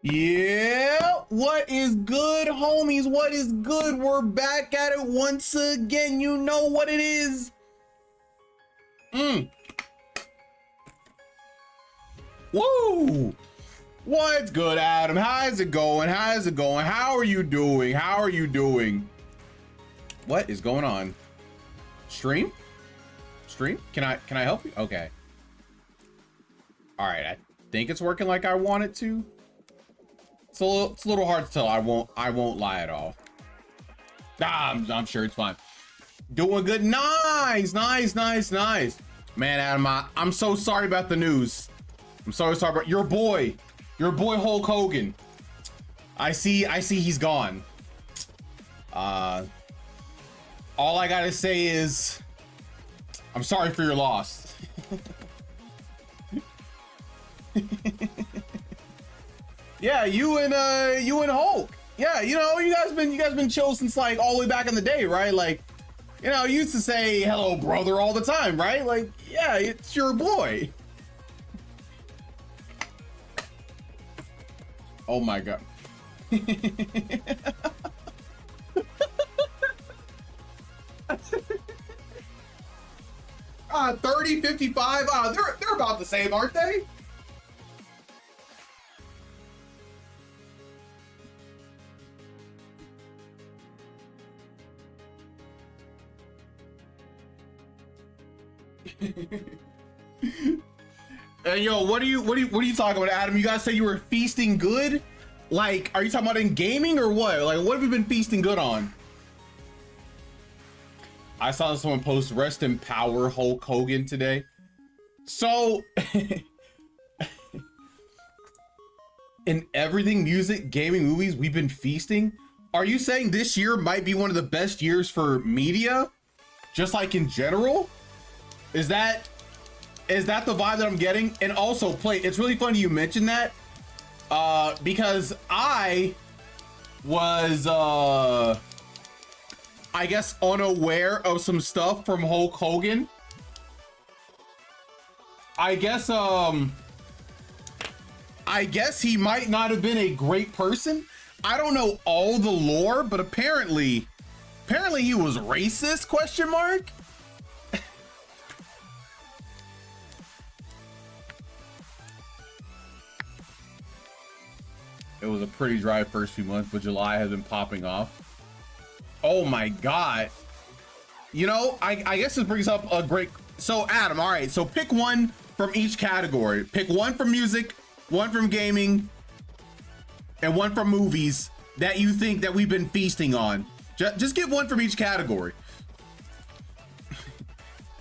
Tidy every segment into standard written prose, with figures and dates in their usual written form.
Yeah, what is good, homies? What is good? We're back at it once again. You know what it is. Woo! What's good, Adam? How's it going? How's it going? How are you doing? How are you doing? What is going on? Stream? Stream? Can I help you? Okay. All right, I think it's working like I want it to. It's a little hard to tell. I won't lie at all. I'm sure it's fine. Doing good. Nice. Man, Adam, I'm so sorry about the news. I'm so sorry about your boy Hulk Hogan. I see he's gone. All I gotta say is I'm sorry for your loss. Yeah, you and Hulk. Yeah, you know, you guys been chill since like all the way back in the day, right? Like, you know, you used to say hello brother all the time, right? Like, yeah, it's your boy. Oh my god. 30, 55, they're about the same, aren't they? And yo, what are you talking about, Adam? You guys say you were feasting good? Like, are you talking about in gaming or what? Like, what have you been feasting good on? I saw someone post rest in power Hulk Hogan today. So, in everything, music, gaming, movies, we've been feasting. Are you saying this year might be one of the best years for media? Just like in general? Is that the vibe that I'm getting? And also, Play, it's really funny you mentioned that. Because I was, I guess, unaware of some stuff from Hulk Hogan. I guess he might not have been a great person. I don't know all the lore, but apparently he was racist, question mark? It was a pretty dry first few months, but July has been popping off. Oh my God. You know, I guess this brings up a great, so Adam, all right, so pick one from each category. Pick one from music, one from gaming, and one from movies that you think that we've been feasting on. Just give one from each category.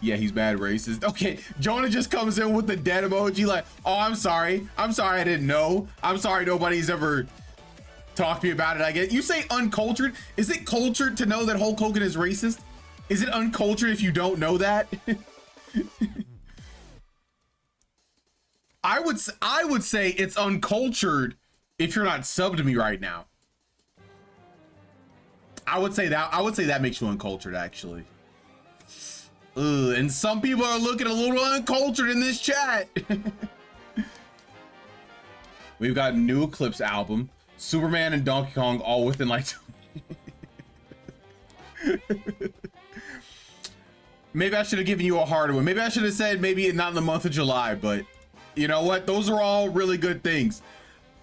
Yeah, he's mad racist. Okay, Jonah just comes in with the dead emoji like, oh, I'm sorry I didn't know. I'm sorry nobody's ever talked to me about it. I guess you say uncultured. Is it cultured to know that Hulk Hogan is racist? Is it uncultured if you don't know that? I would say it's uncultured if you're not subbed to me right now. I would say that makes you uncultured, actually. Ugh, and some people are looking a little uncultured in this chat. We've got new Eclipse album, Superman and Donkey Kong all within like maybe I should have given you a harder one. Maybe I should have said maybe not in the month of July, but you know what? Those are all really good things.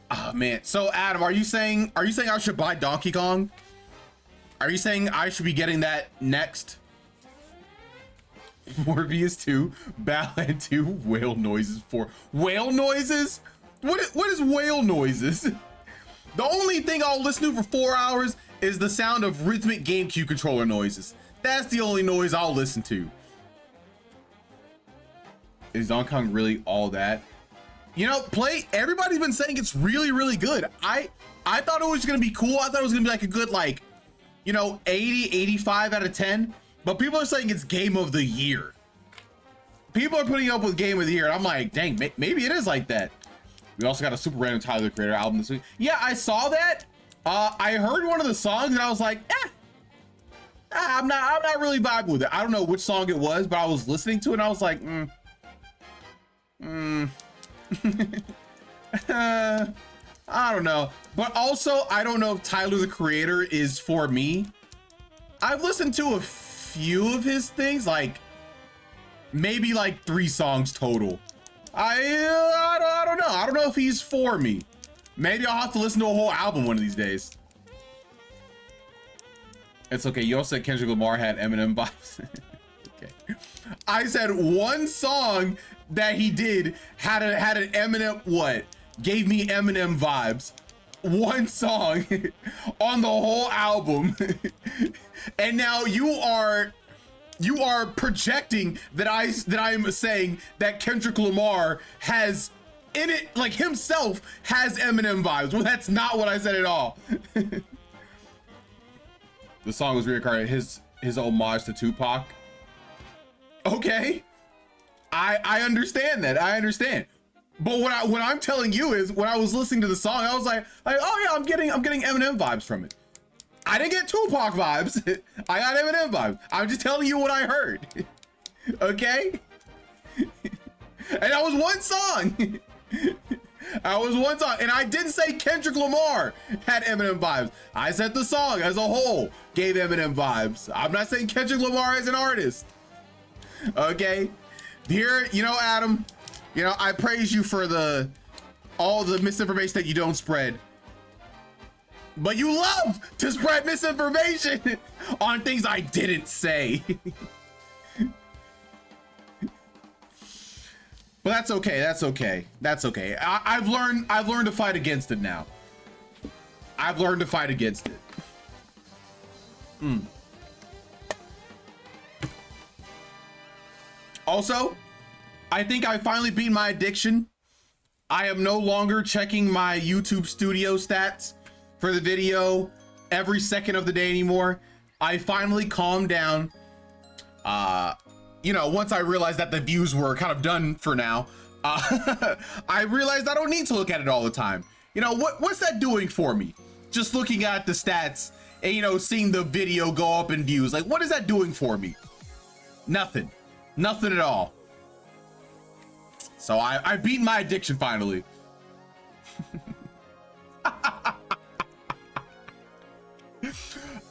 Oh man. So Adam, are you saying I should buy Donkey Kong? Are you saying I should be getting that next? Morbius 2, Batman 2, whale noises 4. Whale noises? What is whale noises? The only thing I'll listen to for 4 hours is the sound of rhythmic GameCube controller noises. That's the only noise I'll listen to. Is Donkey Kong really all that? You know, everybody's been saying it's really, really good. I thought it was gonna be cool. I thought it was gonna be like a good, like, you know, 80, 85 out of 10. But people are saying it's game of the year. People are putting up with game of the year. And I'm like, dang, maybe it is like that. We also got a super random Tyler, the Creator album this week. Yeah, I saw that. I heard one of the songs and I was like, I'm not really vibing with it. I don't know which song it was, but I was listening to it and I was like, I don't know. But also, I don't know if Tyler, the Creator is for me. I've listened to a few of his things, like maybe like 3 songs total. I don't know. I don't know if he's for me. Maybe I'll have to listen to a whole album one of these days. It's okay. You also said Kendrick Lamar had Eminem vibes. Okay. I said one song that he did had an Eminem, what? Gave me Eminem vibes. One song on the whole album. And now you are projecting that I'm saying that Kendrick Lamar has in it, like himself has Eminem vibes. Well, that's not what I said at all. The song was reincarnated his homage to Tupac. Okay, I understand that. I understand. But what I'm telling you is, when I was listening to the song, I was like, oh yeah, I'm getting Eminem vibes from it. I didn't get Tupac vibes. I got Eminem vibes. I'm just telling you what I heard. Okay? And that was one song. I was one song. And I didn't say Kendrick Lamar had Eminem vibes. I said the song as a whole gave Eminem vibes. I'm not saying Kendrick Lamar as an artist. Okay? Here, you know, Adam, you know, I praise you for all the misinformation that you don't spread. But you love to spread misinformation on things I didn't say. But that's okay. That's okay. That's okay. I've learned to fight against it now. I've learned to fight against it. Also, I think I finally beat my addiction. I am no longer checking my YouTube studio stats for the video every second of the day anymore. I finally calmed down. You know, once I realized that the views were kind of done for now, I realized I don't need to look at it all the time. You know, what's that doing for me? Just looking at the stats and, you know, seeing the video go up in views. Like, what is that doing for me? Nothing. Nothing at all. So I beat my addiction finally.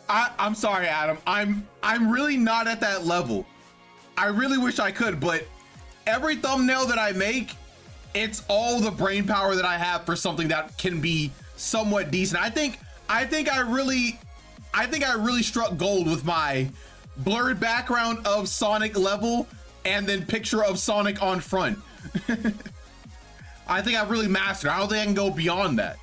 I'm sorry, Adam. I'm really not at that level. I really wish I could, but every thumbnail that I make, it's all the brain power that I have for something that can be somewhat decent. I think I really struck gold with my blurred background of Sonic level and then picture of Sonic on front. I think I've really mastered. I don't think I can go beyond that.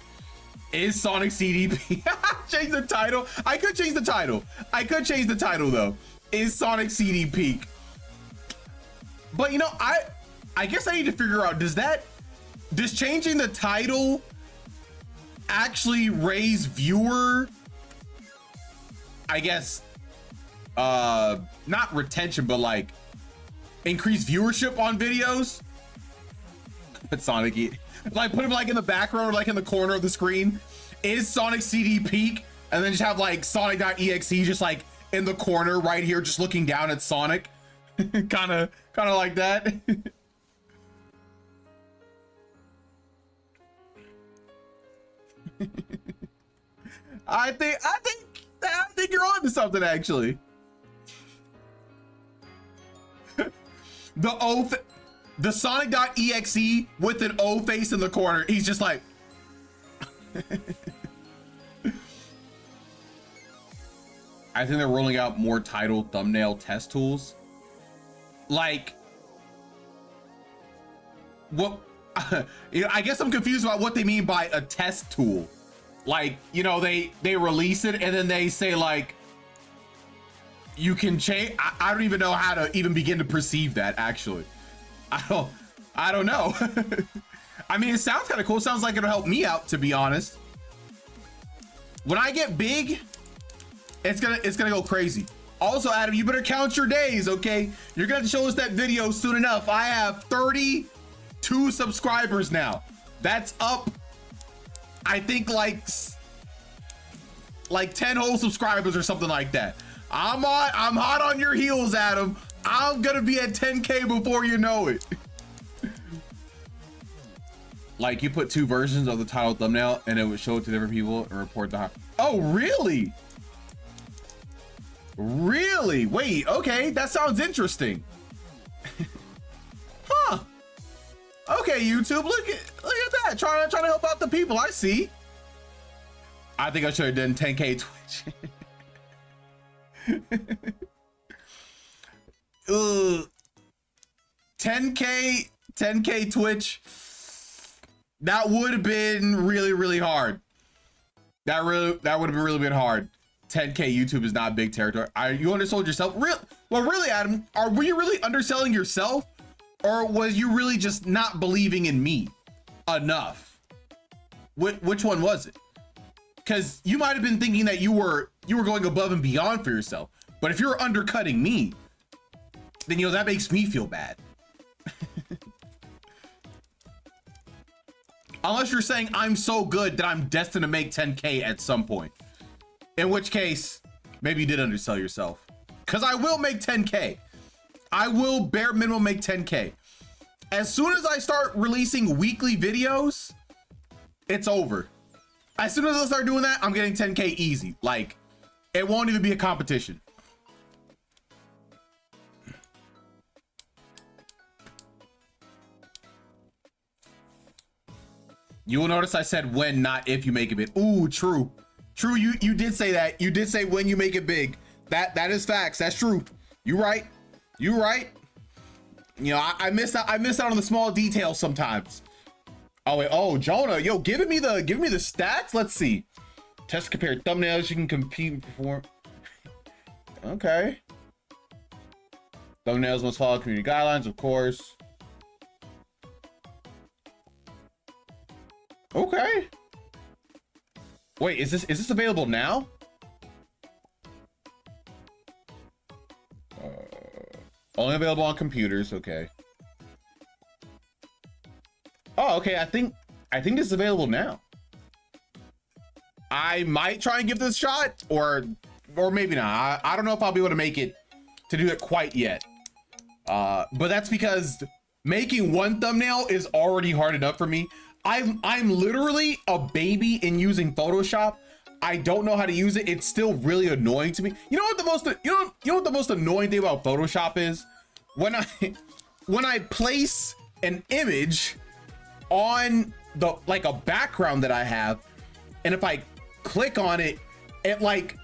Is Sonic CDP? Change the title. I could change the title. I could change the title though. Is Sonic CDP? But you know, I guess I need to figure out, does changing the title actually raise viewer, I guess, not retention, but like increase viewership on videos? Put Sonic, like put him like in the background or like in the corner of the screen. Is Sonic CD peak? And then just have like Sonic.exe just like in the corner right here, just looking down at Sonic. kind of like that. I think you're on to something actually. The Sonic.exe with an O face in the corner. He's just like. I think they're rolling out more title thumbnail test tools. Like, what? You know, I guess I'm confused about what they mean by a test tool. Like, you know, they release it and then they say like, you can change. I don't even know how to even begin to perceive that actually. I don't know. I mean, it sounds kind of cool. It sounds like it'll help me out, to be honest. When I get big, it's gonna go crazy. Also, Adam, you better count your days, okay? You're gonna have to show us that video soon enough. I have 32 subscribers now. That's up, I think, like 10 whole subscribers or something like that. I'm hot on your heels, Adam. I'm gonna be at 10K before you know it. Like, you put 2 versions of the title thumbnail and it would show it to different people and report the. Oh, really? Really? Wait, okay, that sounds interesting. Huh. Okay, YouTube, look at that. Trying to help out the people. I see. I think I should have done 10K Twitch. 10K Twitch. That would have been really hard. That would have really been hard. 10K YouTube is not big territory. You undersold yourself? Well, really, Adam, were you really underselling yourself, or was you really just not believing in me enough? Which one was it? Because you might have been thinking that you were going above and beyond for yourself, but if you're undercutting me, then, you know, that makes me feel bad. Unless you're saying I'm so good that I'm destined to make 10K at some point. In which case, maybe you did undersell yourself. Because I will make 10K. I will bare minimum make 10K. As soon as I start releasing weekly videos, it's over. As soon as I start doing that, I'm getting 10K easy. Like, it won't even be a competition. You will notice I said when, not if you make it big. Ooh, true. True, you did say that. You did say when you make it big. That is facts. That's true. You right. You right. You know, I miss out on the small details sometimes. Oh wait, oh Jonah, yo, giving me the stats. Let's see. Test compare thumbnails. You can compete and perform. Okay. Thumbnails must follow community guidelines, of course. Okay. Wait, is this available now? Only available on computers. Okay. Oh, okay. I think this is available now. I might try and give this a shot, or maybe not. I don't know if I'll be able to make it to do it quite yet. But that's because making one thumbnail is already hard enough for me. I'm literally a baby in using Photoshop. I don't know how to use it. It's still really annoying to me. You know what the most annoying thing about Photoshop is? When I place an image on like a background that I have, and if I click on it, it like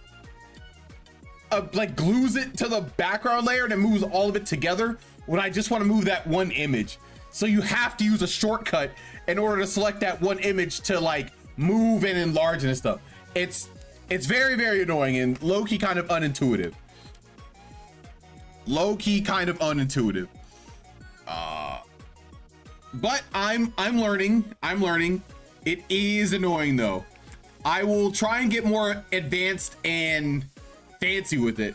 glues it to the background layer and it moves all of it together when I just want to move that one image. So you have to use a shortcut in order to select that one image to like move and enlarge and stuff. It's very, very annoying and low-key kind of unintuitive. Low-key kind of unintuitive. But I'm learning. It is annoying though. I will try and get more advanced and fancy with it.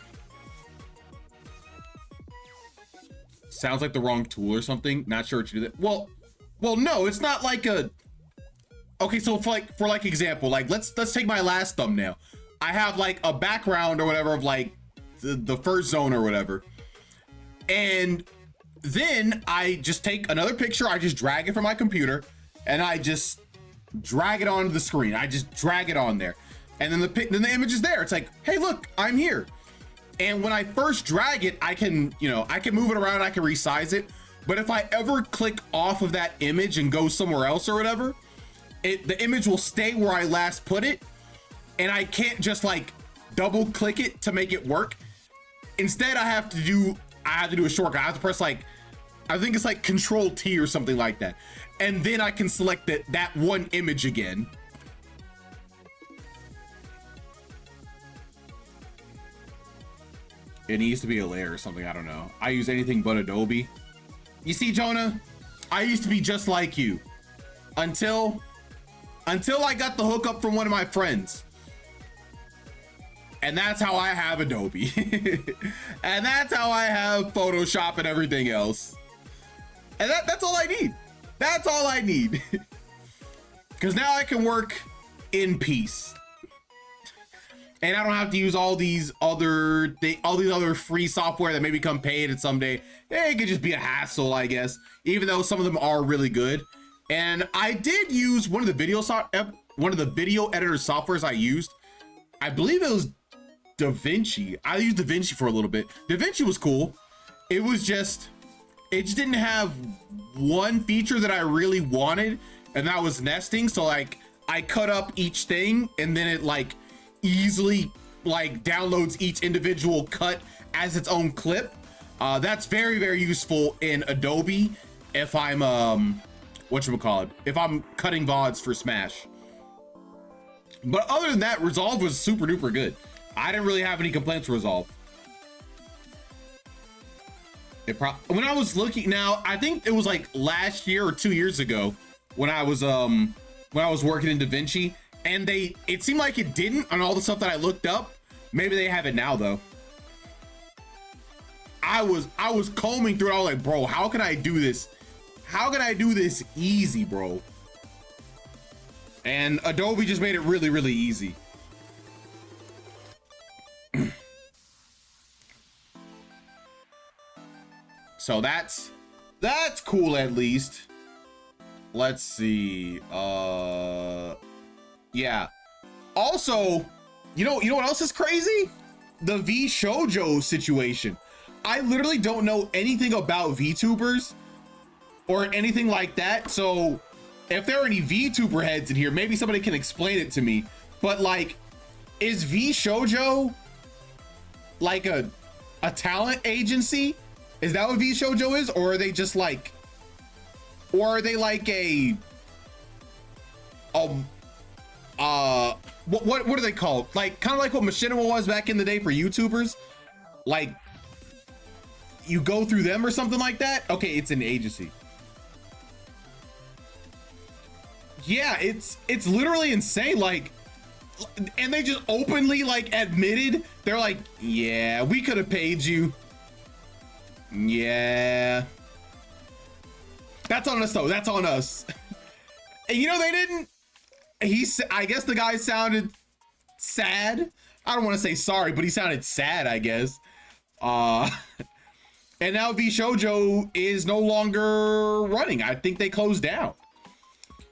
Sounds like the wrong tool or something. Not sure what you do that. Well, no, it's not like a. Okay, so for example, like let's take my last thumbnail. I have like a background or whatever of like the first zone or whatever, and then I just take another picture. I just drag it from my computer, and I just drag it onto the screen. I just drag it on there, and then the image is there. It's like, hey, look, I'm here. And when I first drag it, I can move it around, I can resize it. But if I ever click off of that image and go somewhere else or whatever, the image will stay where I last put it. And I can't just like double click it to make it work. Instead, I have to do a shortcut. I have to press like, I think it's like Control T or something like that. And then I can select that one image again. It needs to be a layer or something. I don't know. I use anything but Adobe. You see, Jonah, I used to be just like you until I got the hookup from one of my friends. And that's how I have Adobe. And that's how I have Photoshop and everything else. And that's all I need. That's all I need. Because now I can work in peace. And I don't have to use all these other free software that may become paid and someday it could just be a hassle, I guess, even though some of them are really good. And I did use one of the video editor softwares I used. I believe it was DaVinci. I used DaVinci for a little bit. DaVinci was cool. It just didn't have one feature that I really wanted, and that was nesting. So like I cut up each thing and then it like easily like downloads each individual cut as its own clip. That's very, very useful in Adobe if I'm if I'm cutting VODs for Smash. But other than that, Resolve was super duper good. I didn't really have any complaints with Resolve. When I was looking, now I think it was like last year or 2 years ago when I was working in DaVinci, and it seemed like it didn't on all the stuff that I looked up. Maybe they have it now though. I was combing through it all like, bro, how can I do this? How can I do this easy, bro? And Adobe just made it really, really easy. So that's cool at least. Let's see. Yeah. Also, you know what else is crazy? The VShojo situation. I literally don't know anything about VTubers or anything like that. So if there are any VTuber heads in here, maybe somebody can explain it to me. But like, is VShojo like a talent agency? Is that what VShojo is? Or are they just like, what do they call it? Like kind of like what Machinima was back in the day for YouTubers, like you go through them or something like that. Okay, it's an agency. Yeah, it's literally insane. Like, and they just openly like admitted, they're like, yeah, we could have paid you. Yeah, that's on us though. That's on us. And you know, they didn't. I guess the guy sounded sad. I don't want to say sorry, but he sounded sad, I guess. And now VShojo is no longer running. I think they closed down.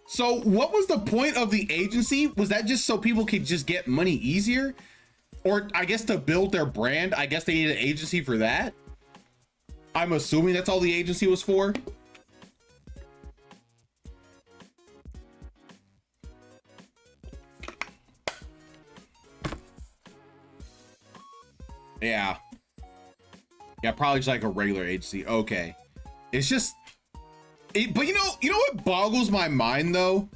So what was the point of the agency? Was that just so people could just get money easier? Or I guess to build their brand? I guess they needed an agency for that. I'm assuming that's all the agency was for. Yeah. Yeah, probably just like a regular agency. Okay. It's just but you know what boggles my mind though?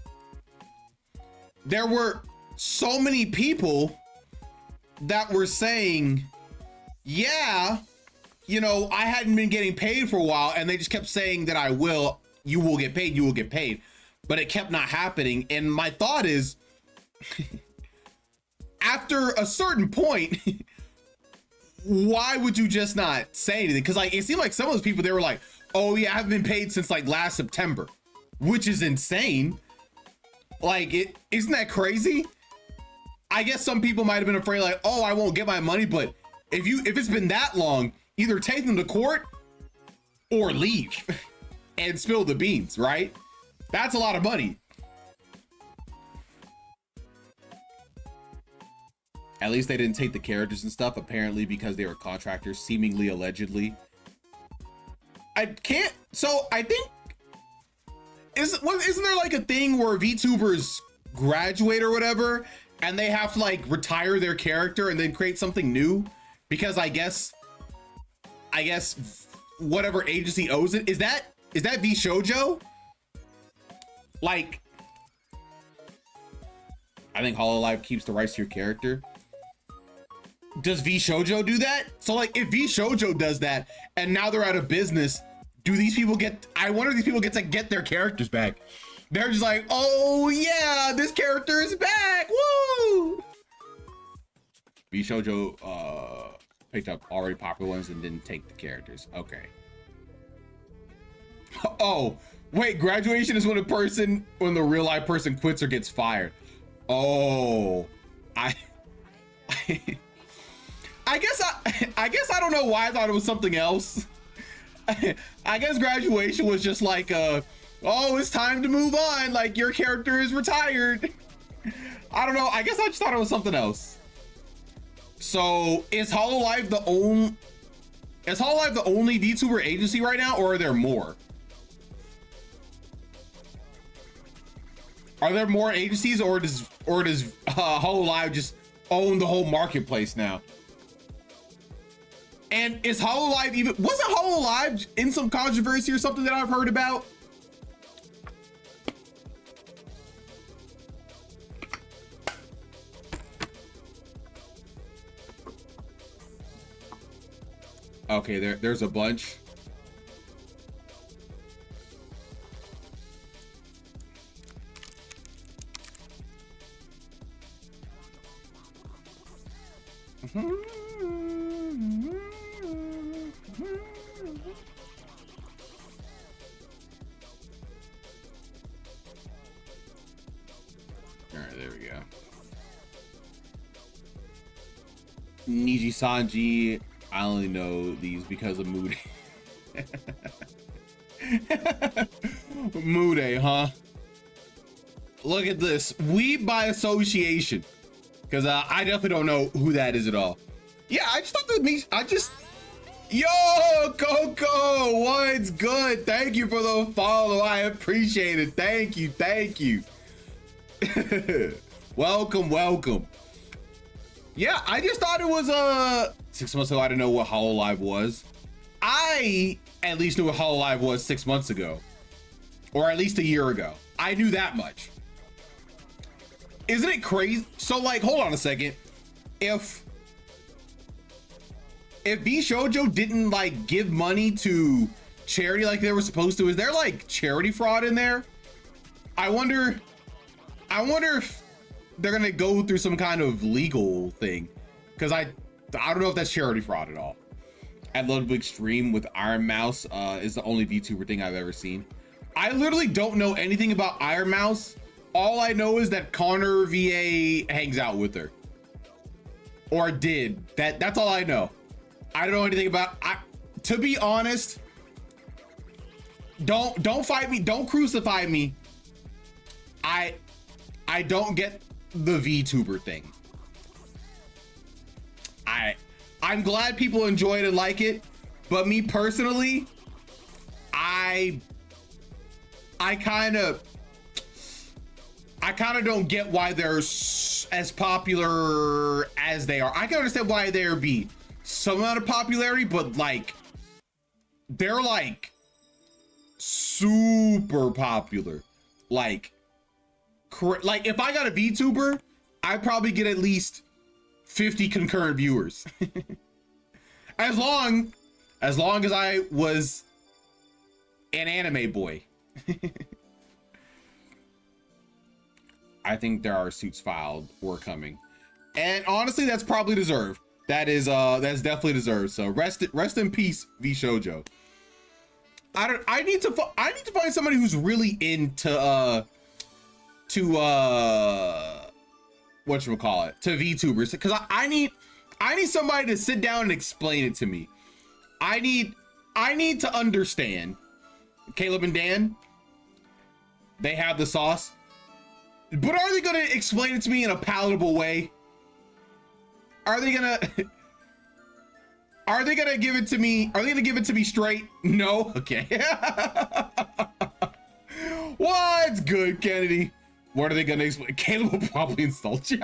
There were so many people that were saying, yeah, you know, I hadn't been getting paid for a while, and they just kept saying that you will get paid, but it kept not happening. And my thought is, after a certain point, why would you just not say anything? Because like it seemed like some of those people, they were like, oh yeah, I haven't been paid since like last September, which is insane. Like, isn't that crazy? I guess some people might have been afraid like, oh, I won't get my money, but if it's been that long, either take them to court or leave and spill the beans, right? That's a lot of money. At least they didn't take the characters and stuff, apparently, because they were contractors, seemingly, allegedly. I think, isn't there like a thing where VTubers graduate or whatever, and they have to like retire their character and then create something new? Because I guess whatever agency owes it. Is that VShojo? Like, I think Hololive keeps the rights to your character. Does VShojo do that? So like, if VShojo does that and now they're out of business, do these people I wonder if these people get to get their characters back. They're just like, oh yeah, this character is back, woo! VShojo picked up already popular ones and didn't take the characters. Okay. Oh, wait, graduation is when the real life person quits or gets fired. Oh, I guess I don't know why I thought it was something else. I guess graduation was just like, oh, it's time to move on. Like, your character is retired. I don't know. I guess I just thought it was something else. So is Hololive the only VTuber agency right now, or are there more? Are there more agencies, or does Hololive just own the whole marketplace now? And is Hololive wasn't Hololive in some controversy or something that I've heard about? Okay, there's a bunch. All right, there we go. Niji Sanji, I only know these because of Mood. Mood, huh? Look at this. Weeb by association. Because I definitely don't know who that is at all. Yeah, I just thought that Yo, Coco, what's good? Thank you for the follow. I appreciate it. Thank you. Thank you. Welcome. Yeah, I just thought it was 6 months ago. I didn't know what Hololive was. I at least knew what Hololive was 6 months ago, or at least a year ago. I knew that much. isn't it crazy? So like, hold on a second. If VShojo didn't like give money to charity like they were supposed to, is there like charity fraud in there? I wonder if they're gonna go through some kind of legal thing, because I don't know if that's charity fraud at all. At Ludwig Extreme with Iron Mouse is the only VTuber thing I've ever seen. I literally don't know anything about Iron Mouse. All I know is that Connor VA hangs out with her, or did. That's all I know. I don't know anything about. To be honest, don't fight me. Don't crucify me. I don't get the VTuber thing. I'm glad people enjoy it and like it, but me personally, I kind of don't get why they're as popular as they are. I can understand why there be some amount of popularity, but like they're like super popular. Like if I got a VTuber, I'd probably get at least 50 concurrent viewers. as long as I was an anime boy. I think there are suits filed or coming, and honestly, that's probably deserved. That's definitely deserved. So rest in peace, VShojo. I need to find somebody who's really into whatchamacallit, to VTubers, because I need somebody to sit down and explain it to me. I need to understand. Caleb and Dan, they have the sauce, but are they gonna explain it to me in a palatable way? Are they gonna give it to me? Are they gonna give it to me straight? No? Okay. What's good, Kennedy? What are they gonna explain? Caleb will probably insult you.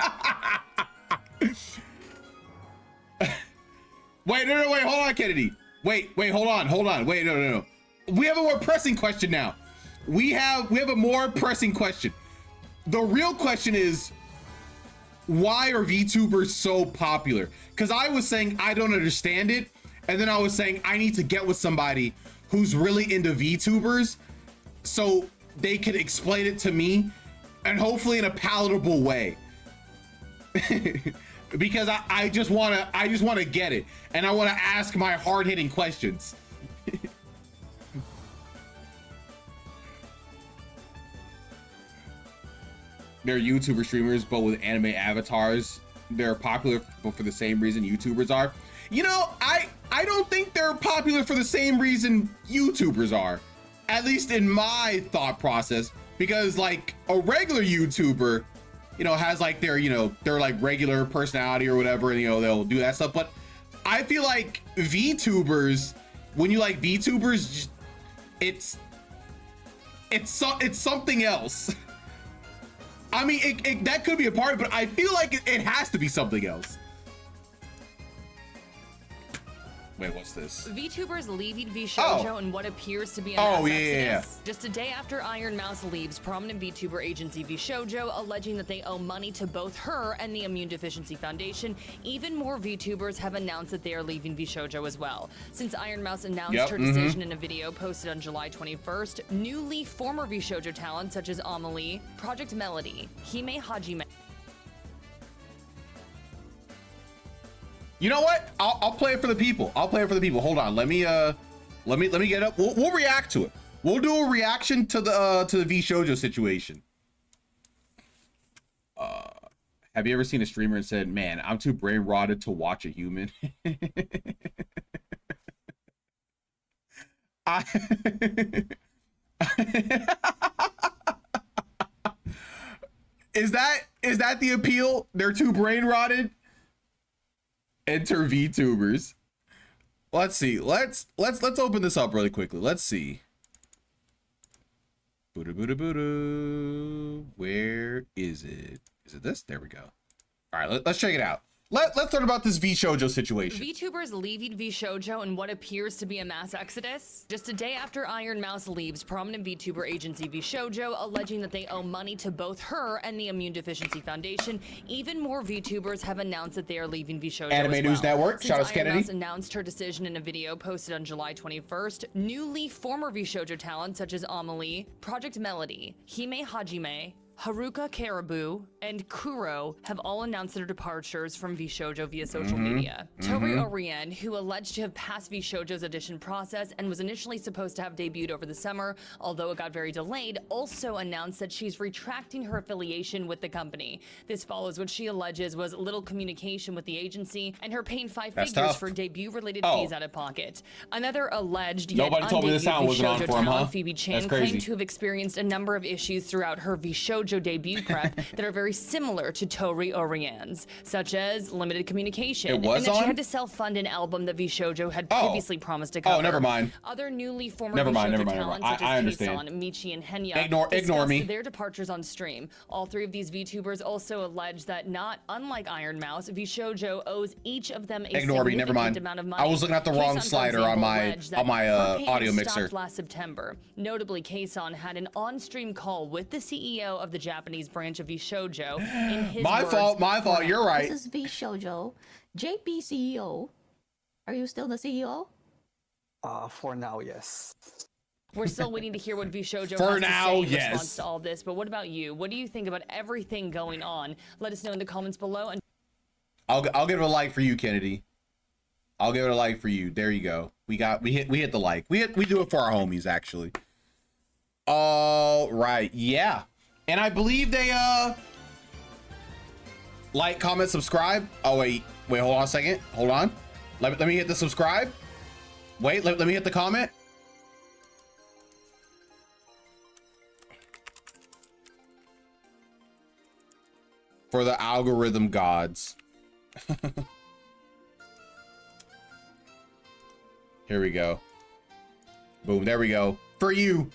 Wait, no, wait, hold on, Kennedy. Wait, hold on. Wait, no. We have a more pressing question now. We have a more pressing question. The real question is, why are VTubers so popular? Because I was saying I don't understand it, and then I was saying I need to get with somebody who's really into VTubers so they could explain it to me, and hopefully in a palatable way. Because I just wanna get it, and I wanna ask my hard-hitting questions. They're YouTuber streamers, but with anime avatars. They're popular, but for the same reason YouTubers are. You know, I don't think they're popular for the same reason YouTubers are, at least in my thought process. Because like a regular YouTuber, you know, has like their like regular personality or whatever, and they'll do that stuff. But I feel like VTubers, when you like VTubers, it's something else. I mean, that could be a part, but I feel like it has to be something else. Wait, what's this? VTubers leaving VShojo in what appears to be an mass exodus. Yeah. Just a day after Iron Mouse leaves prominent VTuber agency VShojo, alleging that they owe money to both her and the Immune Deficiency Foundation, even more VTubers have announced that they are leaving VShojo as well. Since Iron Mouse announced her decision in a video posted on July 21st, newly former VShojo talents such as Amelie, Project Melody, Hime Hajime. You know what? I'll play it for the people. Hold on. Let me get up. We'll react to it. We'll do a reaction to the VShojo situation. Have you ever seen a streamer and said, "Man, I'm too brain rotted to watch a human"? Is that the appeal? They're too brain rotted. Enter VTubers. Let's see. Let's open this up really quickly. Let's see. Where is it? Is it this? There we go. All right, let's check it out. Let's learn about this V Shoujo situation. VTubers leaving VShojo in what appears to be a mass exodus. Just a day after Iron Mouse leaves prominent VTuber agency VShojo, alleging that they owe money to both her and the Immune Deficiency Foundation, even more VTubers have announced that they are leaving VShojo Anime as News well. Network, Since shout out Iron Kennedy. Mouse announced her decision in a video posted on July 21st, newly former VShojo talent such as Amelie, Project Melody, Hime Hajime, Haruka Caribou, and Kuro have all announced their departures from VShojo via social media. Tori Orien, who alleged to have passed VShojo's audition process and was initially supposed to have debuted over the summer, although it got very delayed, also announced that she's retracting her affiliation with the company. This follows what she alleges was little communication with the agency and her paying five figures tough. for debut-related Oh. fees out of pocket. Another alleged yet Nobody told me the undebuted sound wasn't on VShojo for him, talent, huh? Phoebe That's Chan, crazy. claimed to have experienced a number of issues throughout her VShojo debut prep that are very similar to Tori Orien's, such as limited communication, It was and that she on? had to self-fund an album that VShojo had Oh. previously promised to cover. Oh, never mind. Other newly former Never mind, VShojo never mind, never talents mind. such I as understand. Keisan, Michi, and Henya Ignore discussed me. their departures on stream. All three of these VTubers also allege that, not unlike Iron Mouse, VShojo owes each of them a Ignore me, never significant mind. amount of money. I was looking at the wrong Keisan, for slider on example, my alleged that her payments audio mixer. stopped last September. Notably, Keisan had an on-stream call with the CEO of the Japanese branch of VShojo. In his My words, fault. You're right. This is V Shoujo. JP CEO. Are you still the CEO? For now, yes. We're still waiting to hear what VShojo For has now, to say in yes. response to all this. But what about you? What do you think about everything going on? Let us know in the comments below. And I'll give it a like for you, Kennedy. I'll give it a like for you. There you go. We hit the like. We do it for our homies, actually. All right, yeah. And I believe they like, comment, subscribe. Oh wait, hold on a second. Hold on. Let me hit the subscribe. Wait, let me hit the comment. For the algorithm gods. Here we go. Boom, there we go. For you.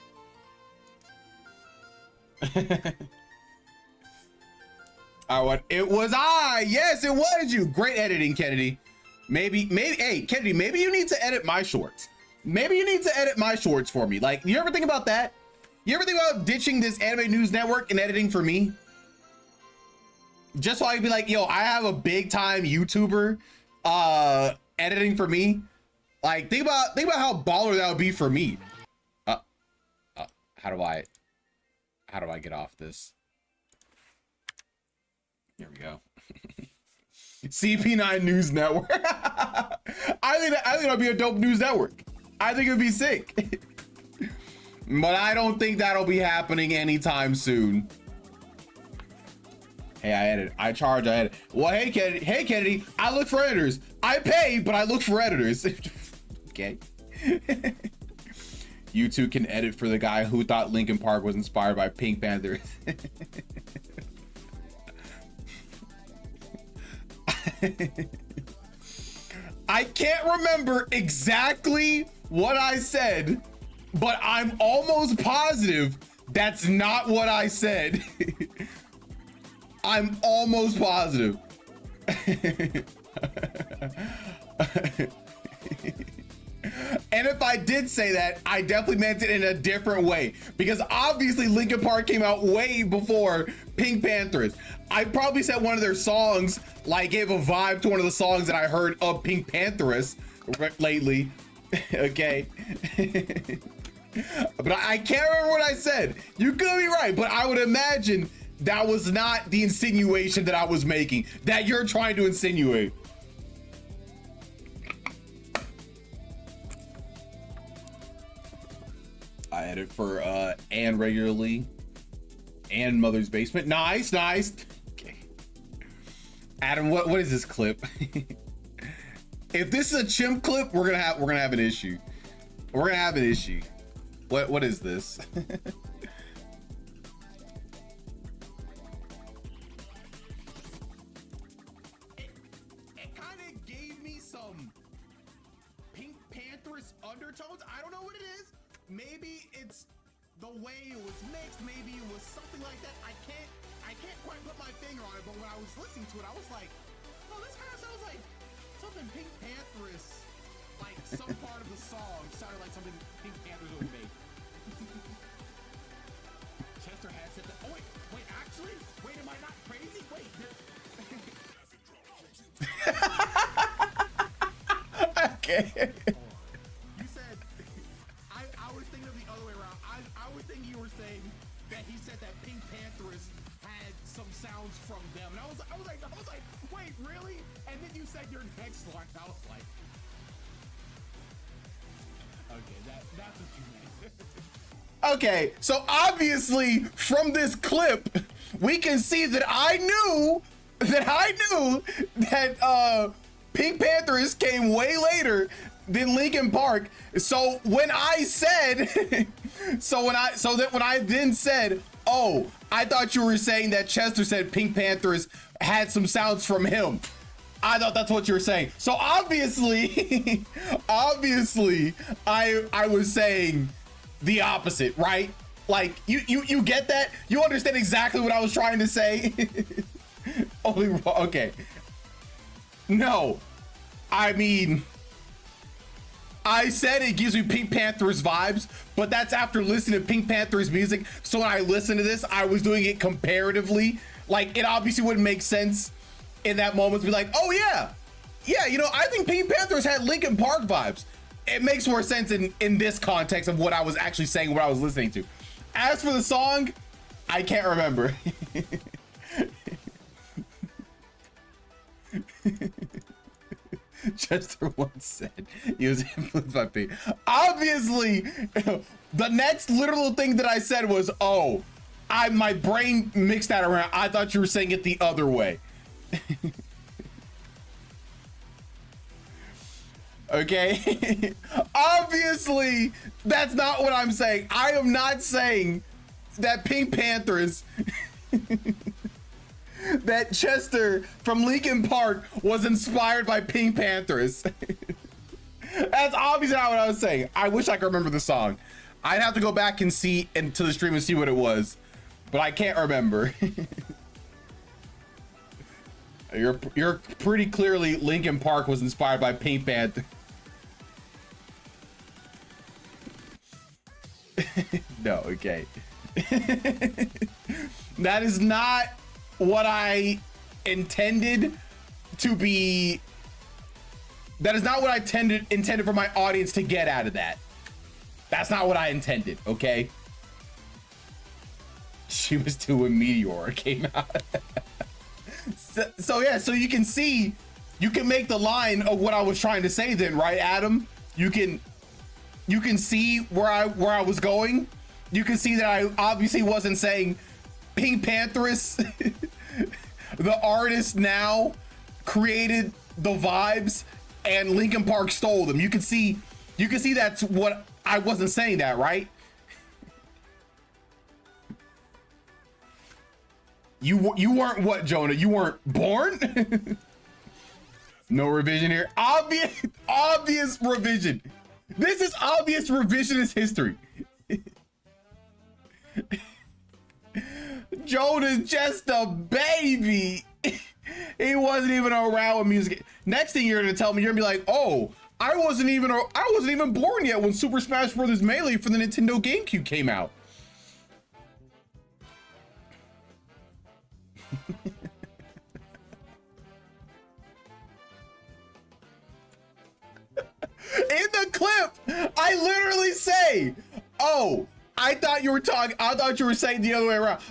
It was I. Yes, it was you. Great editing, Kennedy. Maybe, hey, Kennedy, maybe you need to edit my shorts. Maybe you need to edit my shorts for me. Like, you ever think about that? You ever think about ditching this Anime News Network and editing for me? Just so I can be like, yo, I have a big time YouTuber editing for me. Like, think about how baller that would be for me. How do I get off this? Here we go. CP9 News Network. I think that'd be a dope news network. I think it'd be sick. But I don't think that'll be happening anytime soon. Hey, I edit. I charge. I edit. Well, hey, Kennedy. I look for editors. I pay, but I look for editors. Okay. You two can edit for the guy who thought Linkin Park was inspired by Pink Panther. I can't remember exactly what I said, but I'm almost positive that's not what I said. I'm almost positive. And if I did say that, I definitely meant it in a different way, because obviously Linkin Park came out way before Pink Panthers. I probably said one of their songs, like, gave a vibe to one of the songs that I heard of Pink Panthers lately. Okay. But I can't remember what I said. You could be right, but I would imagine that was not the insinuation that I was making, that you're trying to insinuate. I edit for Anne regularly, and Mother's Basement. Nice. Okay. Adam, what is this clip? If this is a chimp clip, we're gonna have an issue. We're gonna have an issue. What is this? It kind of gave me some Pink Panthers undertones. I don't know what it is. Maybe it's the way it was mixed. Maybe it was something like that. I can't quite put my finger on it. But when I was listening to it, I was like, Oh, this kind of sounds like something Pink Pantherist, like some part of the song sounded like something Pink Panthers would make. Chester had said that. Oh wait, actually, wait, am I not crazy? Wait. Okay. You said I was thinking of the other way around. I was thinking you were saying that he said that Pink Panthers had some sounds from them, and I was like, wait, really? And then you said your next line. I was like, okay, that's what you meant. Okay, so obviously from this clip, we can see that I knew that Pink Panthers came way later than Linkin Park. So when I said, when I then said, oh, I thought you were saying that Chester said Pink Panthers had some sounds from him. I thought that's what you were saying. So obviously, I was saying the opposite, right? Like you get that? You understand exactly what I was trying to say? Okay. No, I mean, I said it gives me Pink Panthers vibes, but that's after listening to Pink Panthers music. So when I listened to this, I was doing it comparatively. Like, it obviously wouldn't make sense in that moment to be like, oh yeah, you know, I think Pink Panthers had Linkin Park vibes. It makes more sense in this context of what I was actually saying, what I was listening to. As for the song, I can't remember. Chester once said he was influenced by Pink. Obviously, the next literal thing that I said was, oh, my brain mixed that around. I thought you were saying it the other way. Okay. Obviously, that's not what I'm saying. I am not saying that Pink Panthers that Chester from Linkin Park was inspired by Pink Panthers. That's obviously not what I was saying. I wish I could remember the song. I'd have to go back and see into the stream and see what it was, but I can't remember. You're pretty clearly Linkin Park was inspired by Pink Panther. No, okay. That is not what I intended to be. That is not what I intended for my audience to get out of that. That's not what I intended, okay? She was doing Meteor, came out. So yeah, so you can see, you can make the line of what I was trying to say then, right, Adam? You can see where I was going. You can see that I obviously wasn't saying Pink Panthers, the artist now created the vibes and Linkin Park stole them. You can see that's what I wasn't saying that, right? You weren't what, Jonah? You weren't born? No revision here. Obvious revision. This is obvious revisionist history. Jonah's just a baby. He wasn't even around with music. Next thing you're gonna tell me, you're gonna be like, oh, I wasn't even born yet when Super Smash Bros. Melee for the Nintendo GameCube came out. In the clip, I literally say, oh, I thought you were saying the other way around.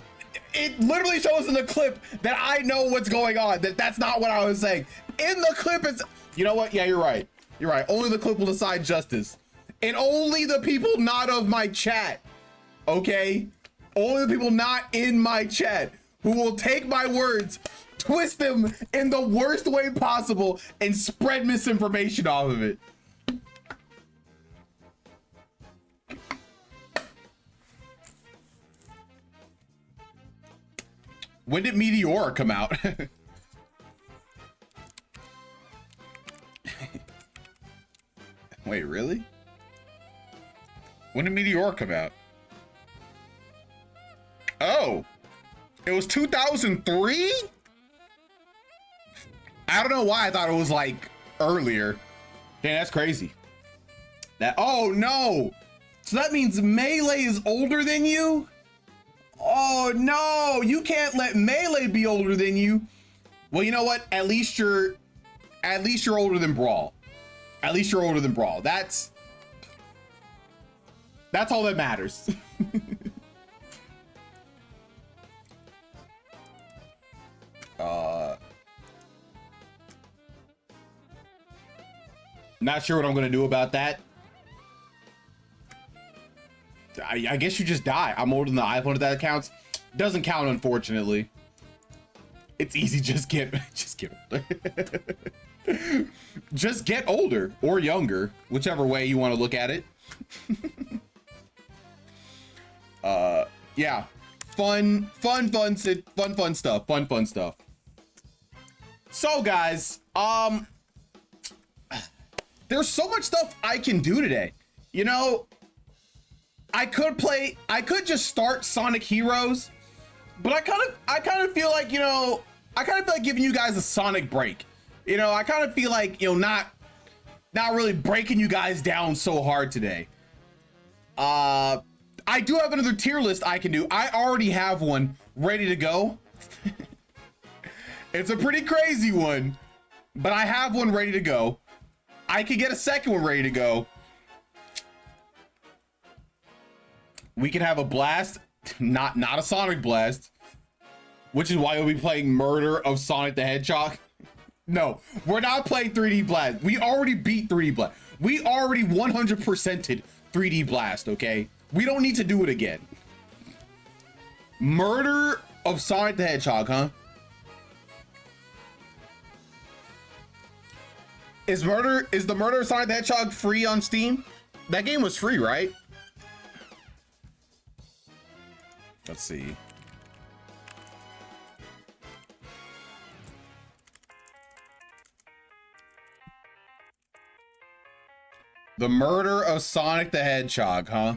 It literally shows in the clip that I know what's going on. That's not what I was saying. In the clip, it's, you know what? Yeah, you're right. You're right. Only the clip will decide justice. And only the people not of my chat, okay? Only the people not in my chat who will take my words, twist them in the worst way possible, and spread misinformation off of it. When did Meteor come out? Wait, really? When did Meteor come out? Oh, it was 2003? I don't know why I thought it was like earlier. Dang, that's crazy. That, oh no. So that means Melee is older than you? Oh no, you can't let Melee be older than you. Well, you know what? At least you're older than Brawl. At least you're older than Brawl. That's all that matters. Not sure what I'm gonna do about that. I guess you just die. I'm older than the iPhone if that counts. Doesn't count, unfortunately. It's easy, just get older. Just get older or younger, whichever way you want to look at it. Yeah. Fun stuff. So guys, there's so much stuff I can do today. You know, I could just start Sonic Heroes, but I kind of feel like, you know, I kind of feel like giving you guys a Sonic break. You know, I kind of feel like, you know, not really breaking you guys down so hard today. I do have another tier list I can do. I already have one ready to go. It's a pretty crazy one, but I have one ready to go. I could get a second one ready to go. We can have a blast, not a Sonic blast, which is why we'll be playing Murder of Sonic the Hedgehog. No, we're not playing 3D Blast. We already beat 3D Blast. We already 100%ed 3D Blast, okay? We don't need to do it again. Murder of Sonic the Hedgehog, huh? Is the Murder of Sonic the Hedgehog free on Steam? That game was free, right? Let's see. The Murder of Sonic the Hedgehog, huh?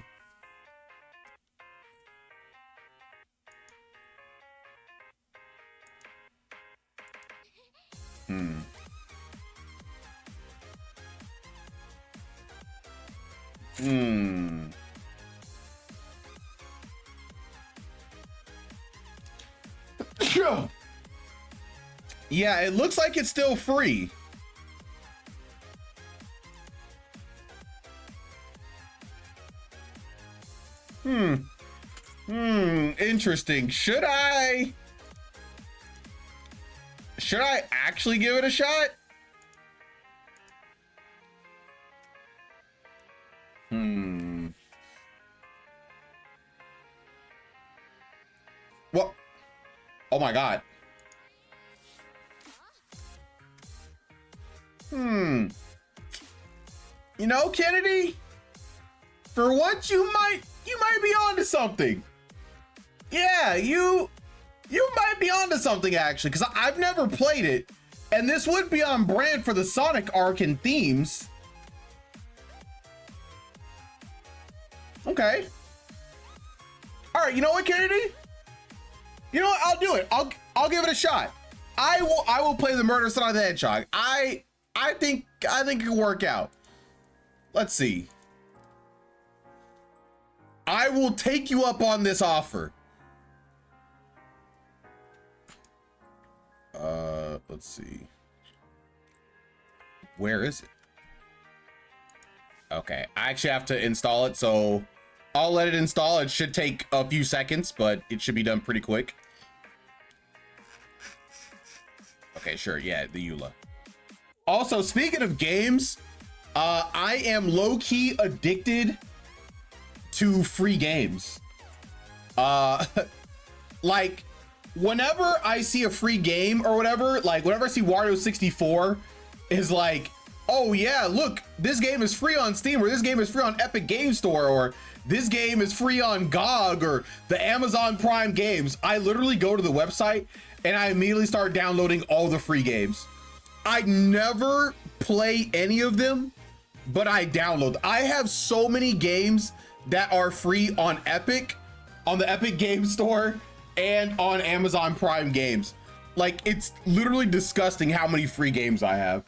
Yeah, it looks like it's still free. Interesting. Should I actually give it a shot? What? Oh my God. You know, Kennedy, for once you might be onto something. Yeah, you might be onto something actually, because I've never played it, and this would be on brand for the Sonic arc and themes. Okay. All right, you know what, Kennedy? You know what? I'll do it. I'll give it a shot. I will play the Murder of Sonic the Hedgehog. I think it could work out. Let's see. I will take you up on this offer. Let's see. Where is it? Okay, I actually have to install it, so I'll let it install. It should take a few seconds, but it should be done pretty quick. Okay, sure, yeah, the EULA. Also, speaking of games, I am low-key addicted to free games. Like, whenever I see a free game or whatever, like whenever I see Wario 64 is like, oh yeah, look, this game is free on Steam, or this game is free on Epic Game Store, or this game is free on GOG or the Amazon Prime games, I literally go to the website and I immediately start downloading all the free games. I never play any of them, but I download. I have so many games that are free on Epic, on the Epic Game Store, and on Amazon Prime Games. Like, it's literally disgusting how many free games I have.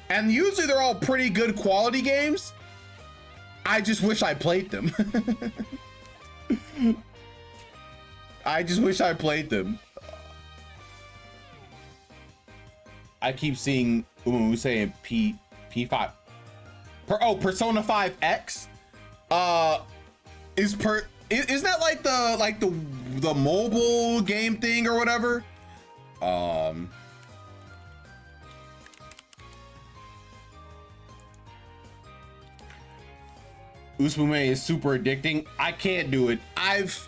And usually they're all pretty good quality games. I just wish I played them. I just wish I played them. I keep seeing Umu saying P5. Persona 5 X. Isn't that like the mobile game thing or whatever? Usume is super addicting. I can't do it. I've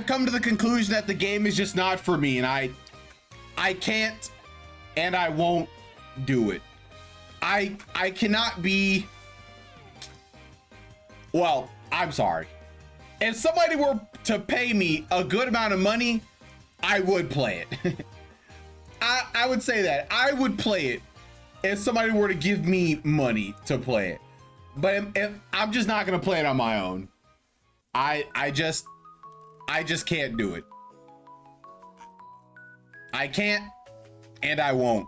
come to the conclusion that the game is just not for me, and I can't and I won't do it. I cannot be. Well, I'm sorry. If somebody were to pay me a good amount of money, I would play it. I would say that. I would play it if somebody were to give me money to play it. But if I'm just not gonna play it on my own. I just can't do it. I can't and I won't.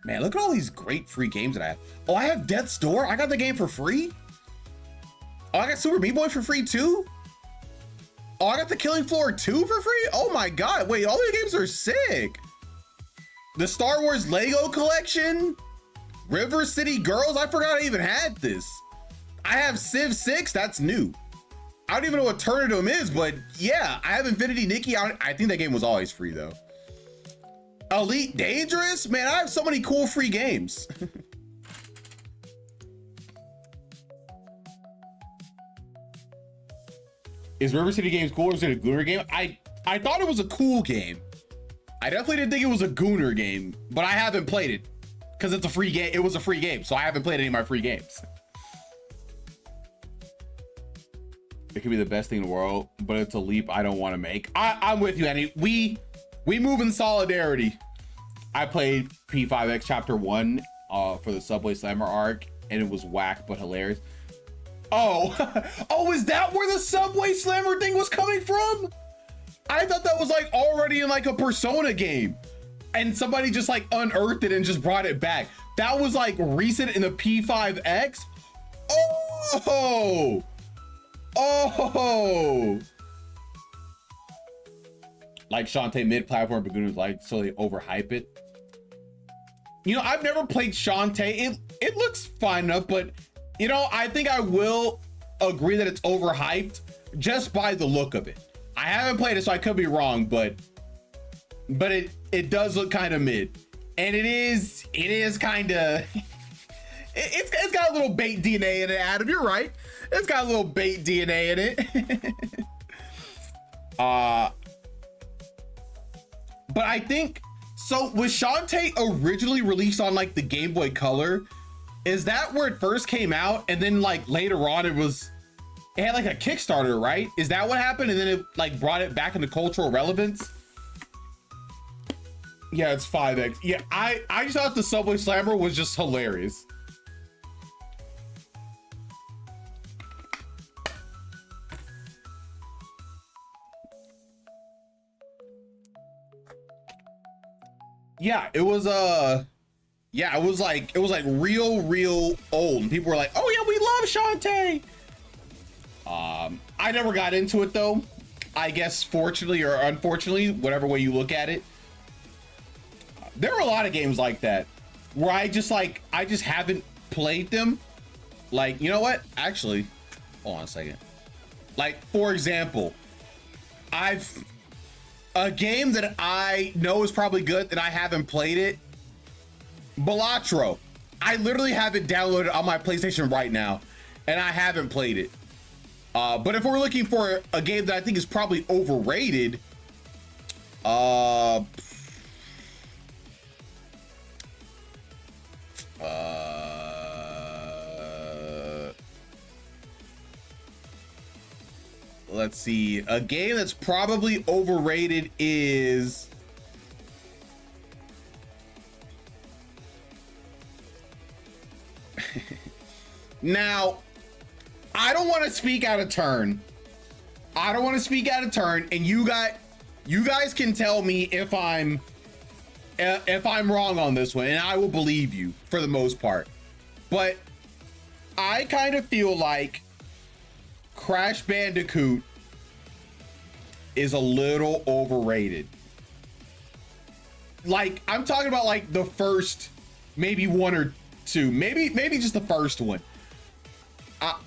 Man, look at all these great free games that I have. Oh, I have Death's Door. I got the game for free. Oh, I got Super Meat Boy for free too. Oh, I got the Killing Floor 2 for free. Oh my God. Wait, all these games are sick. The Star Wars Lego collection. River City Girls. I forgot I even had this. I have Civ 6. That's new. I don't even know what Turnitum is, but yeah, I have Infinity Nikki. I think that game was always free though. Elite Dangerous? Man, I have so many cool free games. Is River City Games cool or is it a Gooner game? I thought it was a cool game. I definitely didn't think it was a Gooner game, but I haven't played it because it's a free game. It was a free game, so I haven't played any of my free games. It could be the best thing in the world, but it's a leap I don't want to make. I'm with you, Annie. We move in solidarity. I played P5X Chapter 1 for the Subway Slammer arc, and it was whack but hilarious. Oh, oh, is that where the Subway Slammer thing was coming from? I thought that was like already in like a Persona game, and somebody just like unearthed it and just brought it back. That was like recent in the P5X. Oh, oh. Like Shantae mid-platform Bagoon like so they overhype it. You know, I've never played Shantae. It looks fine enough, but you know, I think I will agree that it's overhyped just by the look of it. I haven't played it, so I could be wrong, but it does look kind of mid, and it is kind of it's got a little bait DNA in it. Adam, you're right. It's got a little bait DNA in it. But I think so. Was Shantae originally released on like the Game Boy Color? Is that where it first came out, and then like later on it had like a Kickstarter, right? Is that what happened, and then it like brought it back into cultural relevance? Yeah, it's 5X. Yeah, I just thought the Subway Slammer was just hilarious. Yeah, it was yeah, it was like real old, and people were like, oh yeah, we love Shantae. I never got into it though. I guess fortunately or unfortunately, whatever way you look at it. There are a lot of games like that where I just haven't played them. Like, you know what? Actually, hold on a second. Like, for example, a game that I know is probably good that I haven't played it. Balatro. I literally have it downloaded on my PlayStation right now, and I haven't played it. But if we're looking for a game that I think is probably overrated, let's see. A game that's probably overrated is now, I don't want to speak out of turn. I don't want to speak out of turn, and you guys can tell me if I'm wrong on this one, and I will believe you for the most part. But I kind of feel like Crash Bandicoot is a little overrated. Like, I'm talking about like the first, maybe one or two, maybe just the first one.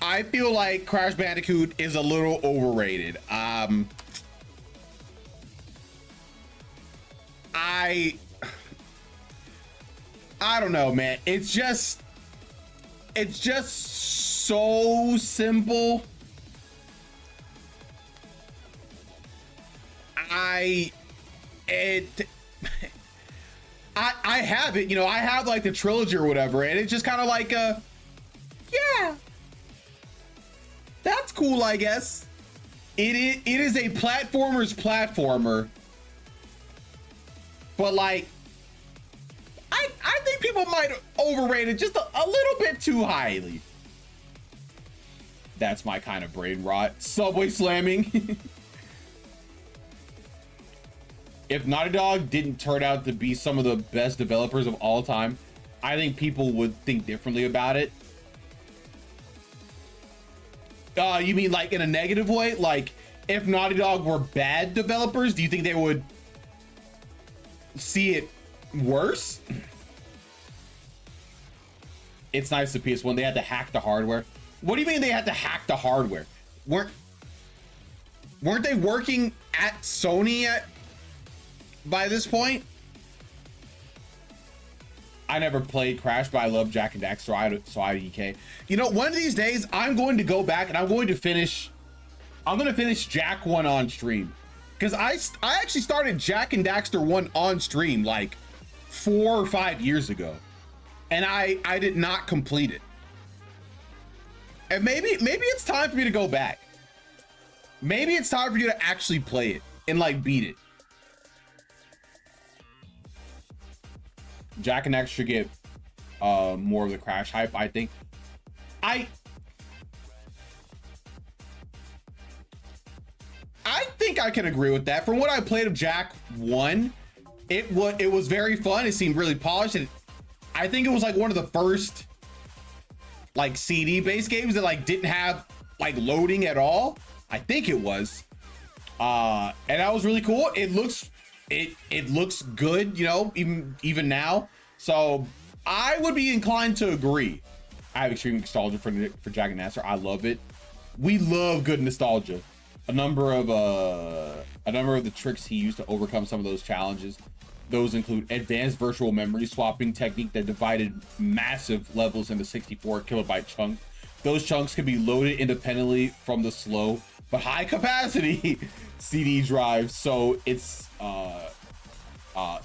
I feel like Crash Bandicoot is a little overrated. I don't know, man. It's just so simple. I have it, you know, I have like the trilogy or whatever, and it's just kind of like yeah, that's cool, I guess. It is a platformer, but like I think people might overrate it just a little bit too highly. That's my kind of brain rot. Subway slamming. If Naughty Dog didn't turn out to be some of the best developers of all time, I think people would think differently about it. You mean like in a negative way? Like if Naughty Dog were bad developers, do you think they would see it worse? It's nice to PS1. They had to hack the hardware. What do you mean they had to hack the hardware? Weren't they working at Sony by this point? I never played Crash, but I love Jak and Daxter, so I EK. You know, one of these days I'm going to go back and I'm going to finish Jak 1 on stream, because I actually started Jak and Daxter 1 on stream like 4 or 5 years ago, and I did not complete it. And maybe it's time for me to go back. Maybe it's time for you to actually play it and like beat it. Jak and Daxter should get more of the Crash hype, I think. I think I can agree with that. From what I played of Jak 1, it was very fun. It seemed really polished, and I think it was like one of the first like CD based games that like didn't have like loading at all. I think it was, and that was really cool. It looks good, you know, even now. So I would be inclined to agree. I have extreme nostalgia for Jak and Daxter. I love it. We love good nostalgia. A number of the tricks he used to overcome some of those challenges. Those include advanced virtual memory swapping technique that divided massive levels into 64 kilobyte chunks. Those chunks can be loaded independently from the slow but high capacity CD drive, so it's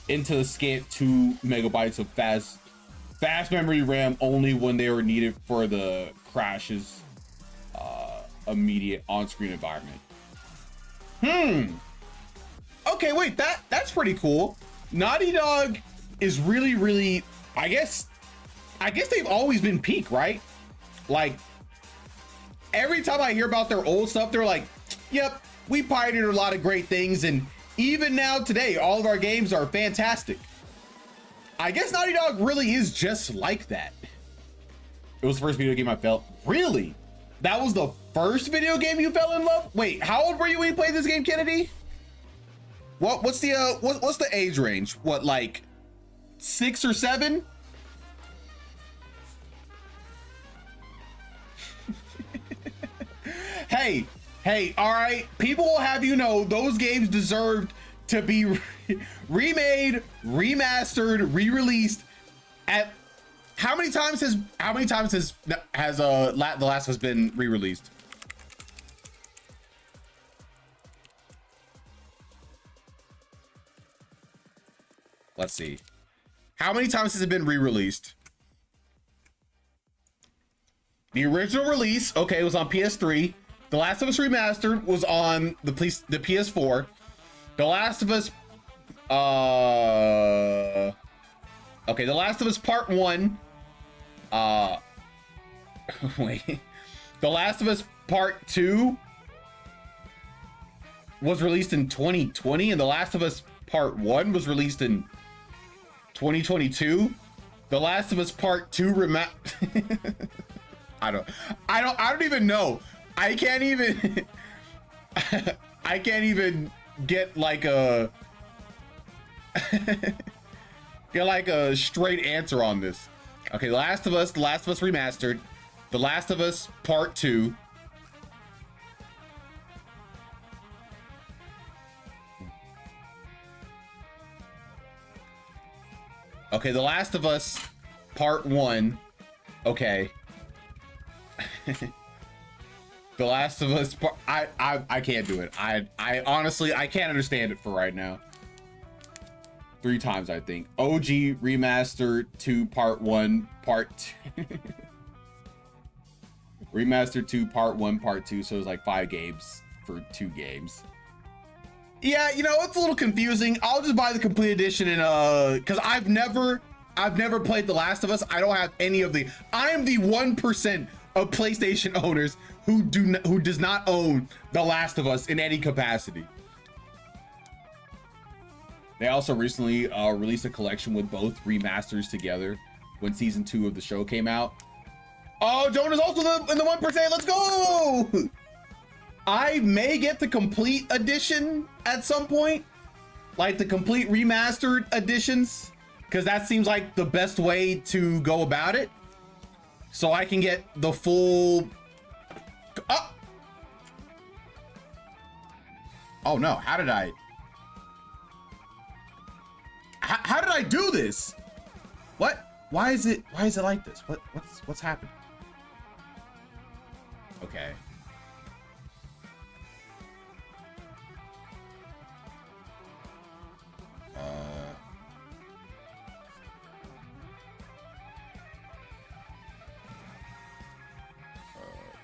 into the scant 2 megabytes of fast memory RAM only when they were needed for the Crash's immediate on-screen environment. Okay, wait, that's pretty cool. Naughty Dog is really, I guess they've always been peak, right? Like every time I hear about their old stuff, they're like, yep, we pioneered a lot of great things, and even now today, all of our games are fantastic. I guess Naughty Dog really is just like that. It was the first video game I felt. Really? That was the first video game you fell in love? Wait, how old were you when you played this game, Kennedy? What's the age range? What, like 6 or 7? Hey, all right. People will have you know those games deserved to be remade, remastered, re-released. At how many times has The Last of Us been re-released? Let's see. How many times has it been re-released? The original release, okay, it was on PS3. The Last of Us Remastered was on the PS4. The Last of Us, okay, The Last of Us Part 1, wait. The Last of Us Part 2 was released in 2020, and The Last of Us Part 1 was released in 2022. The Last of Us Part 2 I don't even know. I can't even I can't even get like a get like a straight answer on this. Okay, The Last of Us Remastered, The Last of Us Part 2. Okay, The Last of Us Part 1. Okay. The Last of Us Part... I can't do it. I honestly, I can't understand it for right now. 3 times, I think. OG Remaster 2 Part 1 Part 2. Remaster 2 Part 1 Part 2, so it was like 5 games for 2 games. Yeah, you know, it's a little confusing. I'll just buy the complete edition and because I've never played The Last of Us. I don't have any of the... I am the 1% of PlayStation owners who does not own The Last of Us in any capacity. They also recently released a collection with both remasters together when season 2 of the show came out. Oh, Jonah's also in the 1%. Let's go! I may get the complete edition at some point, like the complete remastered editions, because that seems like the best way to go about it. So I can get the full... Oh no, how did I do this? What? Why is it like this? What's happening? Okay.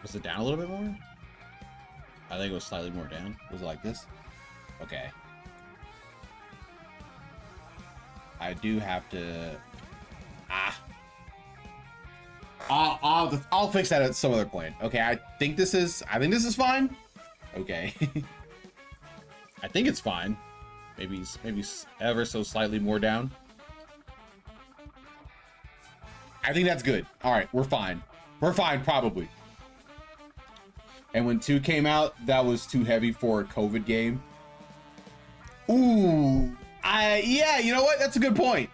Was it down a little bit more? I think it was slightly more down. Was it like this? Okay. I do have to... I'll fix that at some other point. Okay, I think this is fine. Okay. I think it's fine. Maybe ever so slightly more down. I think that's good. All right, we're fine. We're fine, probably. And when 2 came out, that was too heavy for a COVID game. Ooh, yeah, you know what? That's a good point.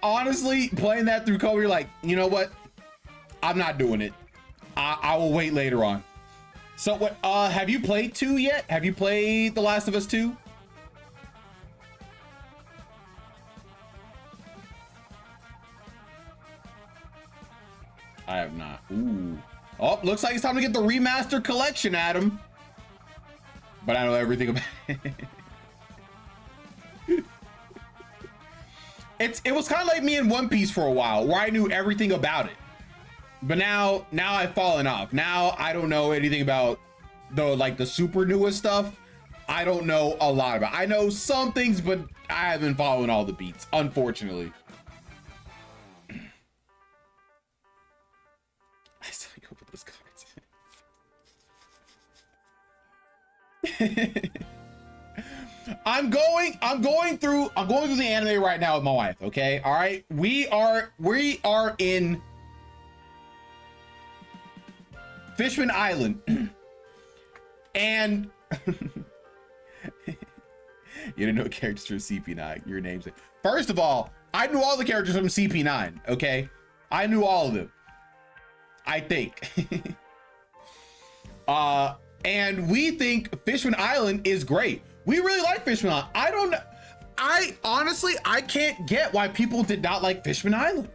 Honestly, playing that through COVID, you're like, you know what? I'm not doing it. I will wait later on. So what, have you played 2 yet? Have you played The Last of Us 2? I have not. Ooh. Oh, looks like it's time to get the remaster collection, Adam. But I know everything about it. It was kind of like me in One Piece for a while, where I knew everything about it. But now I've fallen off. Now I don't know anything about the super newest stuff. I don't know a lot about. I know some things, but I haven't followed all the beats, unfortunately. I still go with those cards. I'm going through the anime right now with my wife. Okay, all right. We are in Fishman Island, and you didn't know characters from CP9. Your name's it. First of all, I knew all the characters from CP9. Okay, I knew all of them. I think. And we think Fishman Island is great. We really like Fishman Island. I don't know. I honestly can't get why people did not like Fishman Island.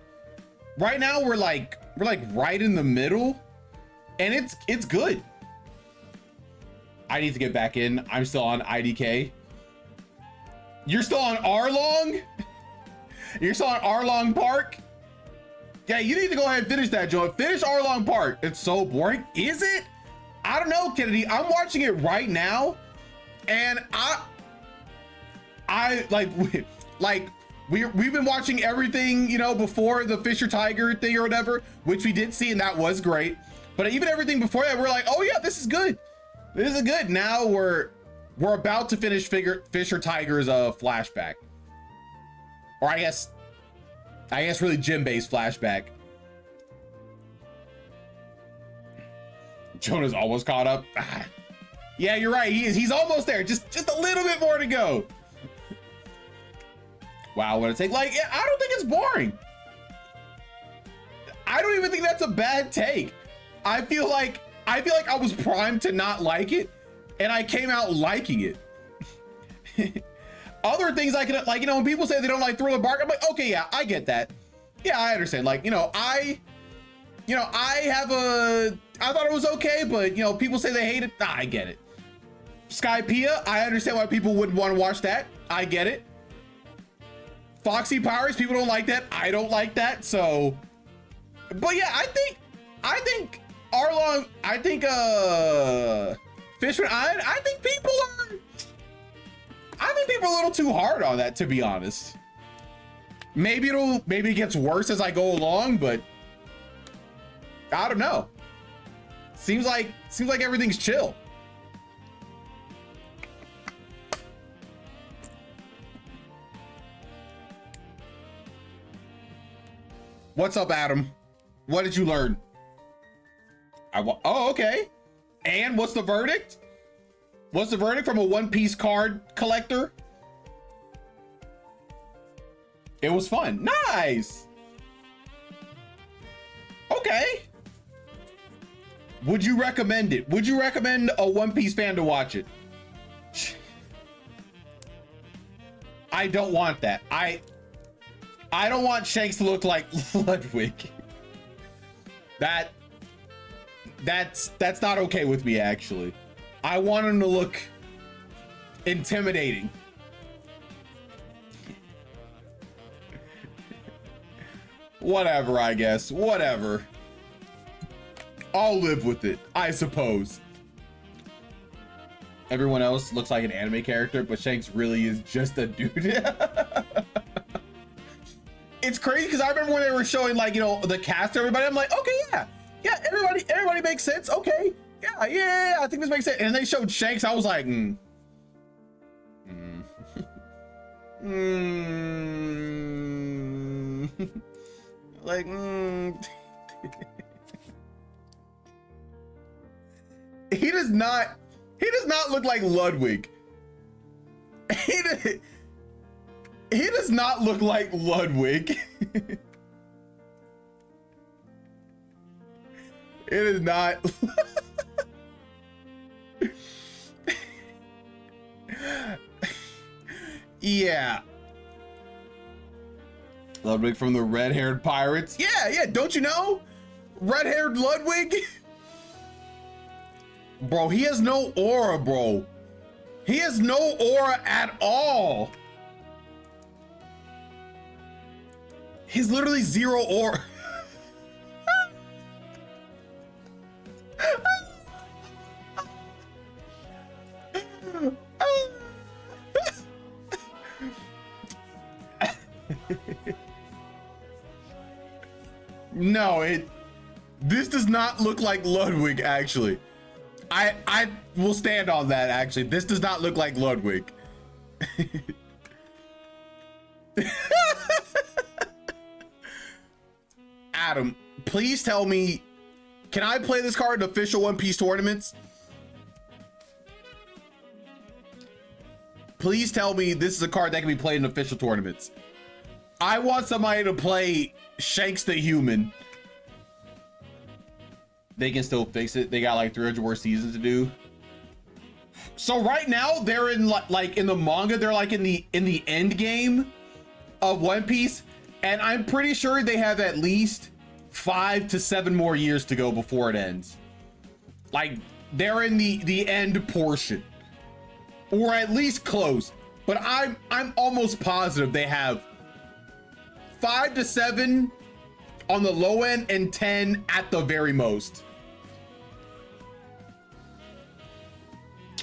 Right now we're like right in the middle, and it's good. I need to get back in. I'm still on IDK. You're still on Arlong? You're still on Arlong Park? Yeah, you need to go ahead and finish that, Joe. Finish Arlong Park. It's so boring. Is it? I don't know, Kennedy. I'm watching it right now, and we've been watching everything, you know, before the Fisher Tiger thing or whatever, which we did see, and that was great. But even everything before that, we're like, oh yeah, this is good. This is good. Now we're We're about to finish Fisher Tiger's flashback. Or I guess really Jinbei's flashback. Jonah's almost caught up. Ah. Yeah, you're right. He's almost there. Just a little bit more to go. Wow, what a take. Like, I don't think it's boring. I don't even think that's a bad take. I feel like I was primed to not like it, and I came out liking it. Other things I can, like, you know, when people say they don't like Thriller Bark, I'm like, okay, yeah, I get that. Yeah, I understand. Like, I thought it was okay, but, you know, people say they hate it. Nah, I get it. Skypiea, I understand why people wouldn't want to watch that. I get it. Foxy Powers, people don't like that. I don't like that. So, but yeah, I think Arlong, Fishman, I think people are a little too hard on that, to be honest. Maybe it gets worse as I go along, but I don't know. Seems like everything's chill. What's up, Adam? What did you learn? Oh, okay. And what's the verdict? What's the verdict from a One Piece card collector? It was fun. Nice. Okay. Would you recommend it? Would you recommend a One Piece fan to watch it? I don't want that. I don't want Shanks to look like Ludwig. That's not okay with me, actually. I want him to look intimidating. Whatever, I guess. Whatever. I'll live with it, I suppose. Everyone else looks like an anime character, but Shanks really is just a dude. It's crazy because I remember when they were showing, like, you know, the cast to everybody. I'm like, okay, yeah, everybody makes sense. Okay, yeah, I think this makes sense. And they showed Shanks. I was like, like, he does not look like Ludwig. He does not look like Ludwig. It is not. Yeah. Ludwig from the red-haired pirates. Yeah, don't you know? Red-haired Ludwig. Bro, he has no aura, bro. He has no aura at all. He's literally zero aura. No, this does not look like Ludwig, actually. I will stand on that, actually. This does not look like Ludwig. Adam, please tell me, can I play this card in official One Piece tournaments? Please tell me this is a card that can be played in official tournaments. I want somebody to play Shanks the Human. They can still fix it. They got like 300 more seasons to do. So right now they're in like in the manga, they're like in the end game of One Piece, and I'm pretty sure they have at least 5 to 7 more years to go before it ends. Like they're in the end portion, or at least close. But I'm almost positive they have 5 to 7 on the low end and 10 at the very most.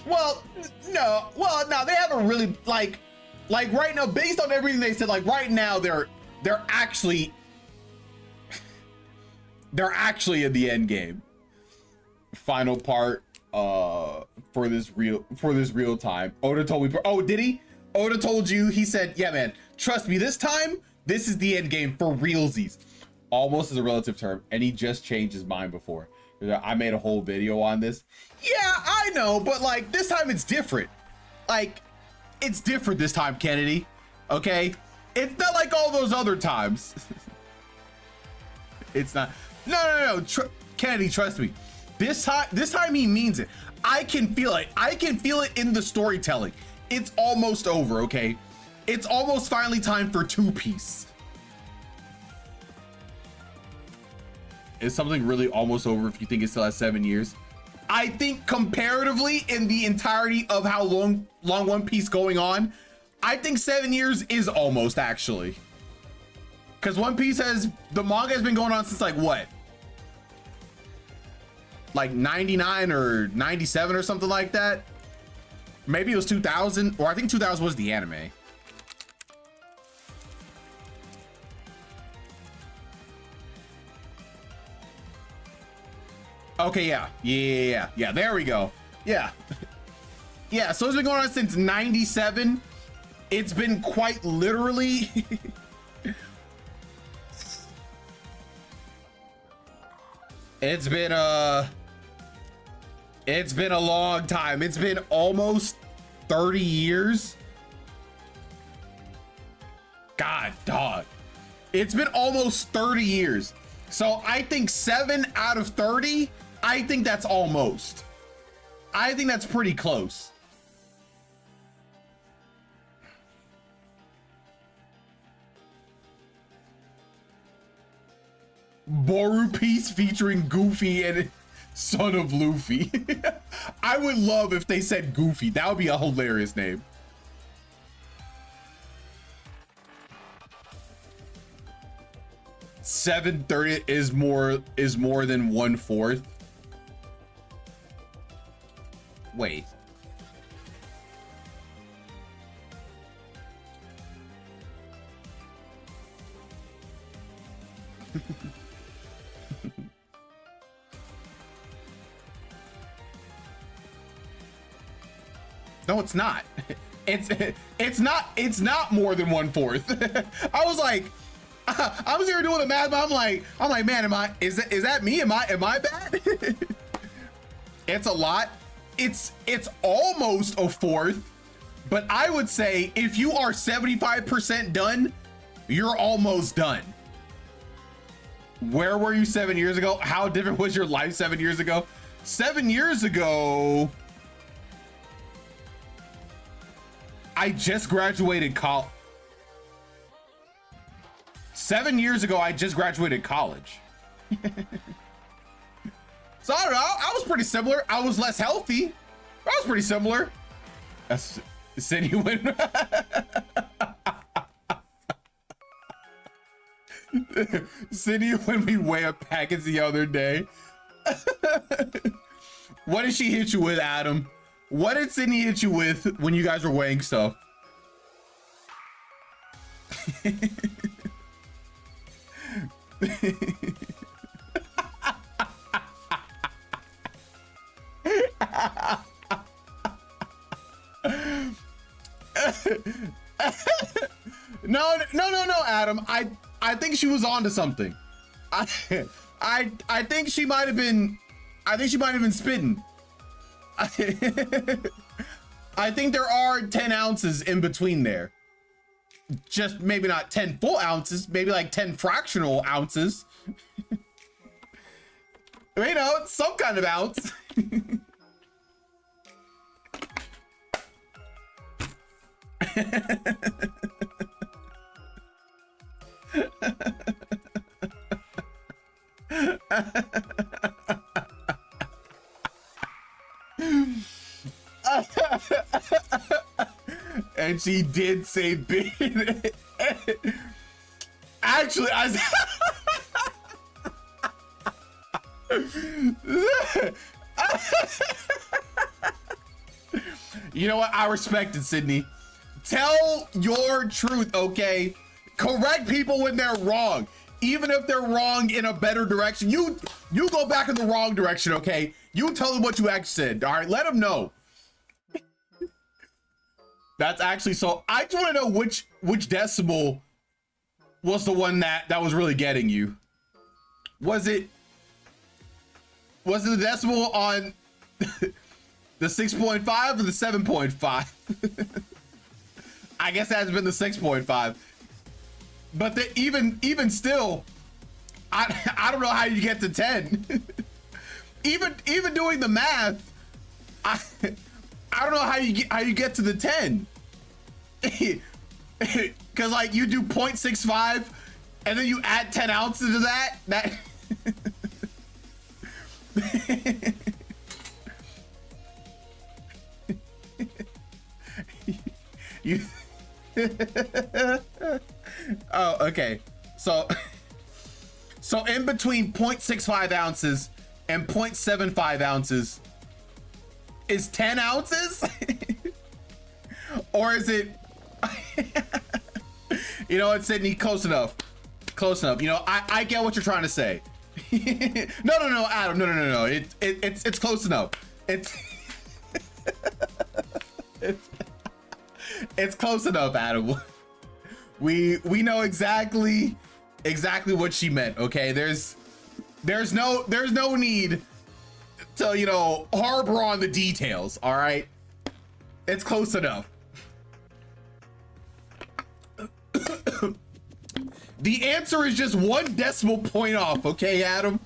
Well, no, they haven't really like right now, based on everything they said, like right now they're actually in the end game. Final part, for this real time. Oda told me, oh, did he? Oda told you, he said, yeah, man, trust me, this time, this is the end game for realsies. Almost is a relative term, and he just changed his mind before. I made a whole video on this. Yeah, I know, but like this time it's different. Like, it's different this time, Kennedy. Okay? It's not like all those other times. It's not. No. Kennedy, trust me. This time he means it. I can feel it. I can feel it in the storytelling. It's almost over, okay? It's almost finally time for two-piece. Is something really almost over if you think it still has 7 years? I think comparatively in the entirety of how long One Piece going on, I think 7 years is almost, actually. Because One Piece the manga has been going on since like what? Like 99 or 97 or something like that. Maybe it was 2000, or I think 2000 was the anime. Okay, yeah, there we go. Yeah. Yeah, so it's been going on since 97. It's been quite literally it's been a long time. It's been almost 30 years. God, dog. It's been almost 30 years. So I think 7 out of 30, I think that's almost. I think that's pretty close. Boru piece featuring Goofy and Son of Luffy. I would love if they said Goofy. That would be a hilarious name. $730 is more than 1/4. Wait. No, it's not. It's not more than 1/4. I was like, I was here doing the math, but I'm like, man, is that me? Am I bad? It's a lot. It's almost a fourth, but I would say if you are 75% done, you're almost done. Where were you 7 years ago? How different was your life 7 years ago? 7 years ago, I just graduated college. 7 years ago, I just graduated college. So I don't know, I was pretty similar. I was less healthy. I was pretty similar. That's insinuating. Cindy, when we weigh up packets the other day. What did she hit you with, Adam? What did Sydney hit you with when you guys were weighing stuff? No, Adam. I think she was onto something. I think she might have been. I think she might have been spitting. I think there are 10 ounces in between there. Just maybe not 10 full ounces, maybe like 10 fractional ounces. You know, it's some kind of ounce. And she did say big. Actually, you know what? I respect it, Sydney. Tell your truth, okay? Correct people when they're wrong, even if they're wrong in a better direction. You You go back in the wrong direction, okay? You tell them what you actually said, all right? Let them know. That's actually, so I just want to know which decimal was the one that was really getting you. Was it the decimal on the 6.5 or the 7.5? I guess that's been the 6.5. But even still, I don't know how you get to 10. even doing the math, I don't know how you get to the 10. Cause like you do 0.65 and then you add 10 ounces to that you oh, okay. So in between 0.65 ounces and 0.75 ounces is 10 ounces? Or is it, you know what, Sydney, close enough. Close enough. You know, I get what you're trying to say. No, Adam, no. It's close enough. It's close enough, Adam. We know exactly what she meant, okay? There's no need to, you know, harbor on the details, all right? It's close enough. The answer is just 1 decimal point off, okay, Adam?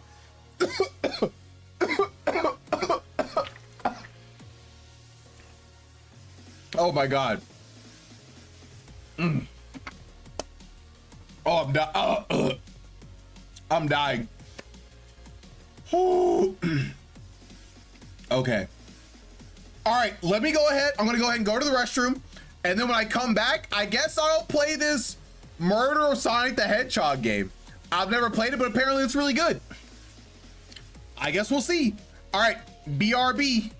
Oh my God. Oh, I'm dying. Okay. All right, let me go ahead. I'm gonna go ahead and go to the restroom. And then when I come back, I guess I'll play this Murder of Sonic the Hedgehog game. I've never played it, but apparently it's really good. I guess we'll see. All right, BRB.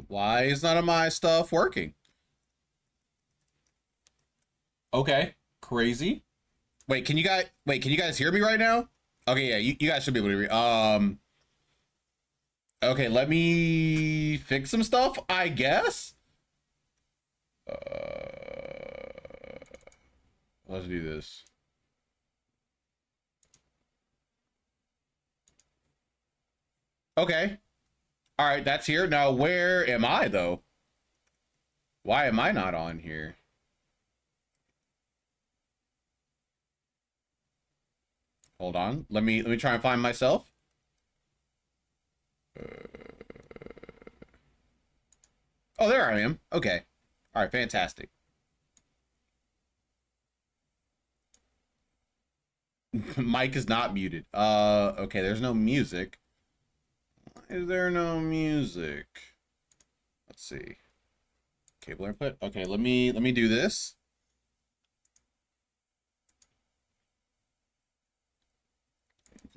Why is none of my stuff working? Okay, crazy. Wait, can you guys hear me right now? Okay, yeah, you guys should be able to hear. Okay, let me fix some stuff, I guess. Let's do this. Okay. All right, that's here. Now, where am I, though? Why am I not on here? Hold on. Let me try and find myself. Oh, there I am. Okay. All right, fantastic. Mic is not muted. Okay, there's no music. Why is there no music? Let's see. Cable input. Okay, let me do this.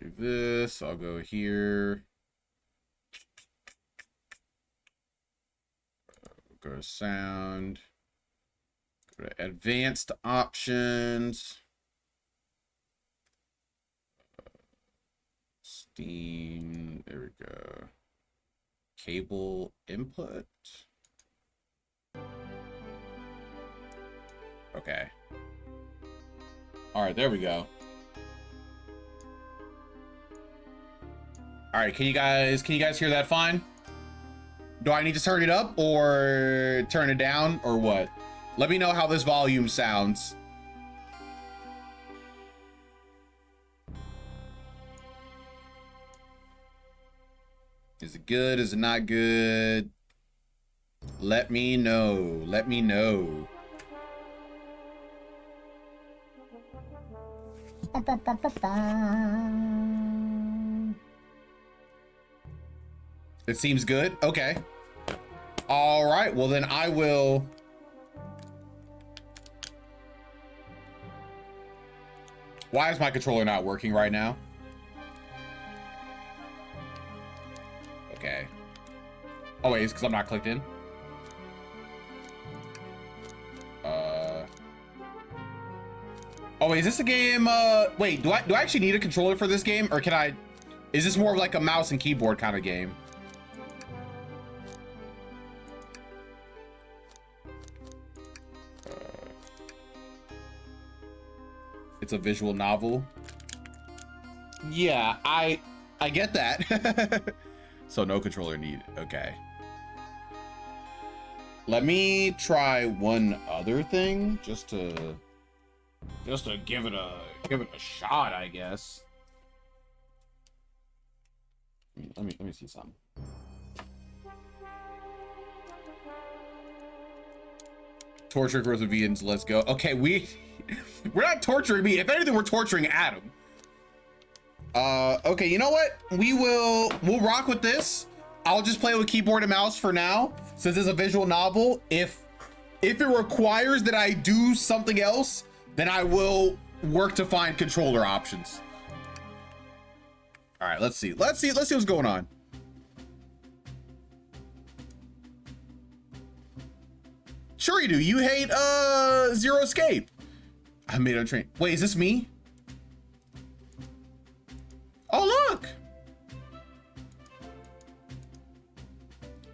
Do this. I'll go here. Go to sound. Go to advanced options. Steam. There we go. Cable input. Okay. All right, there we go. All right, can you guys hear that fine? Do I need to turn it up or turn it down or what? Let me know how this volume sounds. Is it good? Is it not good? Let me know. Let me know. It seems good. Okay. All right. Well, then I will. Why is my controller not working right now? Okay. Oh, wait. It's because I'm not clicked in. Oh, wait. Is this a game? Wait. Do I actually need a controller for this game, or can I? Is this more of like a mouse and keyboard kind of game? It's a visual novel. Yeah, I get that. So no controller needed. Okay. Let me try one other thing just to give it a shot, I guess. Let me see something. Torture growth of Vegans, let's go. Okay, we're not torturing me. If anything, we're torturing Adam. Okay, you know what? We'll rock with this. I'll just play with keyboard and mouse for now, since it's a visual novel. If it requires that I do something else, then I will work to find controller options. All right, let's see what's going on. Sure you do. You hate Zero Escape. I made it on train. Wait, is this me? Oh, look.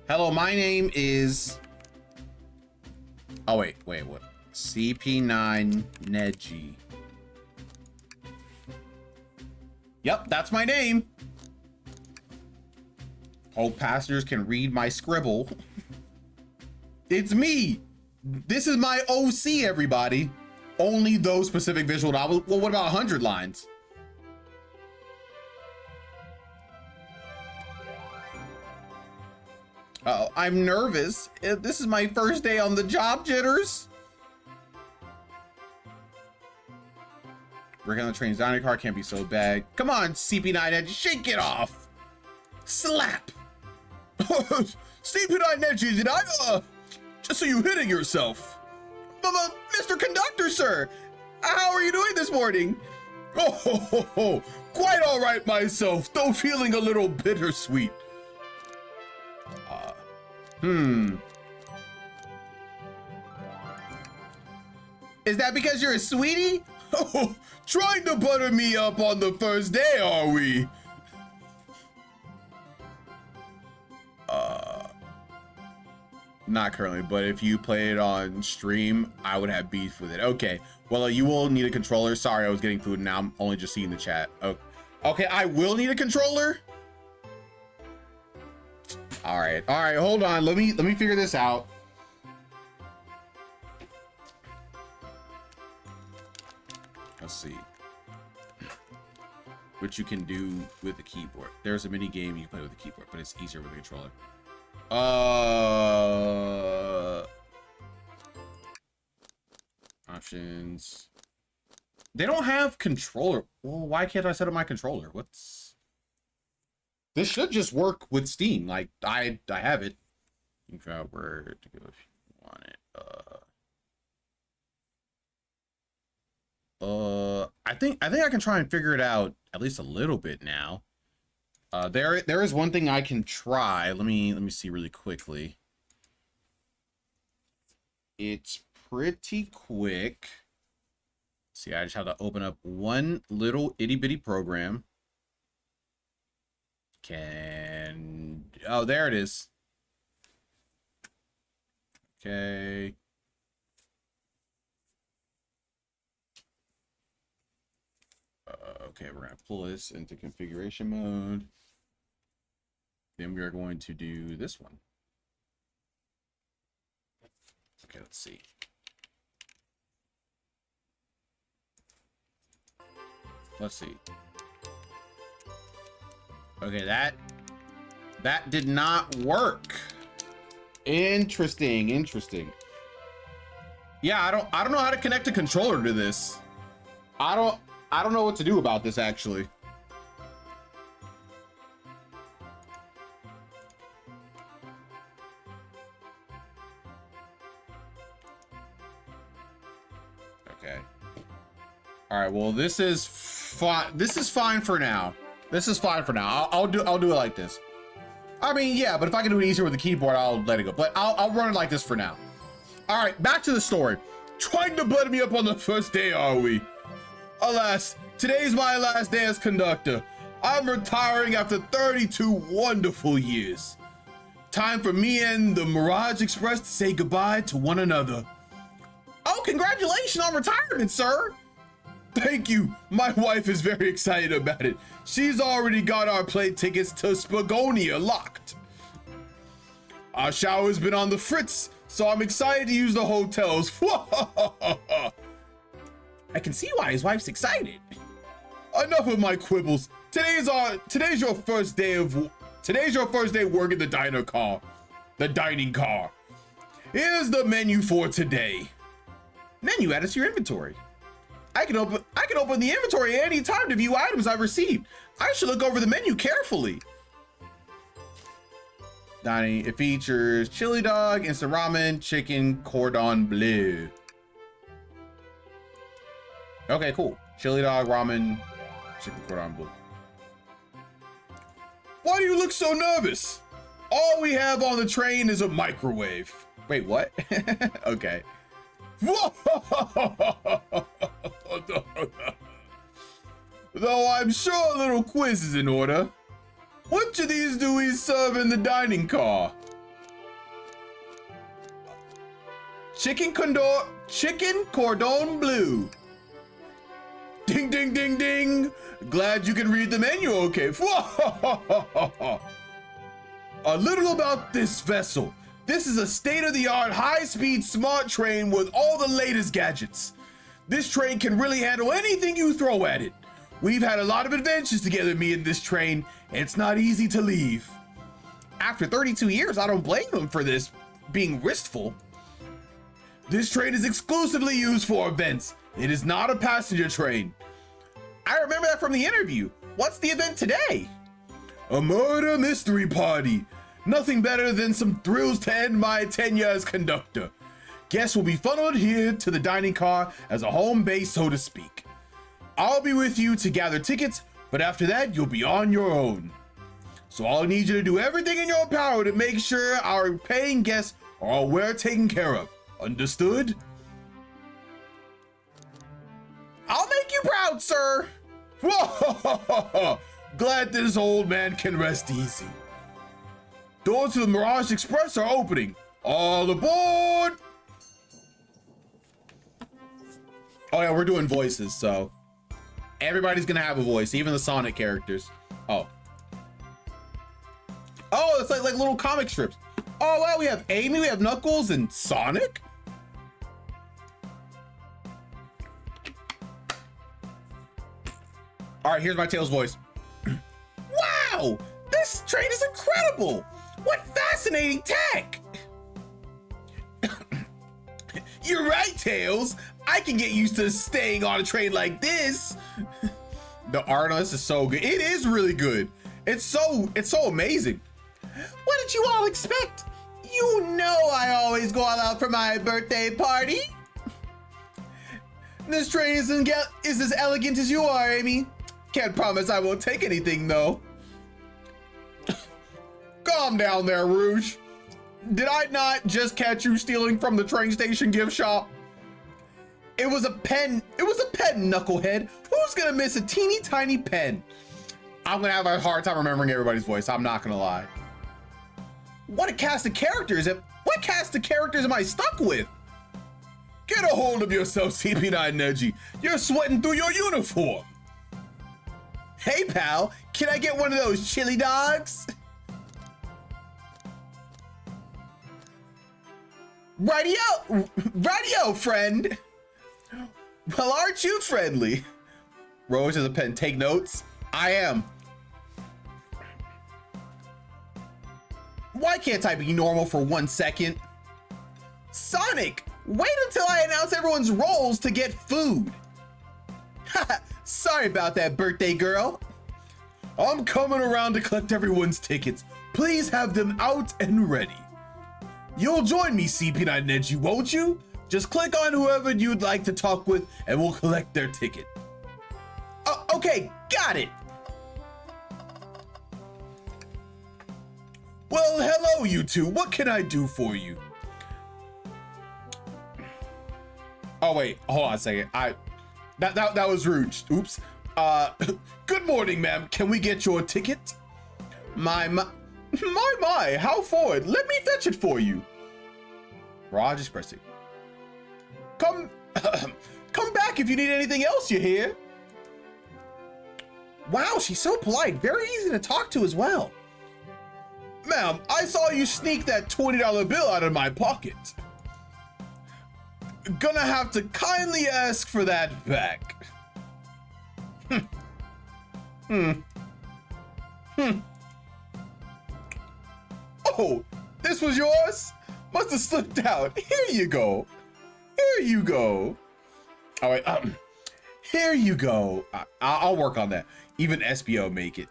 Hello, my name is... Oh, wait, what? CP9 Neji. Yep, that's my name. Hope passengers can read my scribble. It's me. This is my OC, everybody. Only those specific visual novels. Well, what about 100 lines? Uh-oh, I'm nervous. This is my first day on the job, jitters. Working on the trains down your car can't be so bad. Come on, CP9 Edge, shake it off. Slap. CP9 Edge, did I, just so you hitting yourself. Mr. Conductor, sir, how are you doing this morning? Oh, ho, ho, ho. Quite all right myself, though feeling a little bittersweet. Is that because you're a sweetie? Oh, trying to butter me up on the first day, are we? Not currently, but if you play it on stream, I would have beef with it. Okay, well, you will need a controller. Sorry, I was getting food and now I'm only just seeing the chat. Okay, I will need a controller. All right, hold on. Let me figure this out. Let's see what you can do with the keyboard. There's a mini game you can play with the keyboard, but it's easier with a controller. Options. They don't have controller. Well, why can't I set up my controller? This should just work with Steam. Like I have it. You can figure out where to go if you want it. I think I can try and figure it out at least a little bit now. There is one thing I can try. Let me see really quickly. It's pretty quick. See, I just have to open up one little itty bitty program. Oh, there it is. Okay. Okay, we're gonna pull this into configuration mode. Then we are going to do this one. Okay, let's see. Let's see. Okay, that did not work. Interesting. Yeah, I don't know how to connect a controller to this. I don't know what to do about this actually. Okay. All right, well, this is fine. This is fine for now. I'll do it like this. I mean, yeah, but if I can do it easier with the keyboard, I'll let it go. But I'll run it like this for now. All right, back to the story. Trying to butter me up on the first day, are we? Alas, today's my last day as conductor. I'm retiring after 32 wonderful years. Time for me and the Mirage Express to say goodbye to one another. Oh, congratulations on retirement, sir. Thank you. My wife is very excited about it. She's already got our plane tickets to Spagonia locked. Our shower's been on the fritz, so I'm excited to use the hotels. I can see why his wife's excited. Enough of my quibbles. Today's your first day working the dining car. Here's the menu for today. Menu added to your inventory. I can open the inventory at any time to view items I've received. I should look over the menu carefully. Dining, it features chili dog, instant ramen, chicken, cordon bleu. Okay, cool. Chili dog, ramen, chicken, cordon bleu. Why do you look so nervous? All we have on the train is a microwave. Wait, what? Okay. Though I'm sure a little quiz is in order. Which of these do we serve in the dining car? Chicken cordon bleu. Ding, ding, ding, ding. Glad you can read the menu okay. A little about this vessel. This is a state-of-the-art, high-speed, smart train with all the latest gadgets. This train can really handle anything you throw at it. We've had a lot of adventures together, me and this train, and it's not easy to leave. After 32 years, I don't blame them for this being wistful. This train is exclusively used for events. It is not a passenger train. I remember that from the interview. What's the event today? A murder mystery party. Nothing better than some thrills to end my tenure as conductor. Guests will be funneled here to the dining car as a home base, so to speak. I'll be with you to gather tickets, but after that, you'll be on your own. So I'll need you to do everything in your power to make sure our paying guests are all well taken care of. Understood? I'll make you proud, sir. Whoa! Glad this old man can rest easy. Doors to the Mirage Express are opening. All aboard! Oh yeah, we're doing voices, so everybody's gonna have a voice, even the Sonic characters. Oh, it's like little comic strips. Oh wow, we have Amy, we have Knuckles, and Sonic. All right, here's my Tails voice. Wow, this train is incredible. What fascinating tech. You're right, Tails. I can get used to staying on a train like this. The art on this is so good. It is really good. It's so amazing. What did you all expect? You know I always go all out for my birthday party. This train is as elegant as you are, Amy. Can't promise I won't take anything, though. Calm down there, Rouge. Did I not just catch you stealing from the train station gift shop? It was a pen. It was a pen, knucklehead. Who's gonna miss a teeny tiny pen? I'm gonna have a hard time remembering everybody's voice. I'm not gonna lie. What cast of characters am I stuck with? Get a hold of yourself, CP9 Neji. You're sweating through your uniform. Hey, pal, can I get one of those chili dogs? Rightio, friend. Well, aren't you friendly? Rose has a pen. Take notes. I am. Why can't I be normal for 1 second? Sonic, wait until I announce everyone's roles to get food. Sorry about that, birthday girl. I'm coming around to collect everyone's tickets. Please have them out and ready. You'll join me, CP9 Neji, won't you? Just click on whoever you'd like to talk with and we'll collect their ticket. Okay, got it. Well, hello, you two. What can I do for you? Oh, wait, hold on a second. That was rude. Oops. Good morning, ma'am. Can we get your ticket? My, how forward. Let me fetch it for you. Raj is pressing. Come back if you need anything else, you hear? Wow, she's so polite. Very easy to talk to as well. Ma'am, I saw you sneak that $20 bill out of my pocket. Gonna have to kindly ask for that back. Oh, this was yours? Must have slipped out. Here you go. Here you go. All right, here you go. I'll work on that. Even SBO make it.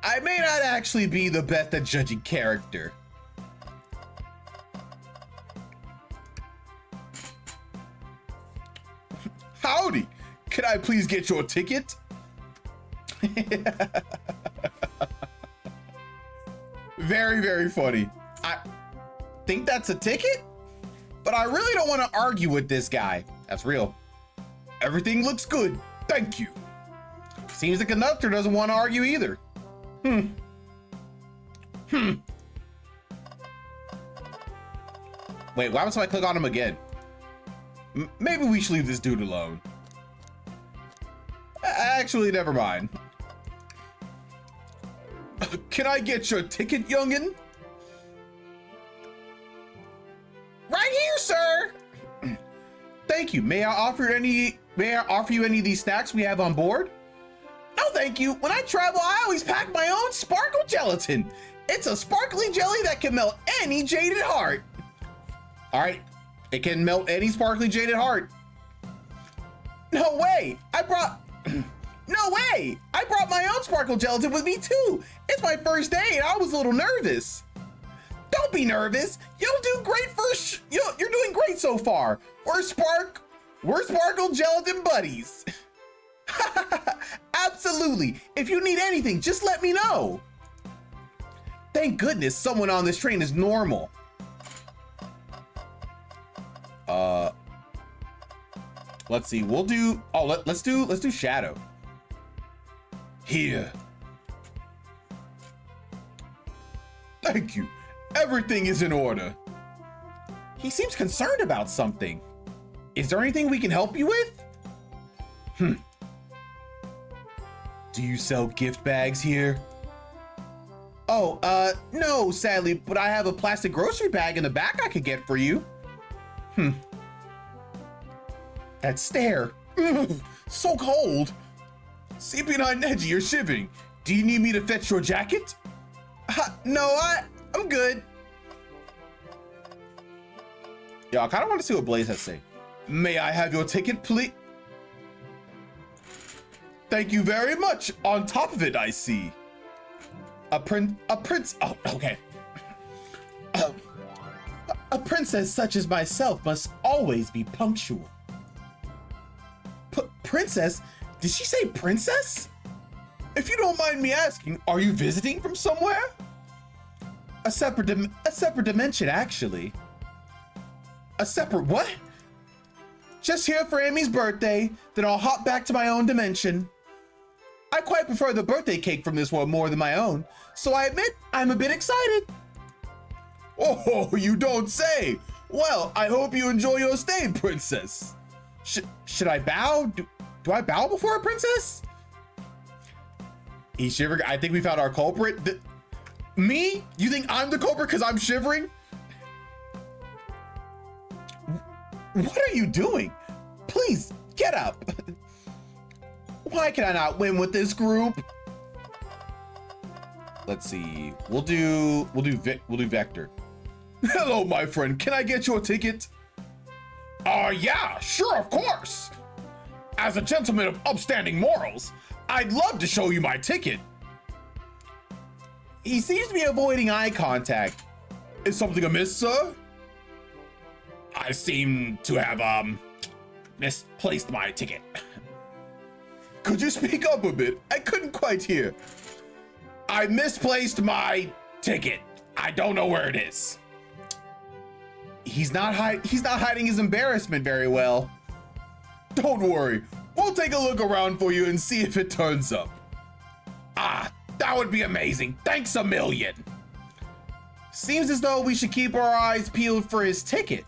I may not actually be the best at judging character. Howdy, can I please get your ticket? Very, very funny. I think that's a ticket, but I really don't want to argue with this guy. That's real. Everything looks good. Thank you. Seems the conductor doesn't want to argue either. Wait, why would somebody click on him again? Maybe we should leave this dude alone. Actually, never mind. Can I get your ticket, youngin? Right here, sir. Thank you. May I offer you any of these snacks we have on board? No, thank you. When I travel, I always pack my own sparkle gelatin. It's a sparkly jelly that can melt any jaded heart. All right, it can melt any sparkly jaded heart. No way. I brought my own sparkle gelatin with me too. It's my first day and I was a little nervous. Don't be nervous. You'll do great you're doing great so far. We're Sparkle Gelatin buddies. Absolutely. If you need anything, just let me know. Thank goodness someone on this train is normal. Let's see. We'll do. Oh, let's do Shadow. Here. Thank you. Everything is in order. He seems concerned about something. Is there anything we can help you with? Do you sell gift bags here? Oh, no, sadly, but I have a plastic grocery bag in the back I could get for you. That stare. So cold. CP9 Neji, you're shivering. Do you need me to fetch your jacket? No, I'm good. Yeah, I kind of want to see what Blaze has to say. May I have your ticket, please? Thank you very much. On top of it, I see. A prince, oh, okay. A princess such as myself must always be punctual. Princess? Did she say princess? If you don't mind me asking, are you visiting from somewhere? A separate dimension, actually. A separate what? Just here for Amy's birthday, then I'll hop back to my own dimension. I quite prefer the birthday cake from this one more than my own, so I admit I'm a bit excited. Oh, you don't say. Well, I hope you enjoy your stay, princess. Should I bow? Do I bow before a princess? He's shivering. I think we found our culprit. Me? You think I'm the culprit because I'm shivering? What are you doing? Please, get up. Why can I not win with this group? Let's see. We'll do Vector. Hello, my friend. Can I get your ticket? Yeah, sure, of course. As a gentleman of upstanding morals, I'd love to show you my ticket. He seems to be avoiding eye contact. Is something amiss, sir? I seem to have, misplaced my ticket. Could you speak up a bit? I couldn't quite hear. I misplaced my ticket. I don't know where it is. He's not hiding his embarrassment very well. Don't worry. We'll take a look around for you and see if it turns up. That would be amazing. Thanks a million. Seems as though we should keep our eyes peeled for his ticket.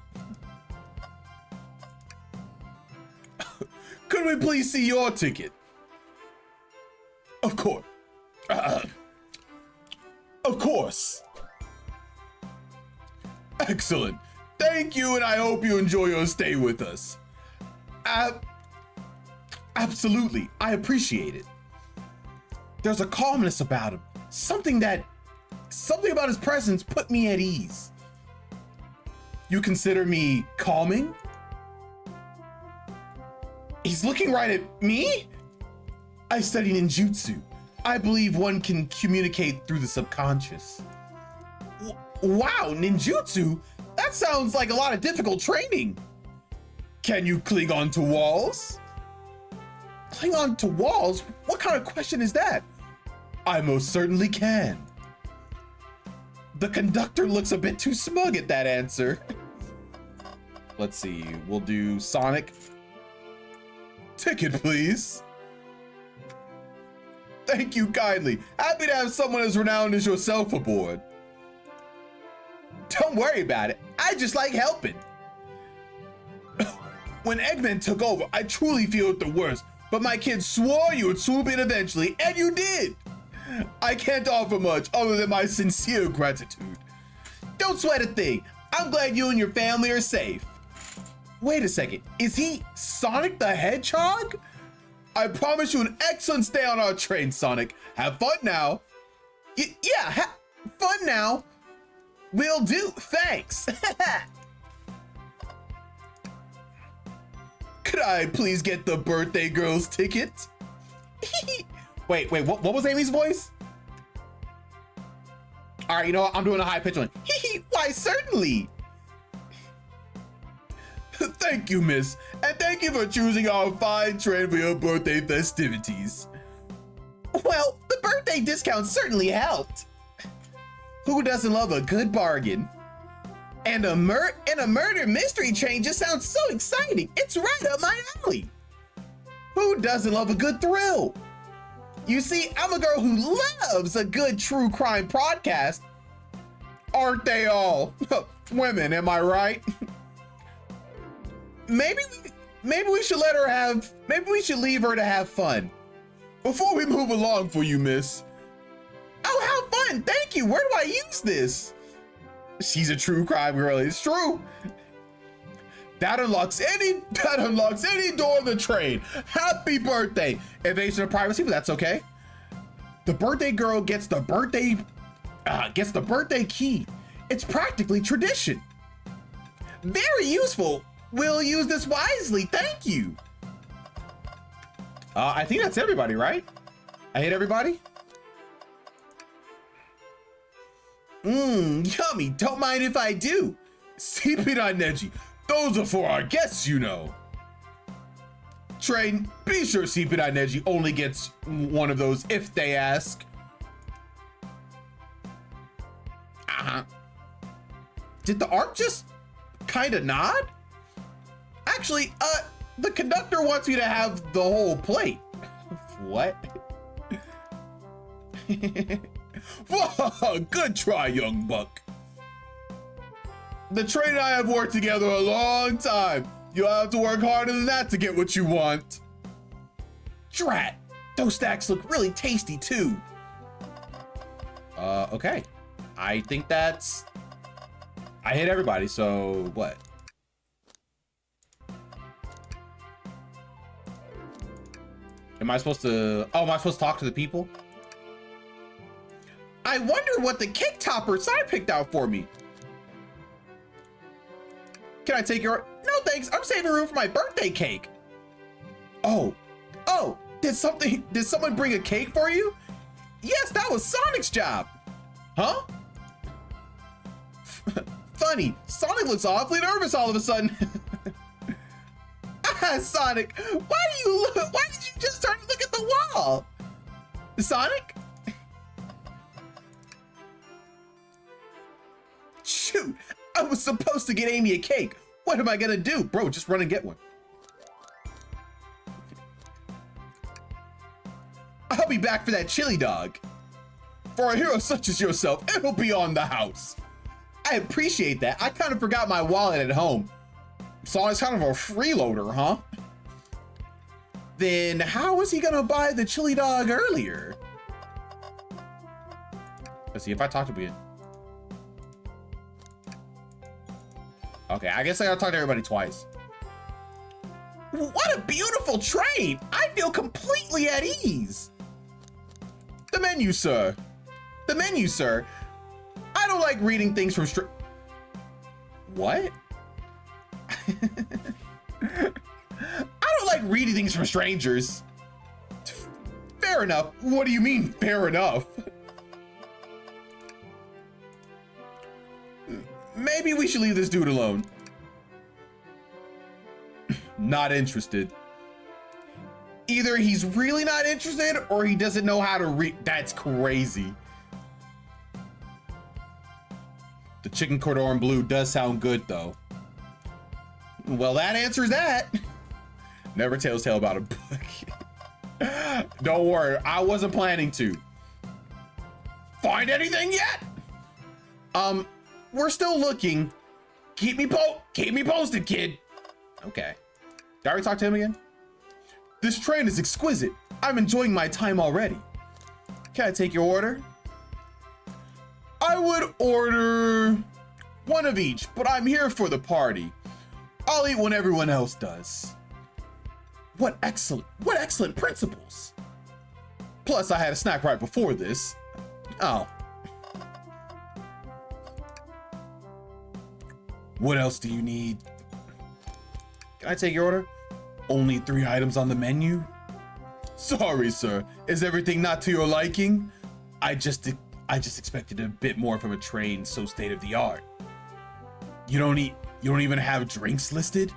Could we please see your ticket? Of course. Of course. Excellent. Thank you, and I hope you enjoy your stay with us. Absolutely. I appreciate it. There's a calmness about him. Something about his presence put me at ease. You consider me calming? He's looking right at me? I study ninjutsu. I believe one can communicate through the subconscious. Wow, ninjutsu? That sounds like a lot of difficult training. Can you cling onto walls? Cling onto walls? What kind of question is that? I most certainly can. The conductor looks a bit too smug at that answer. Let's see, we'll do Sonic. Ticket, please. Thank you kindly. Happy to have someone as renowned as yourself aboard. Don't worry about it. I just like helping. When Eggman took over, I truly feel it the worst, but my kids swore you would swoop in eventually, and you did. I can't offer much other than my sincere gratitude. Don't sweat a thing. I'm glad you and your family are safe. Wait a second. Is he Sonic the Hedgehog? I promise you an excellent stay on our train, Sonic. Have fun now. Yeah, fun now. Will do. Thanks. Could I please get the birthday girl's ticket? Wait, what was Amy's voice? All right, you know what? I'm doing a high pitch one. Why, certainly. Thank you, miss. And thank you for choosing our fine train for your birthday festivities. Well, the birthday discount certainly helped. Who doesn't love a good bargain? And a murder mystery train just sounds so exciting. It's right up my alley. Who doesn't love a good thrill? You see, I'm a girl who loves a good true crime podcast. Aren't they all? Women, am I right? Maybe we should maybe we should leave her to have fun. Before we move along for you, miss. Oh, how fun. Thank you. Where do I use this? She's a true crime girl. It's true. That unlocks any door of the train. Happy birthday. Invasion of privacy, but that's okay. The birthday girl gets the birthday key. It's practically tradition. Very useful. We'll use this wisely. Thank you. I think that's everybody, right? I hit everybody. Yummy. Don't mind if I do. CP Neji. Those are for our guests, you know. Train, be sure CP Neji only gets one of those if they ask. Did the arc just kind of nod? Actually, the conductor wants me to have the whole plate. What? Whoa, good try, young buck. The train and I have worked together a long time. You'll have to work harder than that to get what you want. Drat, those stacks look really tasty too. Okay. I think I hit everybody, so what? Am I supposed to talk to the people? I wonder what the cake topper side picked out for me. Can I take your... No, thanks. I'm saving room for my birthday cake. Oh, did someone bring a cake for you? Yes, that was Sonic's job. Huh? Funny, Sonic looks awfully nervous all of a sudden. Sonic, why did you just start to look at the wall? Sonic? Shoot, I was supposed to get Amy a cake. What am I gonna do? Bro, just run and get one. I'll be back for that chili dog. For a hero such as yourself, it'll be on the house. I appreciate that. I kind of forgot my wallet at home. Sonic's kind of a freeloader, huh? Then how was he gonna buy the chili dog earlier? Let's see if I talk to him. Okay, I guess I gotta talk to everybody twice. What a beautiful train! I feel completely at ease. The menu, sir. The menu, sir. I don't like reading things from What? I don't like reading things from strangers. Fair enough. What do you mean, fair enough? Maybe we should leave this dude alone. Not interested. Either he's really not interested or he doesn't know how to read. That's crazy. The chicken cordon bleu does sound good though. Well, that answers that. Never tells tale about a book. Don't worry, I wasn't planning to. Find anything yet? We're still looking. Keep me posted, kid. Okay. Did I already talk to him again? This train is exquisite. I'm enjoying my time already. Can I take your order? I would order one of each, but I'm here for the party. I'll eat when everyone else does. What excellent principles. Plus, I had a snack right before this. Oh. What else do you need? Can I take your order? Only 3 items on the menu? Sorry, sir. Is everything not to your liking? I just expected a bit more from a train so state of the art. You don't even have drinks listed?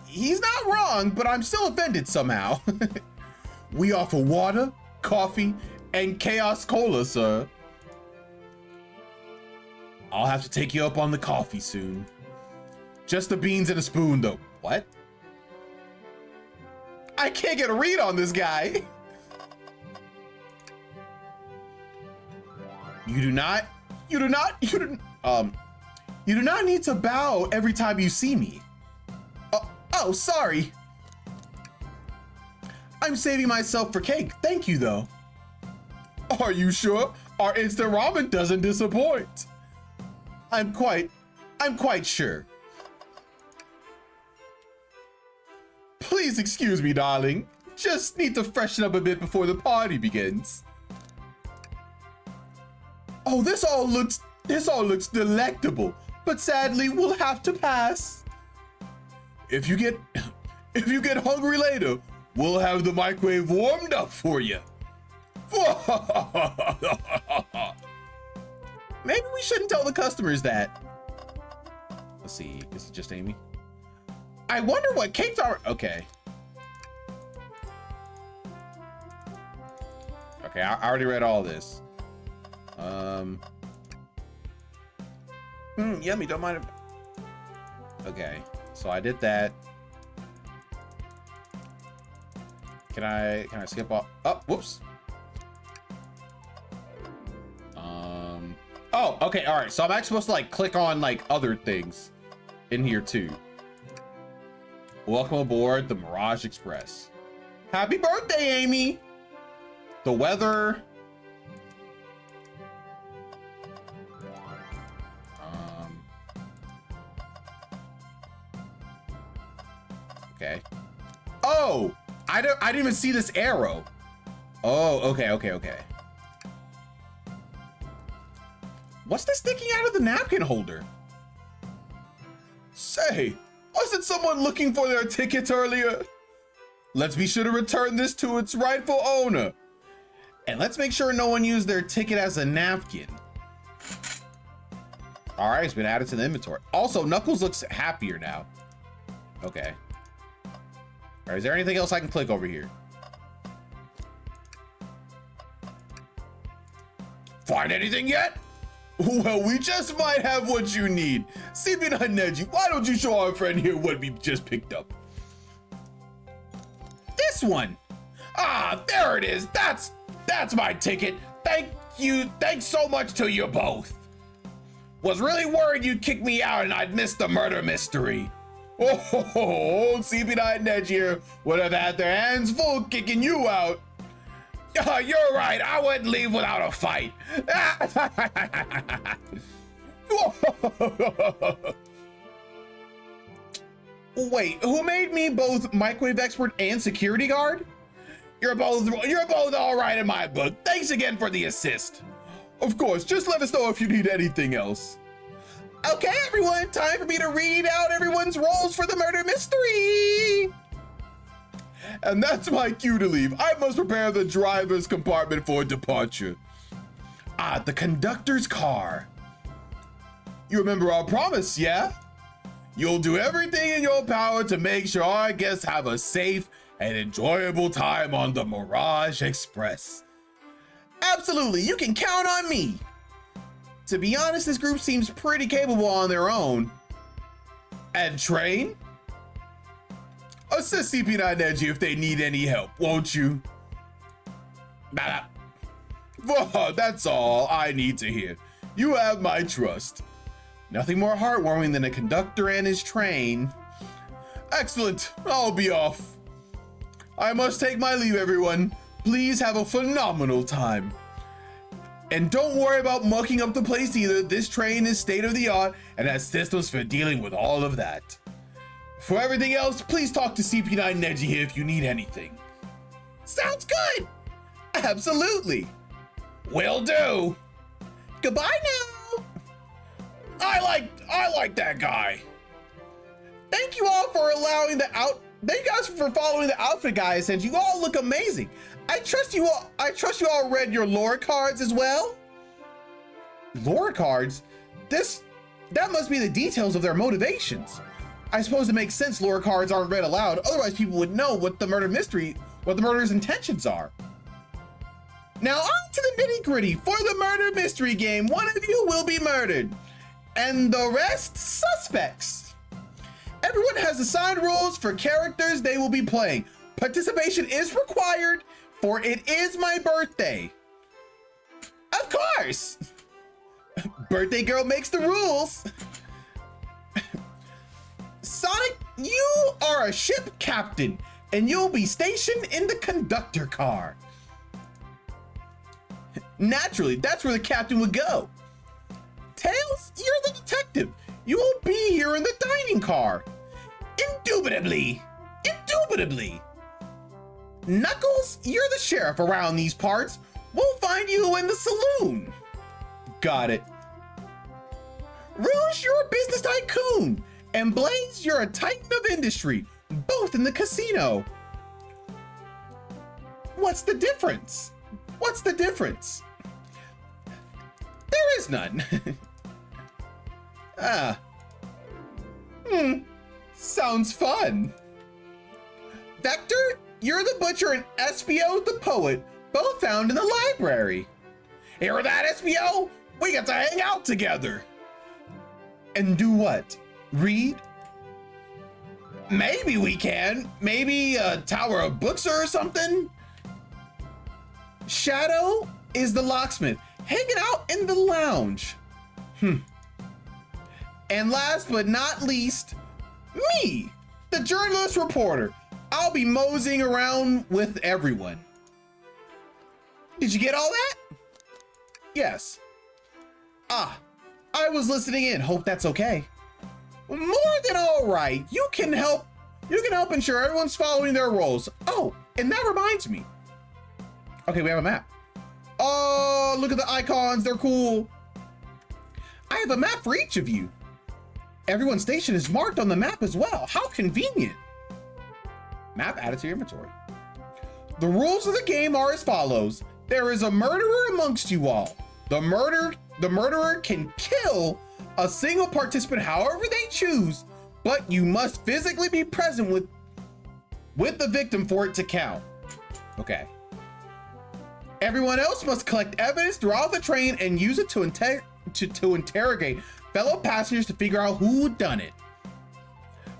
he's not wrong, but I'm still offended somehow. We offer water, coffee, and chaos cola, sir. I'll have to take you up on the coffee soon. Just the beans and a spoon, though. What? I can't get a read on this guy. You do not need to bow every time you see me. Oh, sorry. I'm saving myself for cake. Thank you, though. Are you sure? Our instant ramen doesn't disappoint. I'm quite sure. Please excuse me, darling. Just need to freshen up a bit before the party begins. Oh, this all looks delectable, but sadly we'll have to pass. If you get hungry later, we'll have the microwave warmed up for you. Maybe we shouldn't tell the customers that. Let's see, this is just Amy. I wonder what cakes are. Okay, I already read all this. Yummy, don't mind if... Okay, so I did that. Can I skip off? Oh, whoops. Oh, okay, all right. So I'm actually supposed to like click on like other things in here too. Welcome aboard the Mirage Express. Happy birthday, Amy. The weather. Okay. Oh, I didn't even see this arrow. Oh, okay. What's this sticking out of the napkin holder? Say, wasn't someone looking for their tickets earlier? Let's be sure to return this to its rightful owner. And let's make sure no one used their ticket as a napkin. All right, it's been added to the inventory. Also, Knuckles looks happier now. Okay. All right, is there anything else I can click over here? Find anything yet? Well, we just might have what you need. CP9 Neji, why don't you show our friend here what we just picked up? This one. Ah, there it is. That's my ticket. Thank you. Thanks so much to you both. Was really worried you'd kick me out and I'd miss the murder mystery. Oh, CP9 Neji here would have had their hands full kicking you out. You're right, I wouldn't leave without a fight. Wait, who made me both microwave expert and security guard? You're both all right in my book. Thanks again for the assist. Of course, just let us know if you need anything else. Okay, everyone, time for me to read out everyone's roles for the murder mystery. And that's my cue to leave. I must prepare the driver's compartment for departure. Ah, the conductor's car. You remember our promise, yeah? You'll do everything in your power to make sure our guests have a safe and enjoyable time on the Mirage Express. Absolutely, you can count on me. To be honest, this group seems pretty capable on their own. And Train? Assist CP9 Neji if they need any help, won't you? Oh, that's all I need to hear. You have my trust. Nothing more heartwarming than a conductor and his train. Excellent, I'll be off. I must take my leave, everyone. Please have a phenomenal time. And don't worry about mucking up the place either. This train is state of the art and has systems for dealing with all of that. For everything else, please talk to CP9 Neji here if you need anything. Sounds good. Absolutely. Will do. Goodbye now. I like that guy. Thank you all for Thank you guys for following the outfit guide. Since you all look amazing. I trust you all read your lore cards as well. Lore cards? That must be the details of their motivations. I suppose it makes sense lore cards aren't read aloud, otherwise people would know what the murderer's intentions are. Now on to the nitty gritty. For the murder mystery game, one of you will be murdered, and the rest suspects. Everyone has assigned roles for characters they will be playing. Participation is required, for it is my birthday. Of course! Birthday girl makes the rules. Sonic, you are a ship captain, and you'll be stationed in the conductor car. Naturally, that's where the captain would go. Tails, you're the detective. You will be here in the dining car. Indubitably. Indubitably. Knuckles, you're the sheriff around these parts. We'll find you in the saloon. Got it. Rouge, you're a business tycoon. And Blaze, you're a titan of industry, both in the casino. What's the difference? What's the difference? There is none. Sounds fun. Vector, you're the butcher, and Espio the poet, both found in the library. Hear that, Espio? We get to hang out together. And do what? Read? Maybe we can. Maybe a tower of books or something. Shadow is the locksmith, hanging out in the lounge. And last but not least, me, the journalist reporter. I'll be moseying around with everyone. Did you get all that? Yes. I was listening in. Hope that's okay. More than all right. You can help ensure everyone's following their roles. Oh, and that reminds me. Okay, we have a map. Oh, look at the icons. They're cool. I have a map for each of you. Everyone's station is marked on the map as well. How convenient. Map added to your inventory. The rules of the game are as follows. There is a murderer amongst you all. The murderer can kill a single participant however they choose, but you must physically be present with the victim for it to count. Okay. Everyone else must collect evidence throughout the train and use it to interrogate fellow passengers to figure out who done it.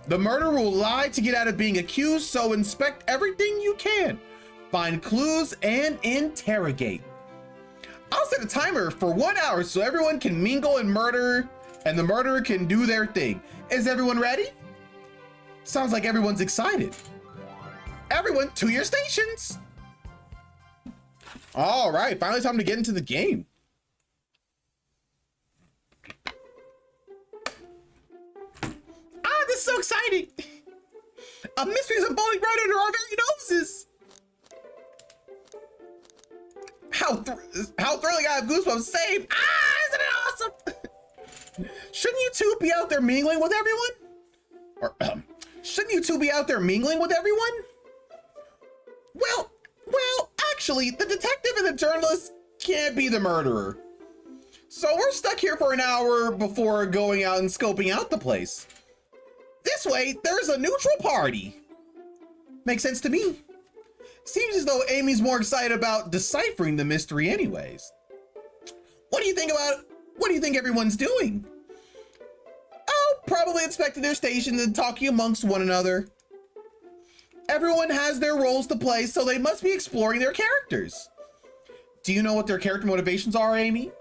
The murderer will lie to get out of being accused, so inspect everything you can. Find clues and interrogate. I'll set a timer for 1 hour so everyone can mingle and the murderer can do their thing. Is everyone ready? Sounds like everyone's excited. Everyone to your stations. All right, finally time to get into the game. This is so exciting. A mystery is unfolding right under our very noses. How thrilling. I have goosebumps. Same. Isn't it awesome? Shouldn't you two be out there mingling with everyone? Or shouldn't you two be out there mingling with everyone? Well, actually, the detective and the journalist can't be the murderer. So we're stuck here for an hour before going out and scoping out the place. This way, there's a neutral party. Makes sense to me. Seems as though Amy's more excited about deciphering the mystery anyways. What do you think everyone's doing? Oh, probably inspecting their stations and talking amongst one another. Everyone has their roles to play, so they must be exploring their characters. Do you know what their character motivations are, Amy?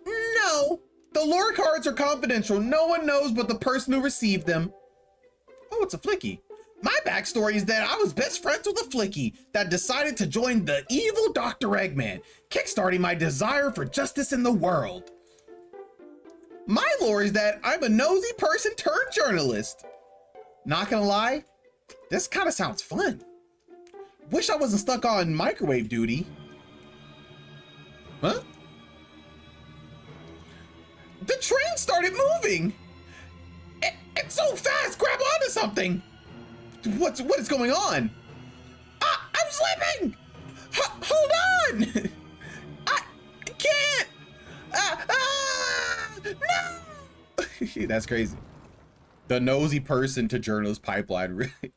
No. The lore cards are confidential. No one knows but the person who received them. Oh, it's a flicky. My backstory is that I was best friends with a flicky that decided to join the evil Dr. Eggman, kickstarting my desire for justice in the world. My lore is that I'm a nosy person turned journalist. Not gonna lie, this kind of sounds fun. Wish I wasn't stuck on microwave duty. Huh? The train started moving. It's so fast. Grab onto something. What is going on? I'm slipping. Hold on. I can't. No. That's crazy. The nosy person to journalist pipeline, really.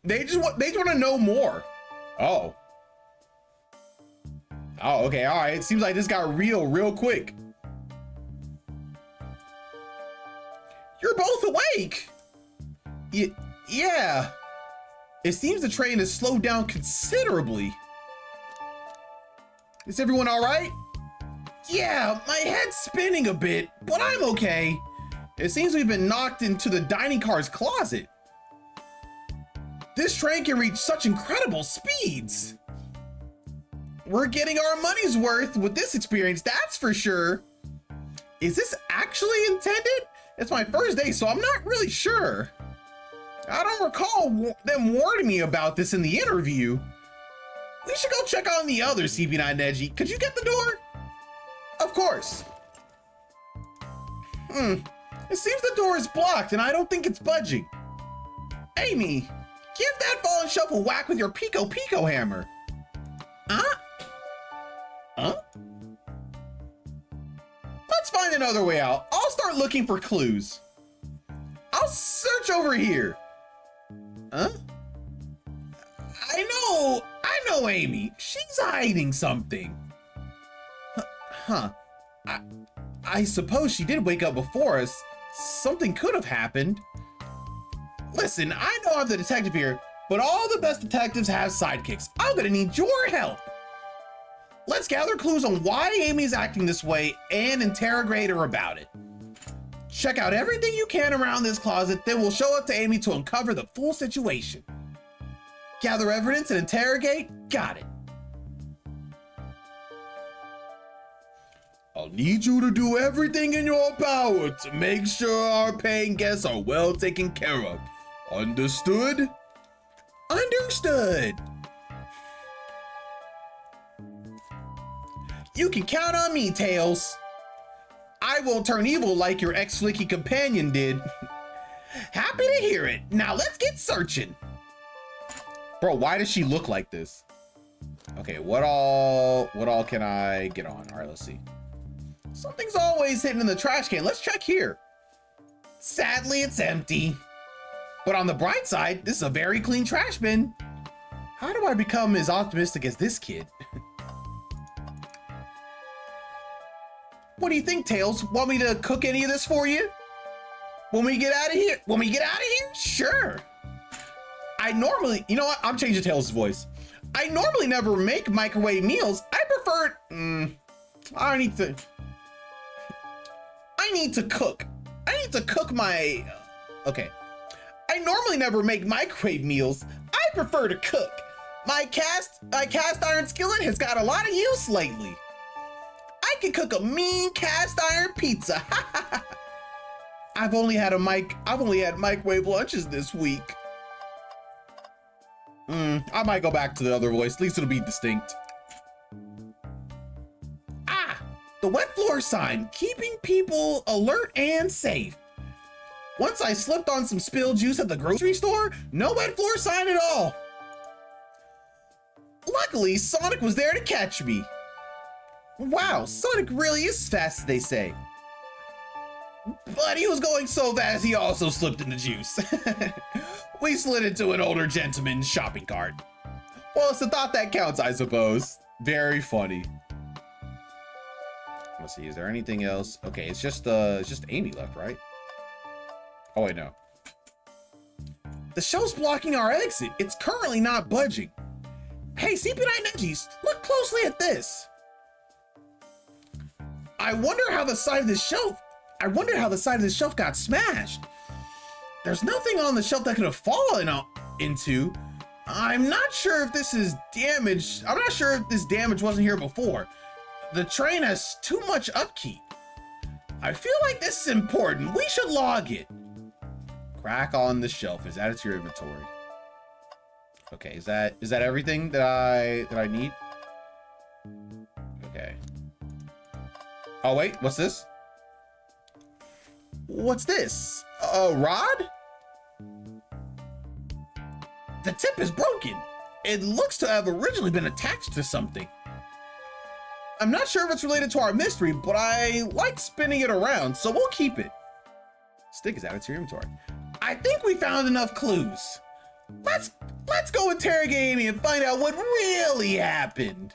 They just want to know more. Oh. Oh, okay, all right. It seems like this got real quick. You're both awake. Yeah. It seems the train has slowed down considerably. Is everyone all right? Yeah, my head's spinning a bit, but I'm okay. It seems we've been knocked into the dining car's closet. This train can reach such incredible speeds. We're getting our money's worth with this experience, that's for sure. Is this actually intended? It's my first day, so I'm not really sure. I don't recall them warning me about this in the interview. We should go check on the other CP9 Neji. Could you get the door? Of course. It seems the door is blocked and I don't think it's budging. Amy, give that fallen shelf a whack with your Pico hammer. Huh? Let's find another way out. I'll start looking for clues. I'll search over here. Huh? I know Amy. She's hiding something. Huh. I suppose she did wake up before us. Something could have happened. Listen, I know I'm the detective here, but all the best detectives have sidekicks. I'm gonna need your help. Let's gather clues on why Amy's acting this way and interrogate her about it. Check out everything you can around this closet, then we'll show it to Amy to uncover the full situation. Gather evidence and interrogate? Got it. I'll need you to do everything in your power to make sure our paying guests are well taken care of. Understood? Understood. You can count on me, Tails. I won't turn evil like your ex-flicky companion did. Happy to hear it. Now let's get searching. Bro, why does she look like this? Okay, what all can I get on? All right, let's see. Something's always hidden in the trash can. Let's check here. Sadly, it's empty. But on the bright side, this is a very clean trash bin. How do I become as optimistic as this kid? What do you think, Tails? Want me to cook any of this for you? When we get out of here? When we get out of here? Sure. I normally, you know what? I'm changing Tails' voice. I normally never make microwave meals. I prefer, I need to cook. I need to cook my, okay. I normally never make microwave meals. I prefer to cook. My cast iron skillet has got a lot of use lately. I can cook a mean cast iron pizza. I've only had microwave lunches this week. I might go back to the other voice. At least it'll be distinct. Ah, the wet floor sign, keeping people alert and safe. Once I slipped on some spilled juice at the grocery store, no wet floor sign at all. Luckily, Sonic was there to catch me. Wow, Sonic really is fast, as they say. But he was going so fast, he also slipped in the juice. We slid into an older gentleman's shopping cart. Well, it's the thought that counts, I suppose. Very funny. Let's see, is there anything else? Okay, it's just Amy left, right? Oh, wait, no. The shelf's blocking our exit. It's currently not budging. Hey, CP9 Negis, look closely at this. I wonder how the side of this shelf got smashed. There's nothing on the shelf that could have fallen into. I'm not sure if this is damaged. I'm not sure if this damage wasn't here before. The train has too much upkeep. I feel like this is important. We should log it. Crack on the shelf is added to your inventory. Okay, is that everything that I need? Okay. Oh wait, what's this? What's this? A rod? The tip is broken. It looks to have originally been attached to something. I'm not sure if it's related to our mystery, but I like spinning it around, so we'll keep it. Stick is added to your inventory. I think we found enough clues. Let's go interrogate Amy and find out what really happened.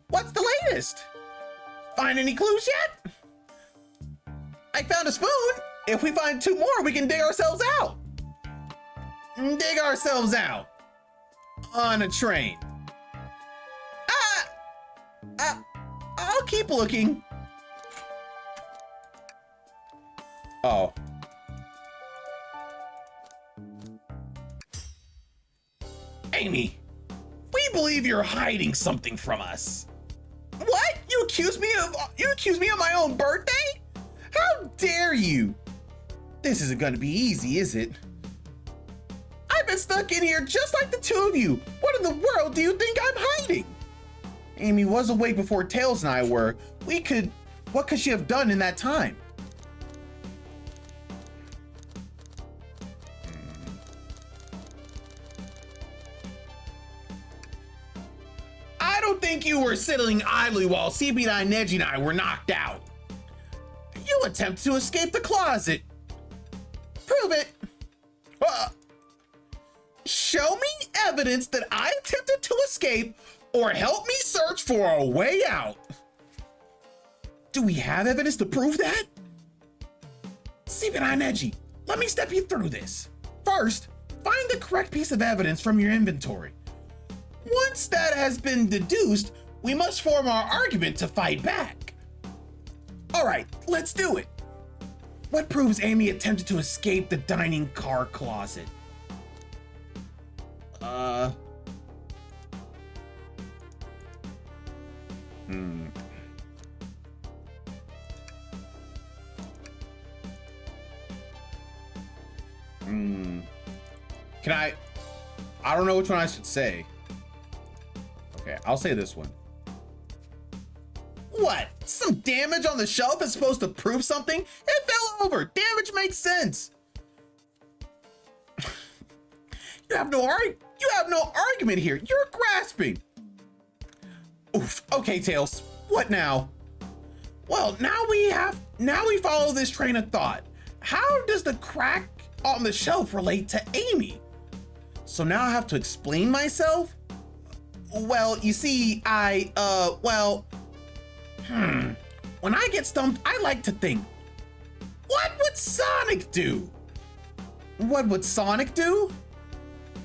What's the latest? Find any clues yet? I found a spoon. If we find 2 more, we can dig ourselves out. Dig ourselves out on a train. I'll keep looking. Oh. Amy, we believe you're hiding something from us. What? You accuse me of my own birthday? How dare you? This isn't gonna be easy, is it? I've been stuck in here just like the 2 of you. What in the world do you think I'm hiding? Amy was awake before Tails and I were. What could she have done in that time? I don't think you were sitting idly while CB9 Neji and I were knocked out. You attempted to escape the closet. Prove it. Show me evidence that I attempted to escape or help me search for a way out. Do we have evidence to prove that? CB9 Neji, let me step you through this. First, find the correct piece of evidence from your inventory. Once that has been deduced, we must form our argument to fight back. All right, let's do it. What proves Amy attempted to escape the dining car closet? I don't know which one I should say. Okay, I'll say this one. What? Some damage on the shelf is supposed to prove something? It fell over. Damage makes sense. You have no argument here. You're grasping. Oof. Okay, Tails. What now? Well, now we follow this train of thought. How does the crack on the shelf relate to Amy? So now I have to explain myself? Well, you see, when I get stumped, I like to think, what would Sonic do? What would Sonic do?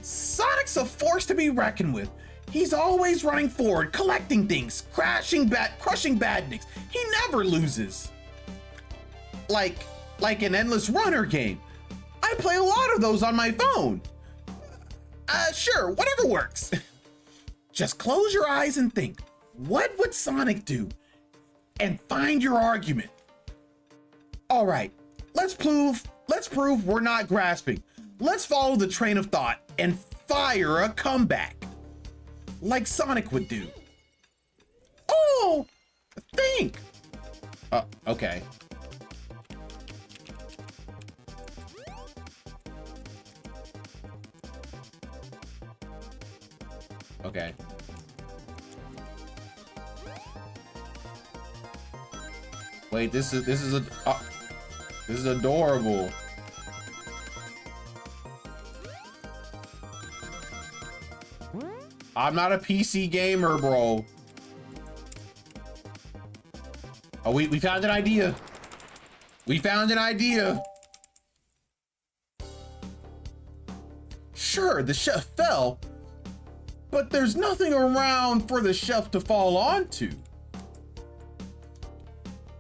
Sonic's a force to be reckoned with. He's always running forward, collecting things, crushing badniks. He never loses. Like an endless runner game. I play a lot of those on my phone. Sure, whatever works. Just close your eyes and think, what would Sonic do? And find your argument. All right, let's prove we're not grasping. Let's follow the train of thought and fire a comeback. Like Sonic would do. Oh, think. Okay. Okay. Wait, this is adorable. I'm not a PC gamer, bro. Oh, we found an idea. We found an idea. Sure, the shelf fell, but there's nothing around for the shelf to fall onto.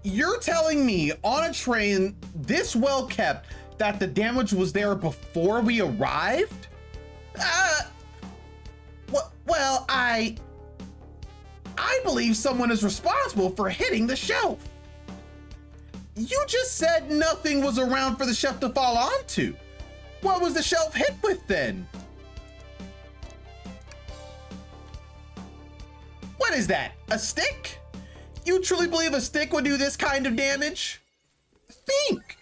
You're telling me on a train this well kept that the damage was there before we arrived? Well, I believe someone is responsible for hitting the shelf. You just said nothing was around for the shelf to fall onto. What was the shelf hit with then? What is that? A stick? You truly believe a stick would do this kind of damage? Think.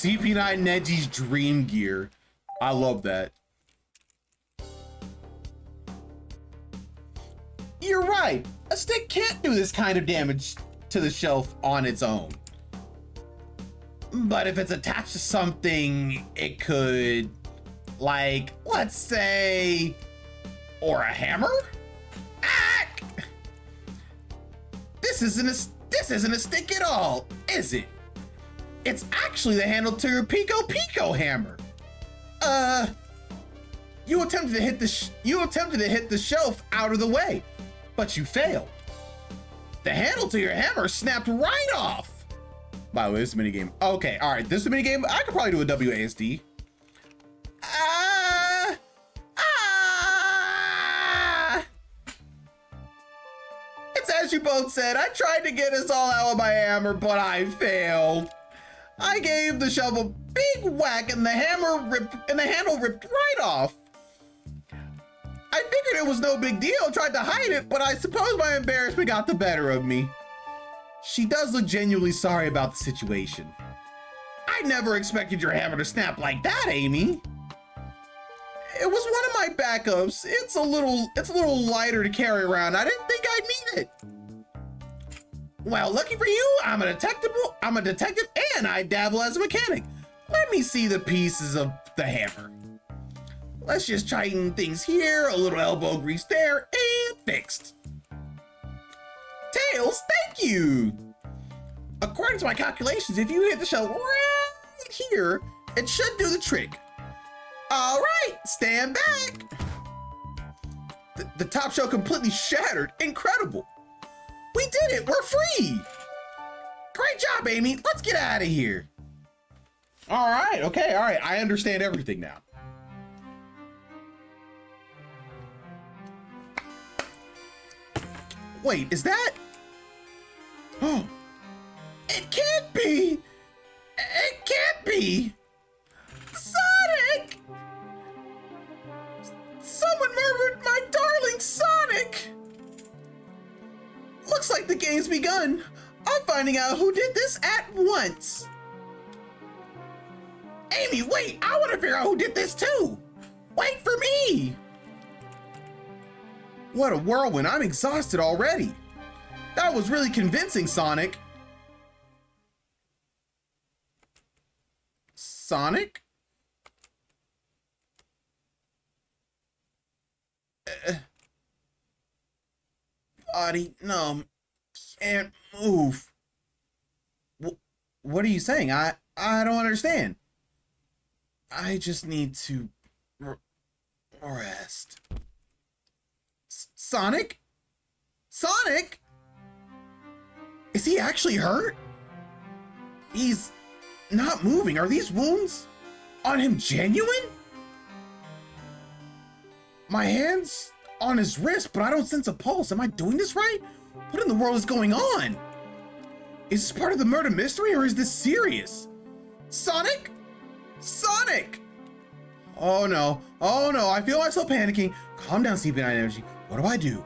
CP9 Neji's dream gear. I love that. You're right. A stick can't do this kind of damage to the shelf on its own. But if it's attached to something, it could, like, let's say, or a hammer? Ah! This isn't a stick at all, is it? It's actually the handle to your Pico Pico hammer. You attempted to hit the shelf out of the way, but you failed. The handle to your hammer snapped right off. By the way, this is a minigame. Okay, all right, this is a minigame. I could probably do a WASD. It's as you both said. I tried to get us all out with my hammer, but I failed. I gave the shelf a big whack, and the handle ripped right off. I figured it was no big deal. Tried to hide it, but I suppose my embarrassment got the better of me. She does look genuinely sorry about the situation. I never expected your hammer to snap like that, Amy. It was one of my backups. It's a little lighter to carry around. I didn't think I'd need it. Well, lucky for you, I'm a detective and I dabble as a mechanic. Let me see the pieces of the hammer. Let's just tighten things here, a little elbow grease there, and fixed. Tails, thank you! According to my calculations, if you hit the shelf right here, it should do the trick. All right, stand back. The top shell completely shattered. Incredible. We did it, we're free. Great job, Amy. Let's get out of here. All right, okay, all right. I understand everything now. Wait, is that? Oh, it can't be. It can't be. Sonic! Someone murdered my darling Sonic! Looks like the game's begun. I'm finding out who did this at once. Amy, wait, I want to figure out who did this too. Wait for me. What a whirlwind, I'm exhausted already. That was really convincing, Sonic. Sonic? Body numb, can't move. What are you saying? I don't understand. I just need to rest. Sonic? Sonic? Is he actually hurt? He's not moving. Are these wounds on him genuine? My hand's on his wrist, but I don't sense a pulse. Am I doing this right? What in the world is going on? Is this part of the murder mystery or is this serious? Sonic? Sonic! Oh no, I feel myself panicking. Calm down, CP9 Energy. What do I do?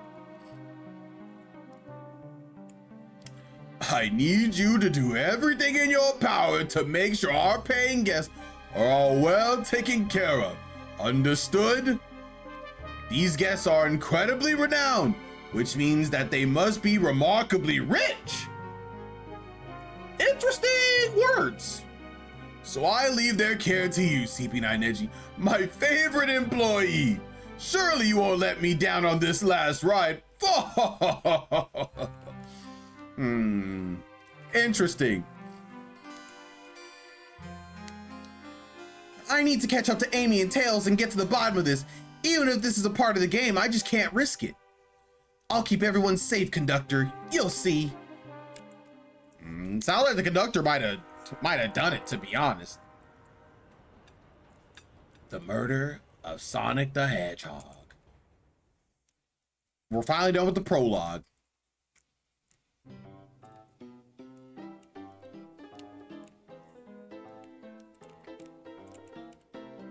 I need you to do everything in your power to make sure our paying guests are all well taken care of. Understood? These guests are incredibly renowned, which means that they must be remarkably rich. Interesting words. So I leave their care to you, CP9 Neji, my favorite employee. Surely you won't let me down on this last ride. Interesting. I need to catch up to Amy and Tails and get to the bottom of this. Even if this is a part of the game, I just can't risk it. I'll keep everyone safe, conductor. You'll see. Sounds like the conductor might have done it, to be honest. The murder of Sonic the Hedgehog. We're finally done with the prologue.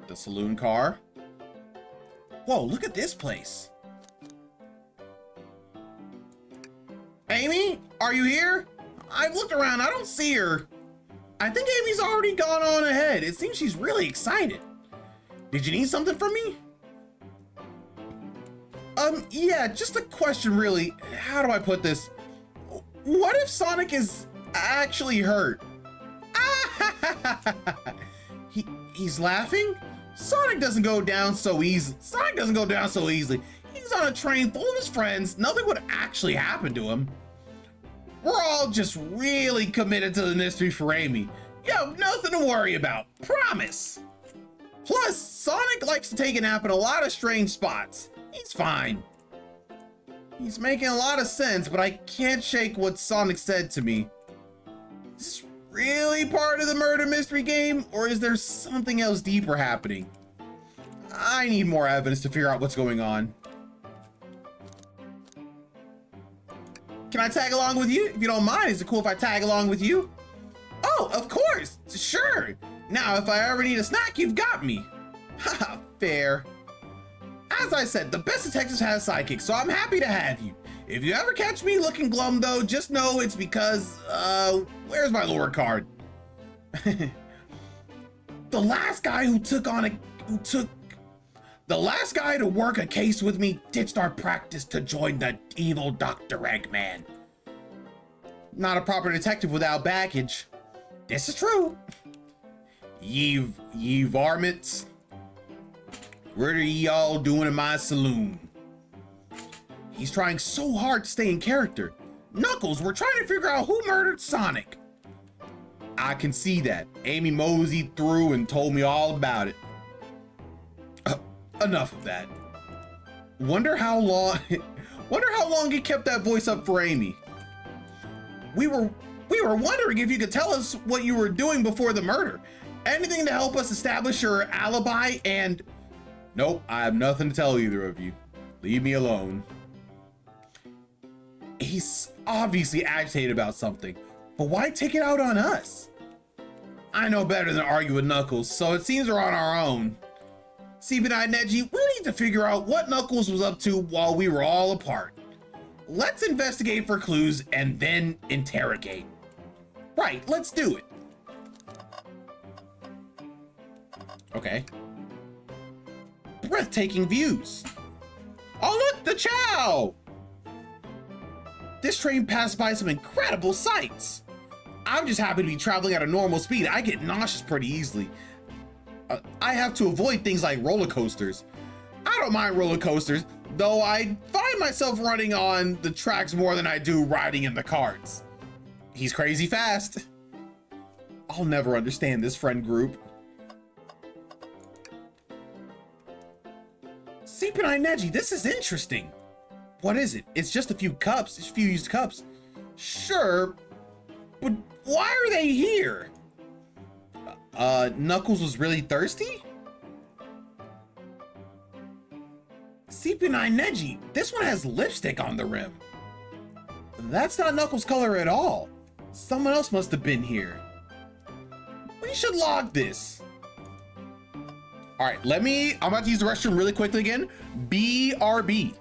The saloon car. Whoa, look at this place. Amy, are you here? I've looked around, I don't see her. I think Amy's already gone on ahead. It seems she's really excited. Did you need something from me? Yeah, just a question really. How do I put this? What if Sonic is actually hurt? He's laughing? Sonic doesn't go down so easy. Sonic doesn't go down so easily. He's on a train full of his friends. Nothing would actually happen to him. We're all just really committed to the mystery for Amy. You have nothing to worry about. Promise. Plus, Sonic likes to take a nap in a lot of strange spots. He's fine. He's making a lot of sense, but I can't shake what Sonic said to me. Is this really part of the murder mystery game, or is there something else deeper happening? I need more evidence to figure out what's going on. Can I tag along with you? If you don't mind, is it cool if I tag along with you? Oh, of course, sure. Now, if I ever need a snack, you've got me. Haha, fair. As I said, the best detectives have sidekicks, so I'm happy to have you. If you ever catch me looking glum though, just know it's because, where's my lure card? The last guy to work a case with me ditched our practice to join the evil Dr. Eggman. Not a proper detective without baggage. This is true. Ye varmints. What are y'all doing in my saloon? He's trying so hard to stay in character. Knuckles, we're trying to figure out who murdered Sonic. I can see that. Amy moseyed through and told me all about it. Enough of that. Wonder how long you kept that voice up for Amy. We were wondering if you could tell us what you were doing before the murder. Anything to help us establish your alibi and... Nope, I have nothing to tell either of you. Leave me alone. He's obviously agitated about something, but why take it out on us? I know better than to argue with Knuckles, so it seems we're on our own. CB and Neji, we need to figure out what Knuckles was up to while we were all apart. Let's investigate for clues and then interrogate. Right, let's do it. Okay. Breathtaking views. Oh look, the Chow! This train passed by some incredible sights. I'm just happy to be traveling at a normal speed. I get nauseous pretty easily. I have to avoid things like roller coasters. I don't mind roller coasters, though I find myself running on the tracks more than I do riding in the carts. He's crazy fast. I'll never understand this friend group. Seep and Neji, this is interesting. What is it? It's just a few cups, a few used cups. Sure, but why are they here? Knuckles was really thirsty? Seep and Neji, this one has lipstick on the rim. That's not Knuckles' color at all. Someone else must have been here. We should log this. All right, I'm about to use the restroom really quickly again. BRB.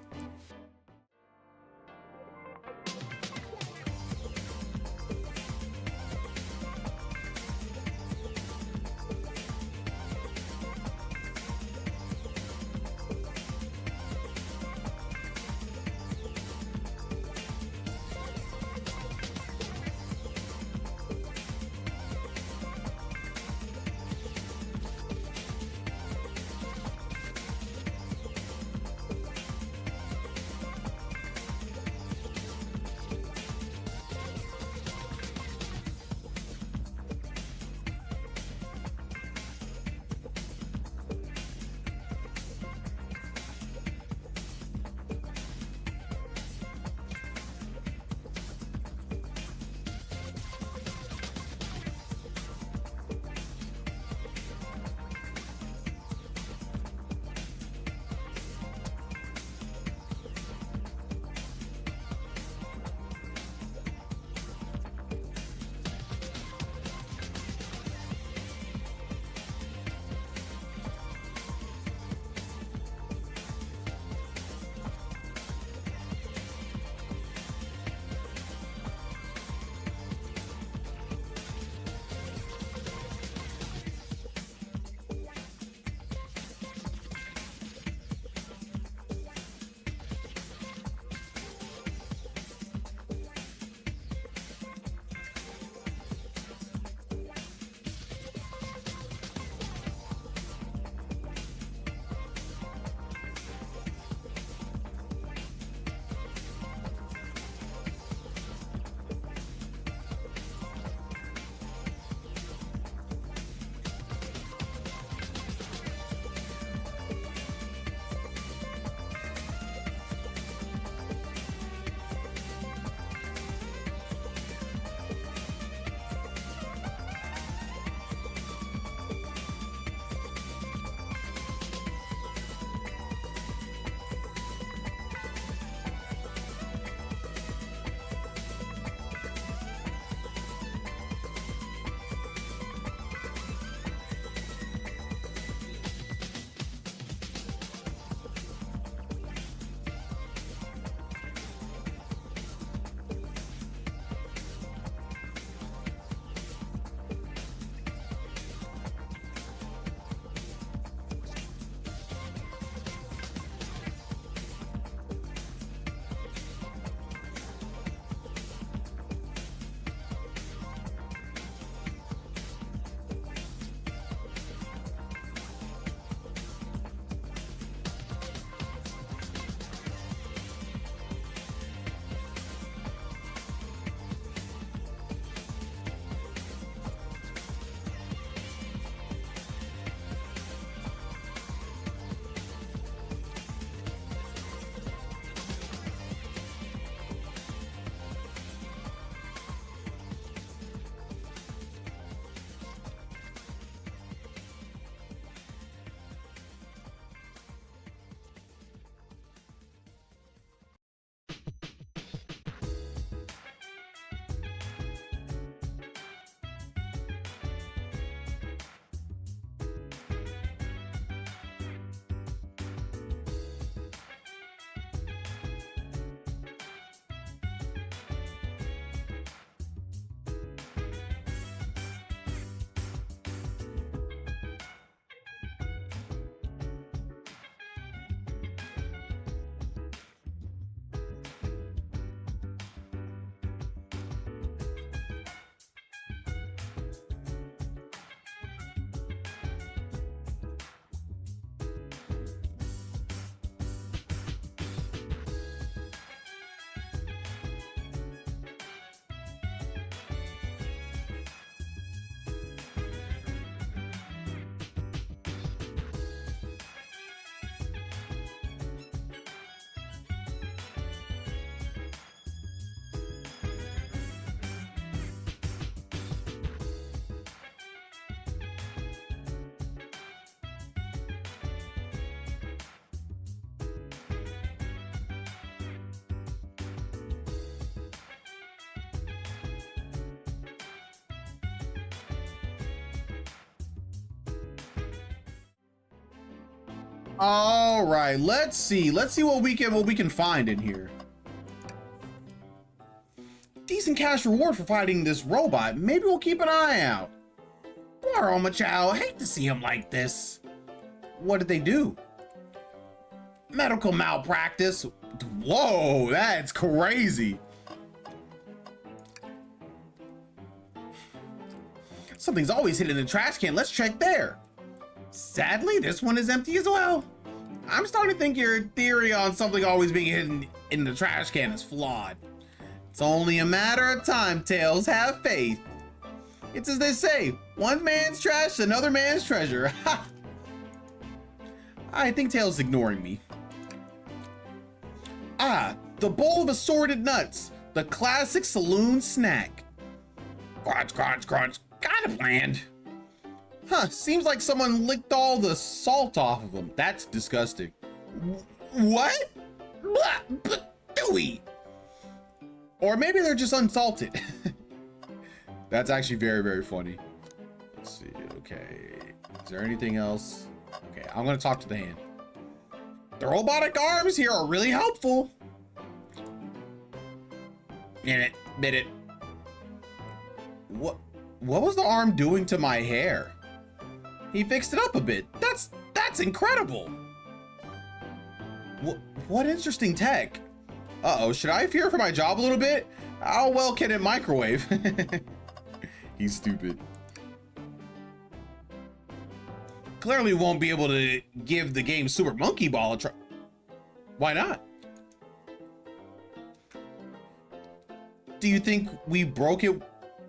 All right, let's see what we can find in here. Decent cash reward for fighting this robot. Maybe we'll keep an eye out. Poor Omachow, hate to see him like this. What did they do? Medical malpractice. Whoa, that's crazy. Something's always hidden in the trash can. Let's check there. Sadly, this one is empty as well. I'm starting to think your theory on something always being hidden in the trash can is flawed. It's only a matter of time, Tails. Have faith. It's as they say, one man's trash, another man's treasure. I think Tails is ignoring me. Ah, the bowl of assorted nuts. The classic saloon snack. Crunch, crunch, crunch. Kinda bland. Huh, seems like someone licked all the salt off of them. That's disgusting. What? Blah, gooey. Or maybe they're just unsalted. That's actually very, very funny. Let's see, okay. Is there anything else? Okay, I'm gonna talk to the hand. The robotic arms here are really helpful. Bit it. What was the arm doing to my hair? He fixed it up a bit. That's incredible. What interesting tech. Uh-oh, should I fear for my job a little bit? How well can it microwave? He's stupid. Clearly won't be able to give the game Super Monkey Ball a try. Why not? Do you think we broke it?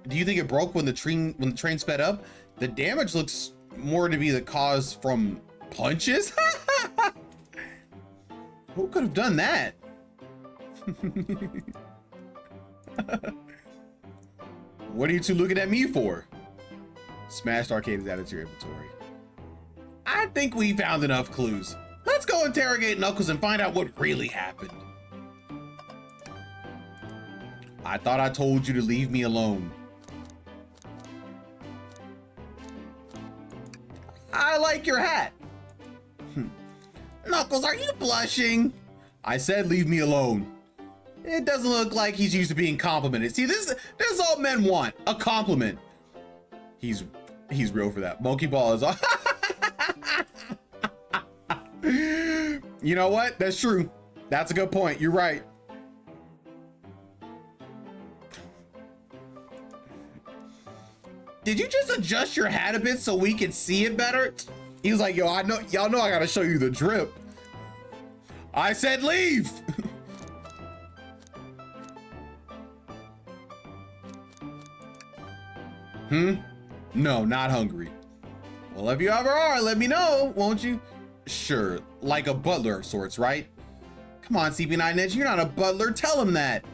Do you think it broke when the train sped up? The damage looks more to be the cause from punches. Who could have done that? What are you two looking at me for? Smashed arcade is added to your inventory. I think we found enough clues. Let's go interrogate Knuckles and find out what really happened. I thought I told you to leave me alone. I like your hat. Knuckles, are you blushing? I said leave me alone. It doesn't look like he's used to being complimented. See, this is all men want, a compliment. He's real for that. Monkey Ball is You know what? That's true. That's a good point. You're right. Did you just adjust your hat a bit so we can see it better? He was like, yo, y'all know I gotta show you the drip. I said leave. No, not hungry. Well, if you ever are, let me know, won't you? Sure, like a butler of sorts, right? Come on, CP9 Edge, you're not a butler. Tell him that.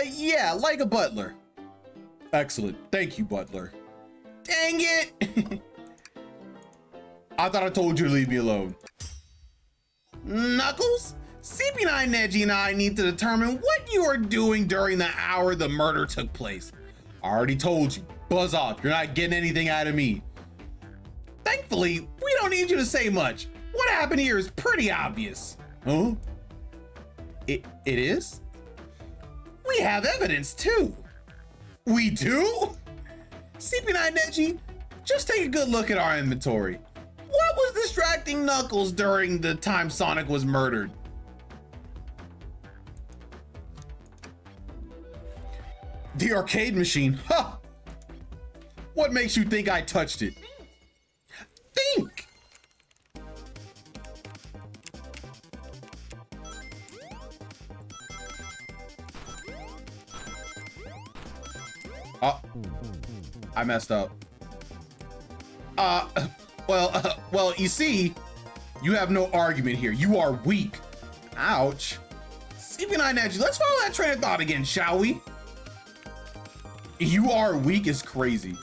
Yeah, like a butler. Excellent. Thank you, butler. Dang it! I thought I told you to leave me alone. Knuckles? CP9 Edgy and I need to determine what you are doing during the hour the murder took place. I already told you. Buzz off. You're not getting anything out of me. Thankfully, we don't need you to say much. What happened here is pretty obvious. Huh? It is? We have evidence too. We do? CP9 Edgy, just take a good look at our inventory. What was distracting Knuckles during the time Sonic was murdered? The arcade machine. Huh! What makes you think I touched it? Think! Oh, I messed up. Well, you see, you have no argument here. You are weak. Ouch. CP9 Edgy, let's follow that train of thought again, shall we? You are weak is crazy.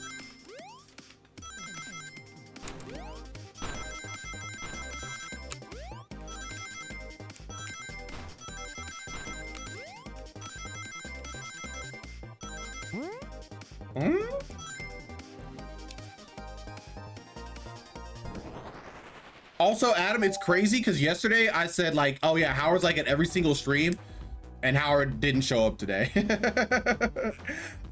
Also, Adam, it's crazy because yesterday I said like, oh yeah, Howard's like at every single stream, and Howard didn't show up today.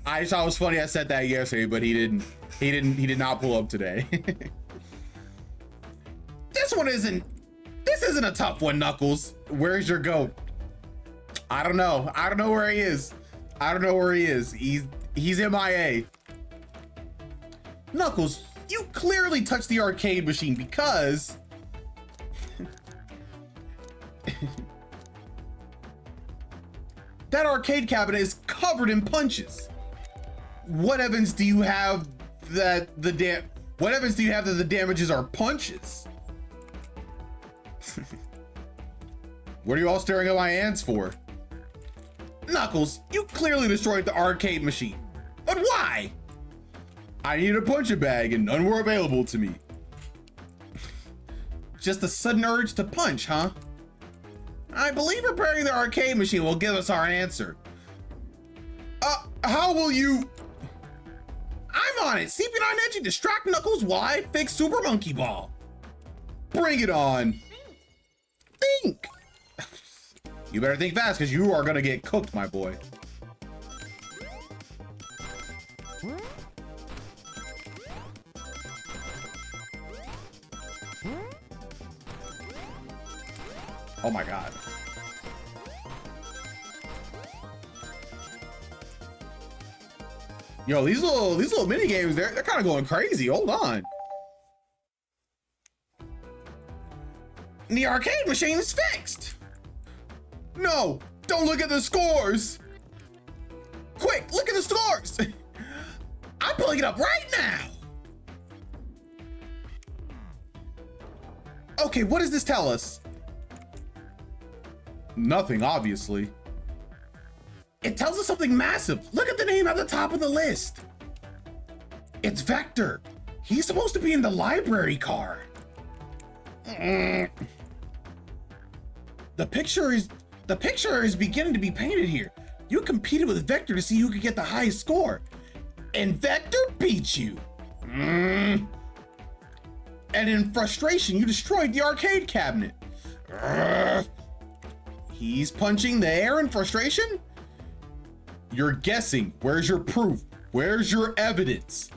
I thought it was funny I said that yesterday, but he did not pull up today. This isn't a tough one, Knuckles. Where's your goat? I don't know. I don't know where he is. I don't know where he is. He's MIA. Knuckles, you clearly touched the arcade machine because that arcade cabinet is covered in punches. What evidence do you have that the damages are punches? What are you all staring at my hands for? Knuckles, you clearly destroyed the arcade machine. But why? I needed a punching bag and none were available to me. Just a sudden urge to punch, huh? I believe repairing the arcade machine will give us our answer. How will you? I'm on it. CP9 Edgy, distract Knuckles while I fix Super Monkey Ball. Bring it on. Think. You better think fast because you are gonna get cooked, my boy. Oh my god. Yo, these little mini games, they're kind of going crazy. Hold on. The arcade machine is fixed. No, don't look at the scores. Quick, look at the scores. I'm pulling it up right now. Okay, what does this tell us? Nothing, obviously. It tells us something massive. Look at the name at the top of the list. It's Vector. He's supposed to be in the library car. The picture is beginning to be painted here. You competed with Vector to see who could get the highest score. And Vector beat you. And in frustration, you destroyed the arcade cabinet. He's punching the air in frustration? You're guessing. Where's your proof? Where's your evidence?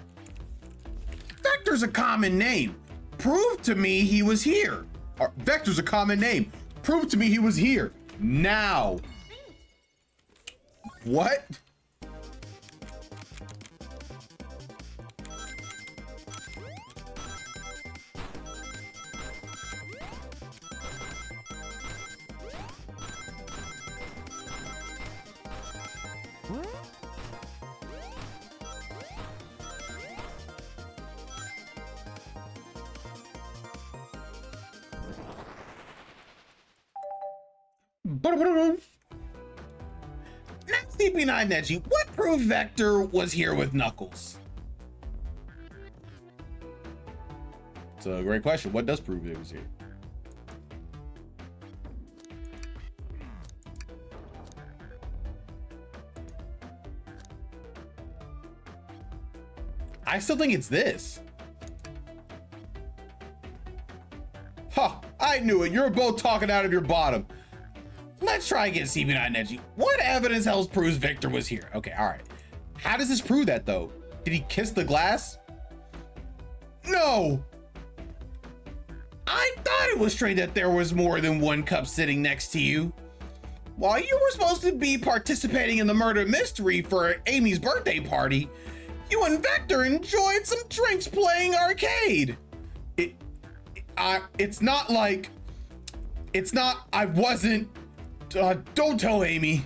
Vector's a common name. Prove to me he was here. Vector's a common name. Prove to me he was here. Now. What? Now, CP9 Neji, what proved Vector was here with Knuckles? It's a great question. What does prove it was here? I still think it's this. Ha! I knew it. You're both talking out of your bottom. Let's try again, CP9 Neji. What evidence else proves Victor was here? Okay, all right. How does this prove that, though? Did he kiss the glass? No! I thought it was strange that there was more than one cup sitting next to you. While you were supposed to be participating in the murder mystery for Amy's birthday party, you and Vector enjoyed some drinks playing arcade. It's not like... It's not... I wasn't... don't tell Amy.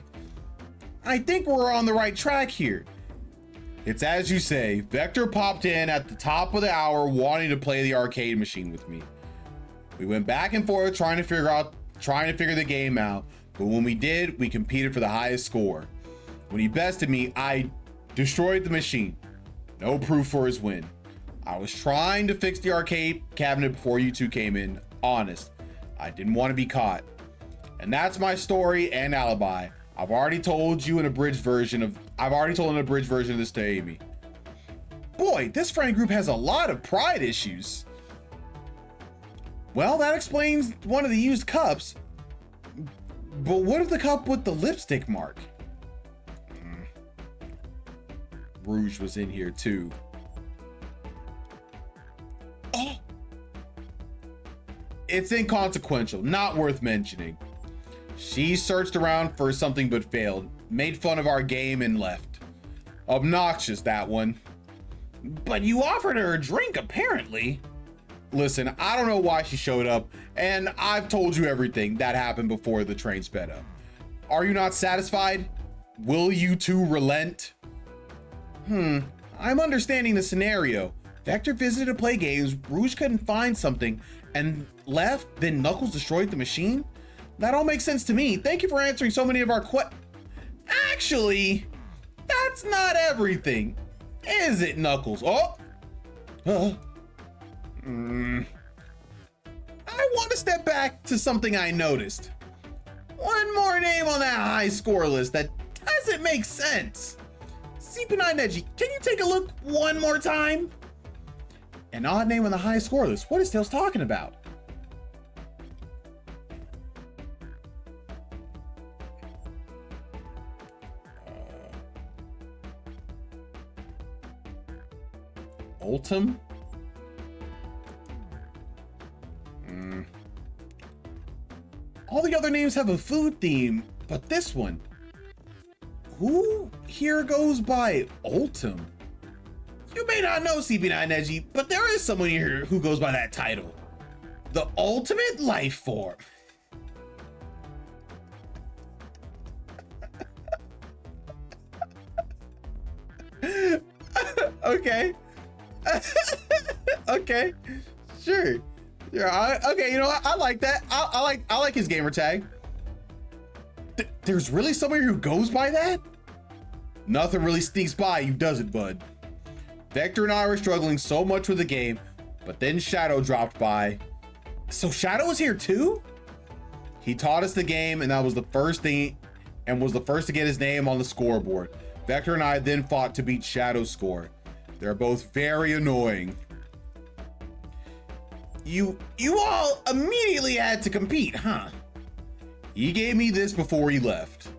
I think we're on the right track here. It's as you say. Vector popped in at the top of the hour wanting to play the arcade machine with me. We went back and forth trying to figure the game out. But when we did, we competed for the highest score. When he bested me, I destroyed the machine. No proof for his win. I was trying to fix the arcade cabinet before you two came in. Honest. I didn't want to be caught. And that's my story and alibi. I've already told an abridged version of this to Amy. Boy, this friend group has a lot of pride issues. Well, that explains one of the used cups. But what of the cup with the lipstick mark? Rouge was in here too. Oh. It's inconsequential, not worth mentioning. She searched around for something but failed, made fun of our game and left. Obnoxious, that one. But you offered her a drink, apparently. Listen, I don't know why she showed up, and I've told you everything that happened before the train sped up. Are you not satisfied? Will you two relent? I'm understanding the scenario. Vector visited to play games, Rouge couldn't find something, and left, then Knuckles destroyed the machine? That all makes sense to me. Thank you for answering so many of our Actually, that's not everything. Is it, Knuckles? I want to step back to something I noticed. One more name on that high score list that doesn't make sense. CP9 Neji, can you take a look one more time? An odd name on the high score list. What is Tails talking about? Ultim? All the other names have a food theme, but this one. Who here goes by Ultim? You may not know CP9 Neji, but there is someone here who goes by that title. The ultimate life form. Okay. Okay. Sure. Yeah. Okay. You know what? I like that. I like his gamer tag. There's really someone who goes by that? Nothing really sneaks by you, does it, bud? Vector and I were struggling so much with the game, but then Shadow dropped by. So Shadow was here too? He taught us the game, and that was the first thing, and was the first to get his name on the scoreboard. Vector and I then fought to beat Shadow's score. They're both very annoying. You all immediately had to compete, huh? He gave me this before he left.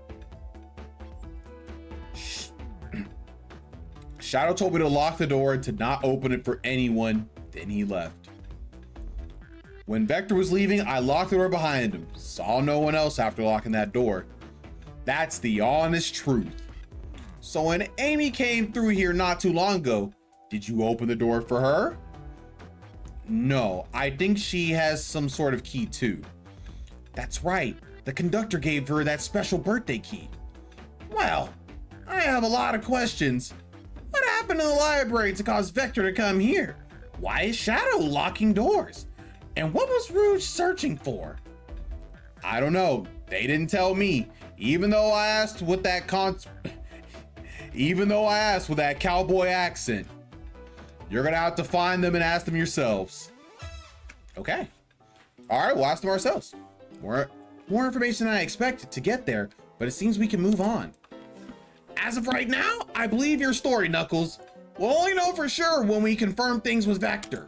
Shadow told me to lock the door and to not open it for anyone, then he left. When Vector was leaving, I locked the door behind him. Saw no one else after locking that door. That's the honest truth. So when Amy came through here not too long ago, did you open the door for her? No, I think she has some sort of key too. That's right, the conductor gave her that special birthday key. Well, I have a lot of questions. What happened to the library to cause Vector to come here? Why is Shadow locking doors? And what was Rouge searching for? I don't know, they didn't tell me, even though I asked with that cowboy accent. You're gonna have to find them and ask them yourselves. Okay. All right, we'll ask them ourselves. More information than I expected to get there, but it seems we can move on. As of right now, I believe your story, Knuckles. We'll only know for sure when we confirm things with Vector.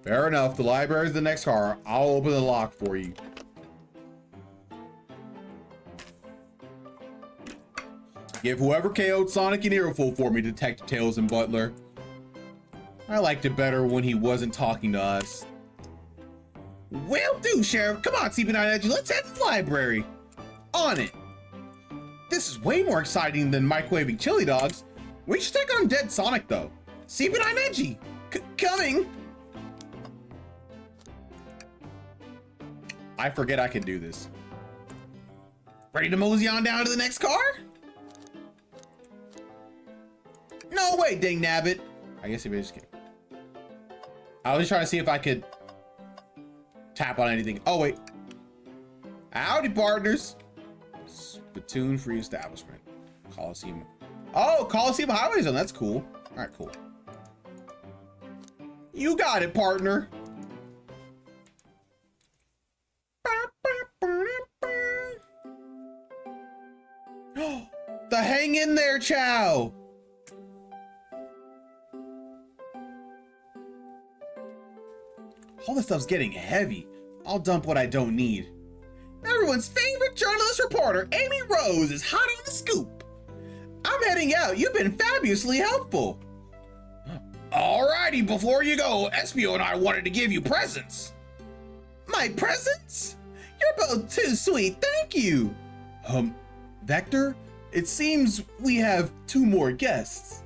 Fair enough, the library's the next car. I'll open the lock for you. Give whoever KO'd Sonic an earful for me, Detective Tails and Butler. I liked it better when he wasn't talking to us. Will do, Sheriff. Come on, CP9 Edgy. Let's head to the library. On it. This is way more exciting than microwaving chili dogs. We should take on Dead Sonic, though. CP9 Edgy. Coming. I forget I can do this. Ready to mosey on down to the next car? No way, dang nabbit. I guess if I just kidding. I was trying to see if I could tap on anything. Oh, wait. Howdy, partners. Spittoon Free Establishment. Coliseum. Oh, Coliseum Highway Zone. That's cool. All right, cool. You got it, partner. The hang in there, Chow. All this stuff's getting heavy. I'll dump what I don't need. Everyone's favorite journalist reporter, Amy Rose, is hot on the scoop. I'm heading out. You've been fabulously helpful. Alrighty, before you go, Espio and I wanted to give you presents. My presents? You're both too sweet, thank you. Vector, it seems we have 2 more guests.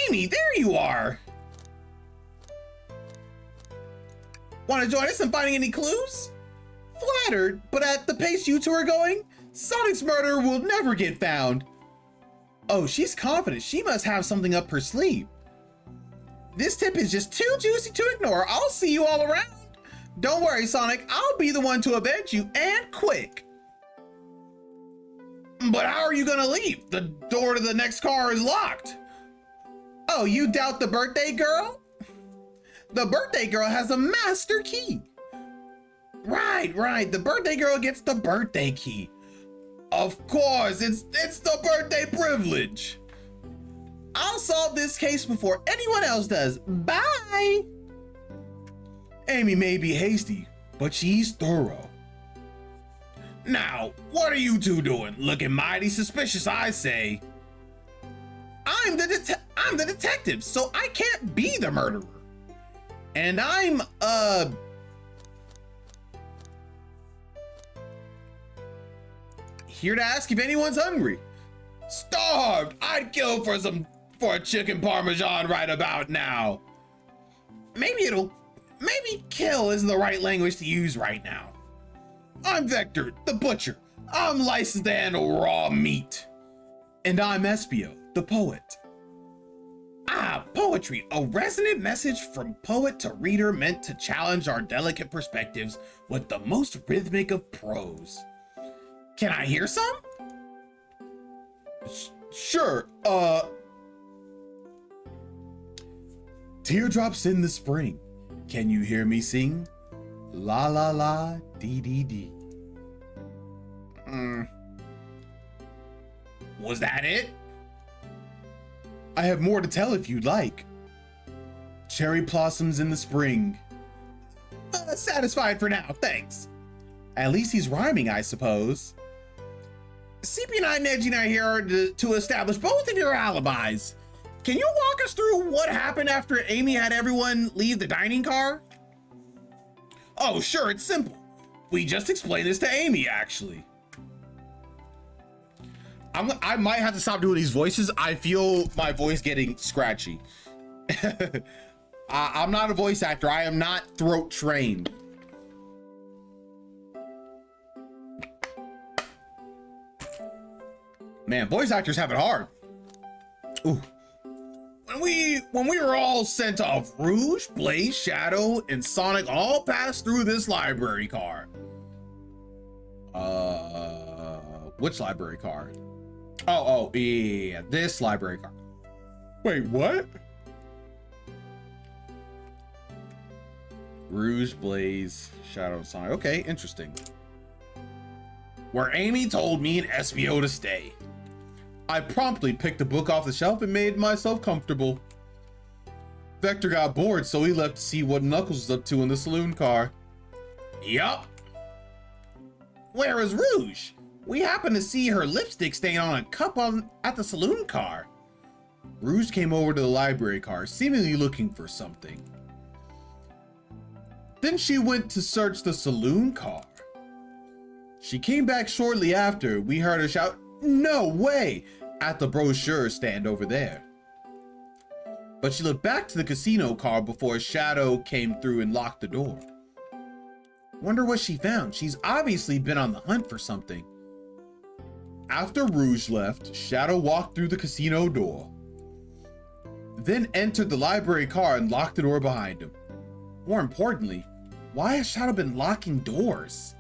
Amy, there you are. Want to join us in finding any clues? Flattered, but at the pace you two are going, Sonic's murderer will never get found. Oh, she's confident. She must have something up her sleeve. This tip is just too juicy to ignore. I'll see you all around. Don't worry, Sonic. I'll be the one to avenge you, and quick. But how are you gonna leave? The door to the next car is locked. Oh, you doubt the birthday girl? The birthday girl has a master key. Right. The birthday girl gets the birthday key. Of course, it's the birthday privilege. I'll solve this case before anyone else does. Bye. Amy may be hasty, but she's thorough. Now, what are you two doing? Looking mighty suspicious, I say. I'm the detective, so I can't be the murderer. And I'm, here to ask if anyone's hungry. Starved! I'd kill for a chicken parmesan right about now. Maybe kill isn't the right language to use right now. I'm Vector, the butcher. I'm licensed to handle raw meat. And I'm Espio, the poet. Poetry, a resonant message from poet to reader meant to challenge our delicate perspectives with the most rhythmic of prose. Can I hear some? Sure, Teardrops in the spring. Can you hear me sing? La la la, dee dee dee. Was that it? I have more to tell if you'd like. Cherry blossoms in the spring. Satisfied for now, thanks. At least he's rhyming, I suppose. CP9 and Edgy and I here are to establish both of your alibis. Can you walk us through what happened after Amy had everyone leave the dining car? Oh, sure, it's simple. We just explained this to Amy, actually. I might have to stop doing these voices. I feel my voice getting scratchy. I'm not a voice actor. I am not throat trained. Man, voice actors have it hard. Ooh. When we were all sent off, Rouge, Blaze, Shadow, and Sonic all passed through this library car. Which library car? Oh, yeah, this library car. Wait, what? Rouge, Blaze, Shadow, and Sonic. Okay, interesting. Where Amy told me and Espio to stay. I promptly picked the book off the shelf and made myself comfortable. Vector got bored, so he left to see what Knuckles was up to in the saloon car. Yup. Where is Rouge? We happened to see her lipstick stain on a cup at the saloon car. Rouge came over to the library car, seemingly looking for something. Then she went to search the saloon car. She came back shortly after. We heard her shout, "No way!" at the brochure stand over there. But she looked back to the casino car before Shadow came through and locked the door. Wonder what she found. She's obviously been on the hunt for something. After Rouge left, Shadow walked through the casino door, then entered the library car and locked the door behind him. More importantly, why has Shadow been locking doors?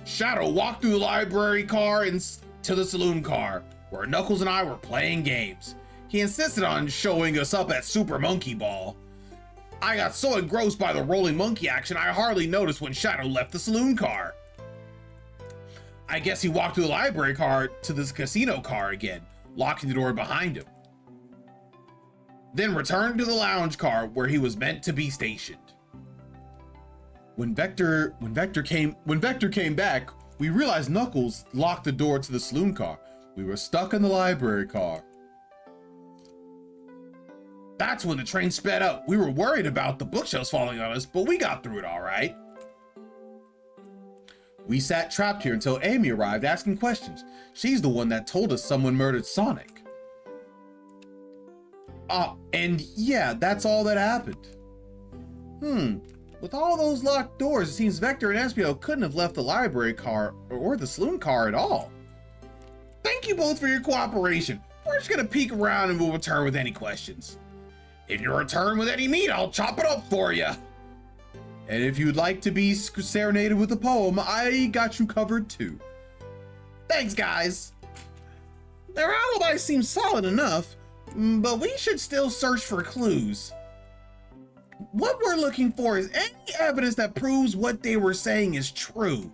Shadow walked through the library car and to the saloon car, where Knuckles and I were playing games. He insisted on showing us up at Super Monkey Ball. I got so engrossed by the rolling monkey action, I hardly noticed when Shadow left the saloon car. I guess he walked through the library car to this casino car again, locking the door behind him. then returned to the lounge car where he was meant to be stationed. When Vector came back, we realized Knuckles locked the door to the saloon car. We were stuck in the library car. That's when the train sped up. We were worried about the bookshelves falling on us, but we got through it all right. We sat trapped here until Amy arrived asking questions. She's the one that told us someone murdered Sonic. And yeah, that's all that happened. With all those locked doors, it seems Vector and Espio couldn't have left the library car or the saloon car at all. Thank you both for your cooperation. We're just gonna peek around and we'll return with any questions. If you return with any meat, I'll chop it up for you. And if you'd like to be serenaded with a poem, I got you covered too. Thanks, guys. Their alibi seems solid enough, but we should still search for clues. What we're looking for is any evidence that proves what they were saying is true.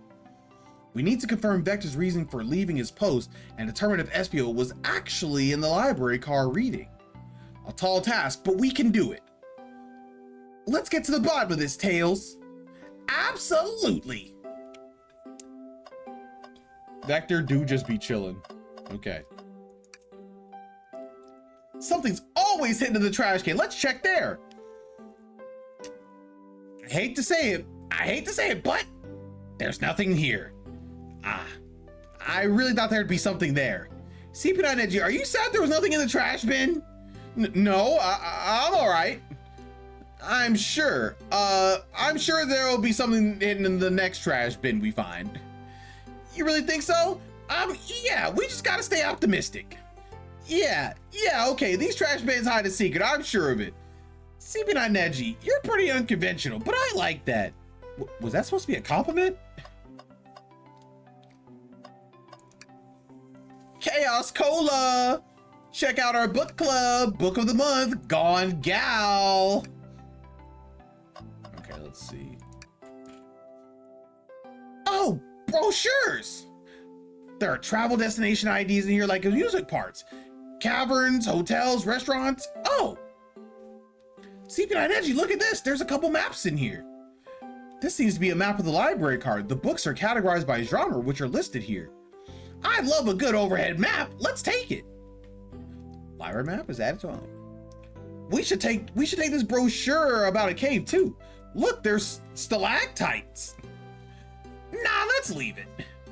We need to confirm Vector's reason for leaving his post and determine if Espio was actually in the library car reading. A tall task, but we can do it. Let's get to the bottom of this, Tails. Absolutely. Vector do just be chilling. Okay. Something's always hidden in the trash can. Let's check there. I hate to say it, but there's nothing here. I really thought there'd be something there. CP9 Edgy, are you sad there was nothing in the trash bin? No, I'm all right. I'm sure there will be something hidden in the next trash bin we find. You really think so? Yeah, we just gotta stay optimistic. Yeah, okay, these trash bins hide a secret, I'm sure of it. CP9 Edgy, you're pretty unconventional, but I like that. Was that supposed to be a compliment? Chaos Cola! Check out our book club, book of the month, Gone Gal. Okay, let's see. Oh, brochures. There are travel destination IDs in here like amusement parks, caverns, hotels, restaurants. Oh, CP9 Edgy, look at this. There's a couple maps in here. This seems to be a map of the library card. The books are categorized by genre, which are listed here. I love a good overhead map. Let's take it. Library map is added to it. We should take this brochure about a cave too. Look, there's stalactites. Nah, let's leave it.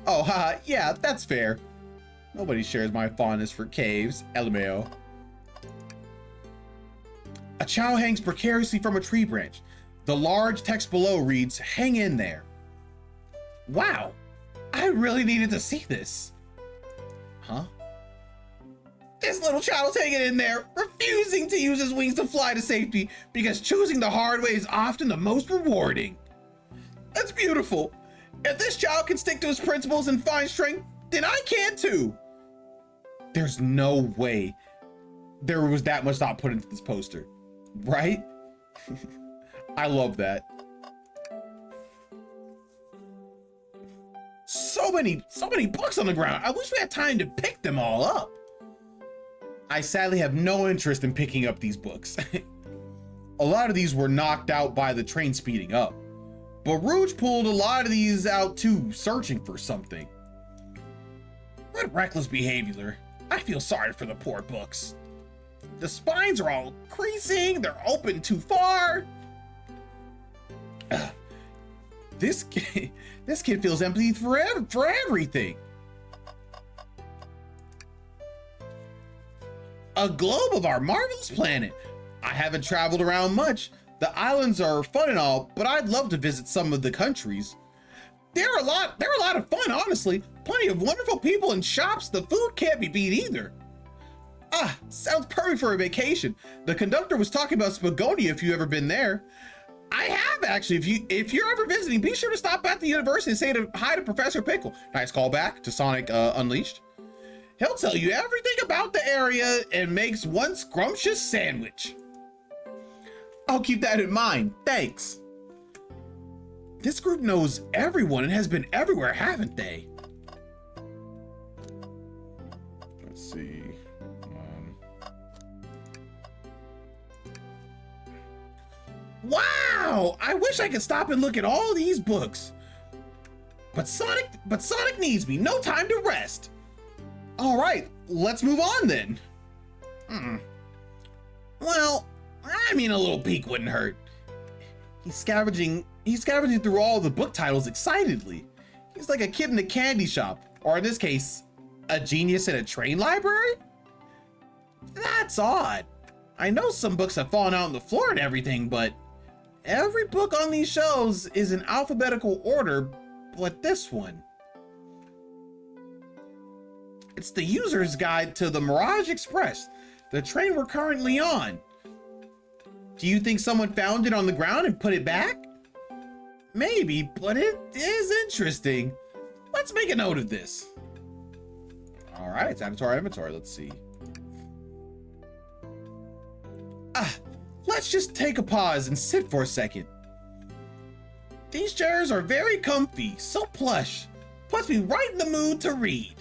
Oh, haha, yeah, that's fair. Nobody shares my fondness for caves, LMAO. A chow hangs precariously from a tree branch. The large text below reads, "Hang in there." Wow, I really needed to see this. Huh? This little child's hanging in there, refusing to use his wings to fly to safety because choosing the hard way is often the most rewarding. That's beautiful. If this child can stick to his principles and find strength, then I can too. There's no way there was that much thought put into this poster, right? I love that. So many books on the ground. I wish we had time to pick them all up. I sadly have no interest in picking up these books. A lot of these were knocked out by the train speeding up. But Rouge pulled a lot of these out too, searching for something. What reckless behavior. I feel sorry for the poor books. The spines are all creasing, they're open too far. This kid feels empathy for everything. A globe of our marvelous planet. I haven't traveled around much. The islands are fun and all, but I'd love to visit some of the countries. They're a lot of fun, honestly. Plenty of wonderful people and shops. The food can't be beat either. Sounds perfect for a vacation. The conductor was talking about Spagonia if you've ever been there. I have actually. If you're ever visiting, be sure to stop at the university and say hi to Professor Pickle. Nice callback to Sonic Unleashed. He'll tell you everything about the area and makes one scrumptious sandwich. I'll keep that in mind, thanks. This group knows everyone and has been everywhere, haven't they? Let's see. Wow! I wish I could stop and look at all these books. But Sonic needs me. No time to rest. All right, let's move on then. Well, I mean, a little peek wouldn't hurt. He's scavenging through all the book titles excitedly. He's like a kid in a candy shop, or in this case, a genius in a train library? That's odd. I know some books have fallen out on the floor and everything, but every book on these shelves is in alphabetical order, but this one. It's the user's guide to the Mirage Express, the train we're currently on. Do you think someone found it on the ground and put it back? Maybe, but it is interesting. Let's make a note of this. All right, it's added to our inventory. Let's see. Let's just take a pause and sit for a second. These chairs are very comfy, so plush. Puts me right in the mood to read.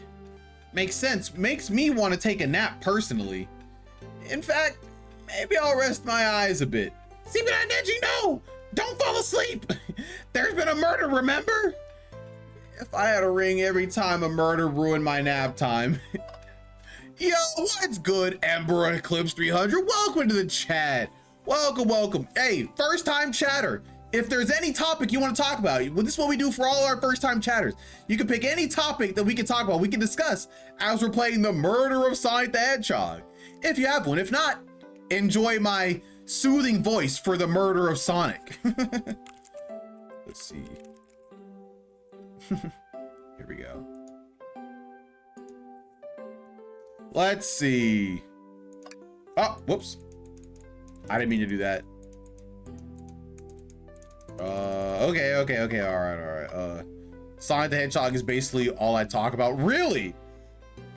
Makes sense, makes me want to take a nap personally. In fact, maybe I'll rest my eyes a bit. See what I did, you know? Don't fall asleep. There's been a murder, remember? If I had a ring every time a murder ruined my nap time. Yo, what's good, Ember Eclipse 300? Welcome to the chat. Welcome. Hey, first time chatter. If there's any topic you want to talk about, well, this is what we do for all our first time chatters. You can pick any topic that we can talk about, we can discuss as we're playing the murder of Sonic the Hedgehog. If you have one, if not, enjoy my soothing voice for the murder of Sonic. Let's see. Here we go. Let's see. Oh, whoops. I didn't mean to do that. Okay. All right. Sonic the Hedgehog is basically all I talk about. Really?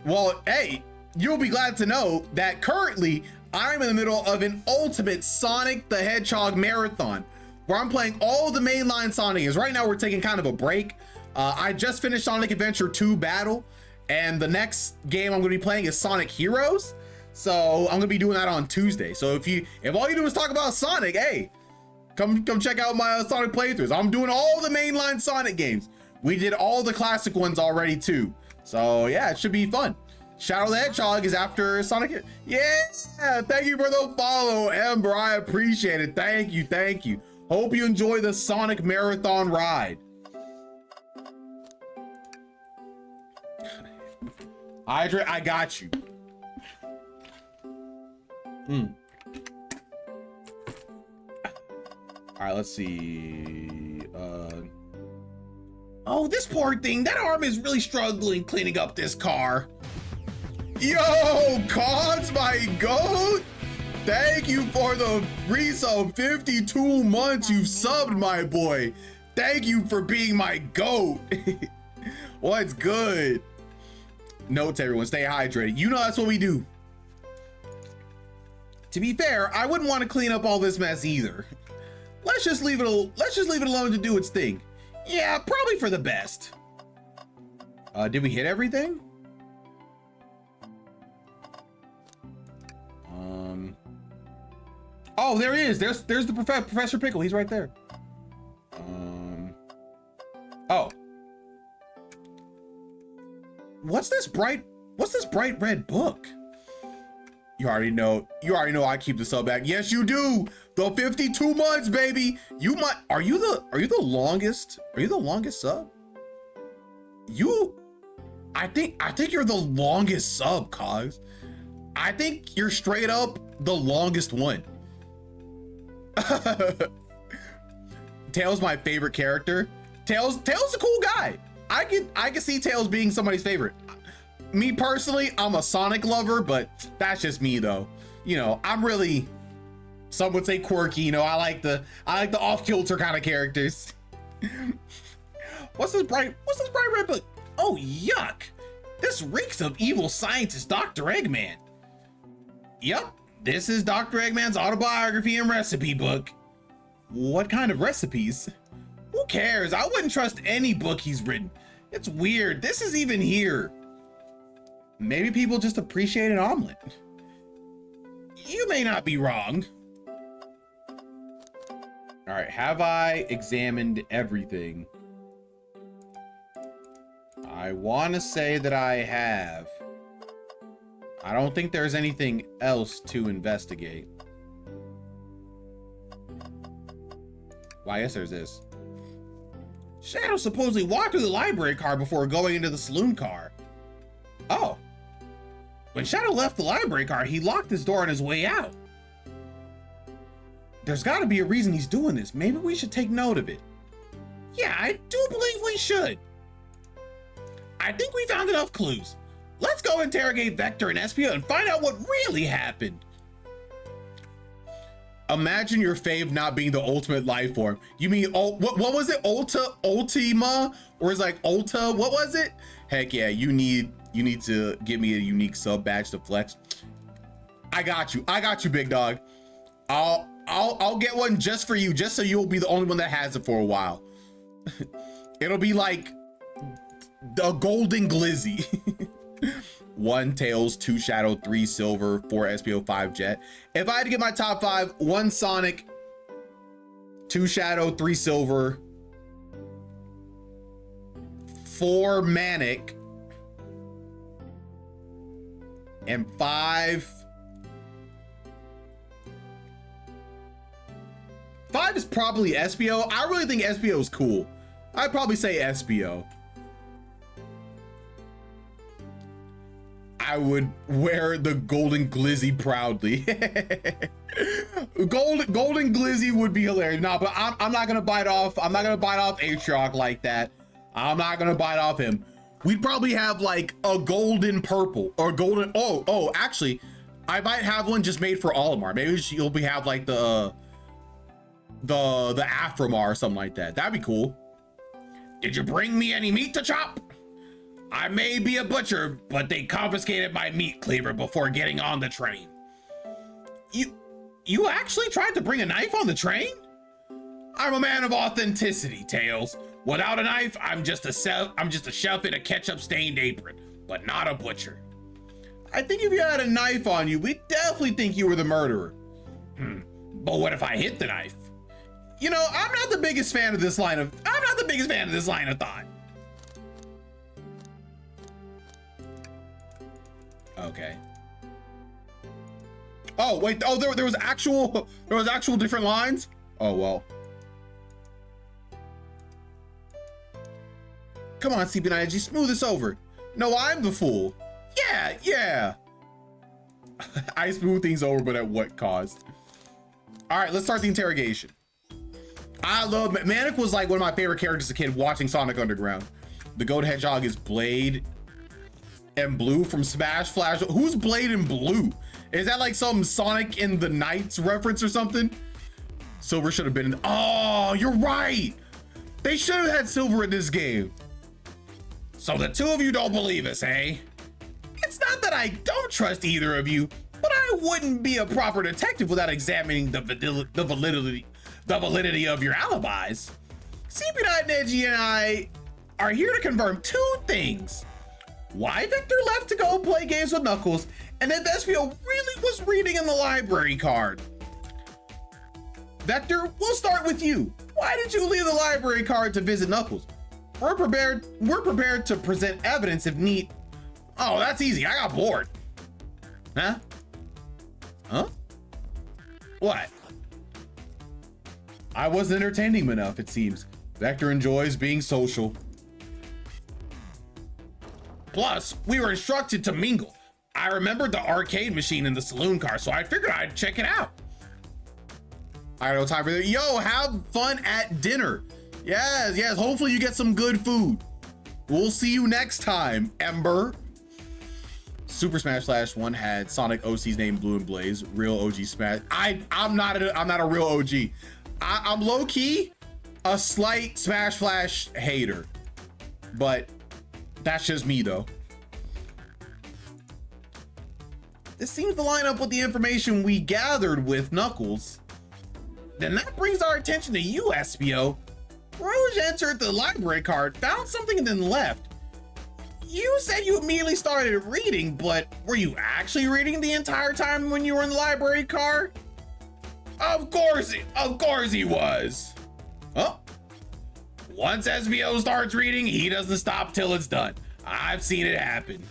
Well, hey, you'll be glad to know that currently I'm in the middle of an ultimate Sonic the Hedgehog marathon where I'm playing all the mainline Sonic games. Right now we're taking kind of a break. I just finished Sonic Adventure 2 Battle, and the next game I'm gonna be playing is Sonic Heroes. So I'm gonna be doing that on Tuesday. So if all you do is talk about Sonic, hey, come check out my Sonic playthroughs. I'm doing all the mainline Sonic games. We did all the classic ones already too. So yeah, it should be fun. Shadow the Hedgehog is after Sonic. Yeah, thank you for the follow, Ember. I appreciate it. Thank you. Hope you enjoy the Sonic marathon ride. Hydra, I got you. All right, let's see. Oh, this poor thing. That arm is really struggling cleaning up this car. Yo, Cons, my goat. Thank you for the resub. 52 months you've subbed, my boy. Thank you for being my goat. What's good? Notes, everyone, stay hydrated. You know that's what we do. To be fair, I wouldn't want to clean up all this mess either. Let's just leave it alone to do its thing. Yeah, probably for the best. Did we hit everything? Oh, there he is. There's the Professor Pickle. He's right there. Oh. What's this bright red book? You already know I keep the sub back. Yes, you do. The 52 months, baby. Are you the longest sub? I think you're the longest sub, Cogs. I think you're straight up the longest one. Tails my favorite character. Tails a cool guy. I can see Tails being somebody's favorite. Me personally, I'm a Sonic lover, but that's just me though. You know, I'm really, some would say quirky, you know, I like the off-kilter kind of characters. What's this bright red book? Oh, yuck. This reeks of evil scientist Dr. Eggman. Yup, this is Dr. Eggman's autobiography and recipe book. What kind of recipes? Who cares? I wouldn't trust any book he's written. It's weird. This is even here. Maybe people just appreciate an omelet. You may not be wrong. All right, have I examined everything? I want to say that I have. I don't think there's anything else to investigate. Well, I guess there's this. Shadow supposedly walked through the library car before going into the saloon car. Oh. When Shadow left the library car, he locked his door on his way out. There's got to be a reason he's doing this. Maybe we should take note of it. Yeah, I do believe we should. I think we found enough clues. Let's go interrogate Vector and SPO and find out what really happened. Imagine your fave not being the ultimate life form. You mean, what was it? Ultima? Or is like Ulta? What was it? Heck yeah, you need to give me a unique sub badge to flex. I got you, big dog. I'll get one just for you, just so you'll be the only one that has it for a while. It'll be like the golden glizzy. 1 Tails, 2 Shadow, 3 Silver, 4 SPO, 5 Jet. If I had to get my top 5, 1 Sonic, 2 Shadow, 3 Silver, 4 Manic, and 5 is probably SPO. I really think SPO is cool. I'd probably say SPO. I would wear the golden glizzy proudly. golden glizzy would be hilarious. No, but I'm not gonna bite off. I'm not gonna bite off Aatrox like that. I'm not gonna bite off him. We'd probably have like a golden purple or golden. Oh, actually, I might have one just made for Olimar. Maybe you'll have like the Afromar or something like that. That'd be cool. Did you bring me any meat to chop? I may be a butcher, but they confiscated my meat cleaver before getting on the train. You actually tried to bring a knife on the train? I'm a man of authenticity, Tails. Without a knife, I'm just a chef in a ketchup-stained apron, but not a butcher. I think if you had a knife on you, we'd definitely think you were the murderer. But what if I hit the knife? You know, I'm not the biggest fan of this line of thought. Okay. Oh wait. Oh, there was actual different lines. Oh well. Come on, CP9G, smooth this over. No, I'm the fool. Yeah. I smooth things over, but at what cost? All right, let's start the interrogation. I love Manic was like one of my favorite characters as a kid watching Sonic Underground. The goat hedgehog is Blade and Blue from Smash Flash. Who's Blade and Blue? Is that like some Sonic in the Nights reference or something? Silver should have been in. Oh, you're right. They should have had Silver in this game. So the two of you don't believe us, eh? It's not that I don't trust either of you, but I wouldn't be a proper detective without examining the validity of your alibis. CP9Edgy and I are here to confirm 2 things. Why Victor left to go play games with Knuckles, and if SPO really was reading in the library card. Vector, we'll start with you. Why did you leave the library card to visit Knuckles? We're prepared to present evidence if need. Oh, that's easy. I got bored. Huh? What? I wasn't entertaining him enough, it seems. Vector enjoys being social. Plus, we were instructed to mingle. I remembered the arcade machine in the saloon car, so I figured I'd check it out. I don't have time for that. Yo, have fun at dinner. Yes. Hopefully you get some good food. We'll see you next time, Ember. Super Smash Flash 1 had Sonic OC's name Blue and Blaze. Real OG Smash. I'm not a real OG. I'm low key a slight Smash Flash hater, but that's just me though. This seems to line up with the information we gathered with Knuckles. Then that brings our attention to you, SPO. Rouge entered the library card, found something, and then left. You said you immediately started reading, but were you actually reading the entire time when you were in the library card? Of course he was. Oh, once SBO starts reading, he doesn't stop till it's done. I've seen it happen.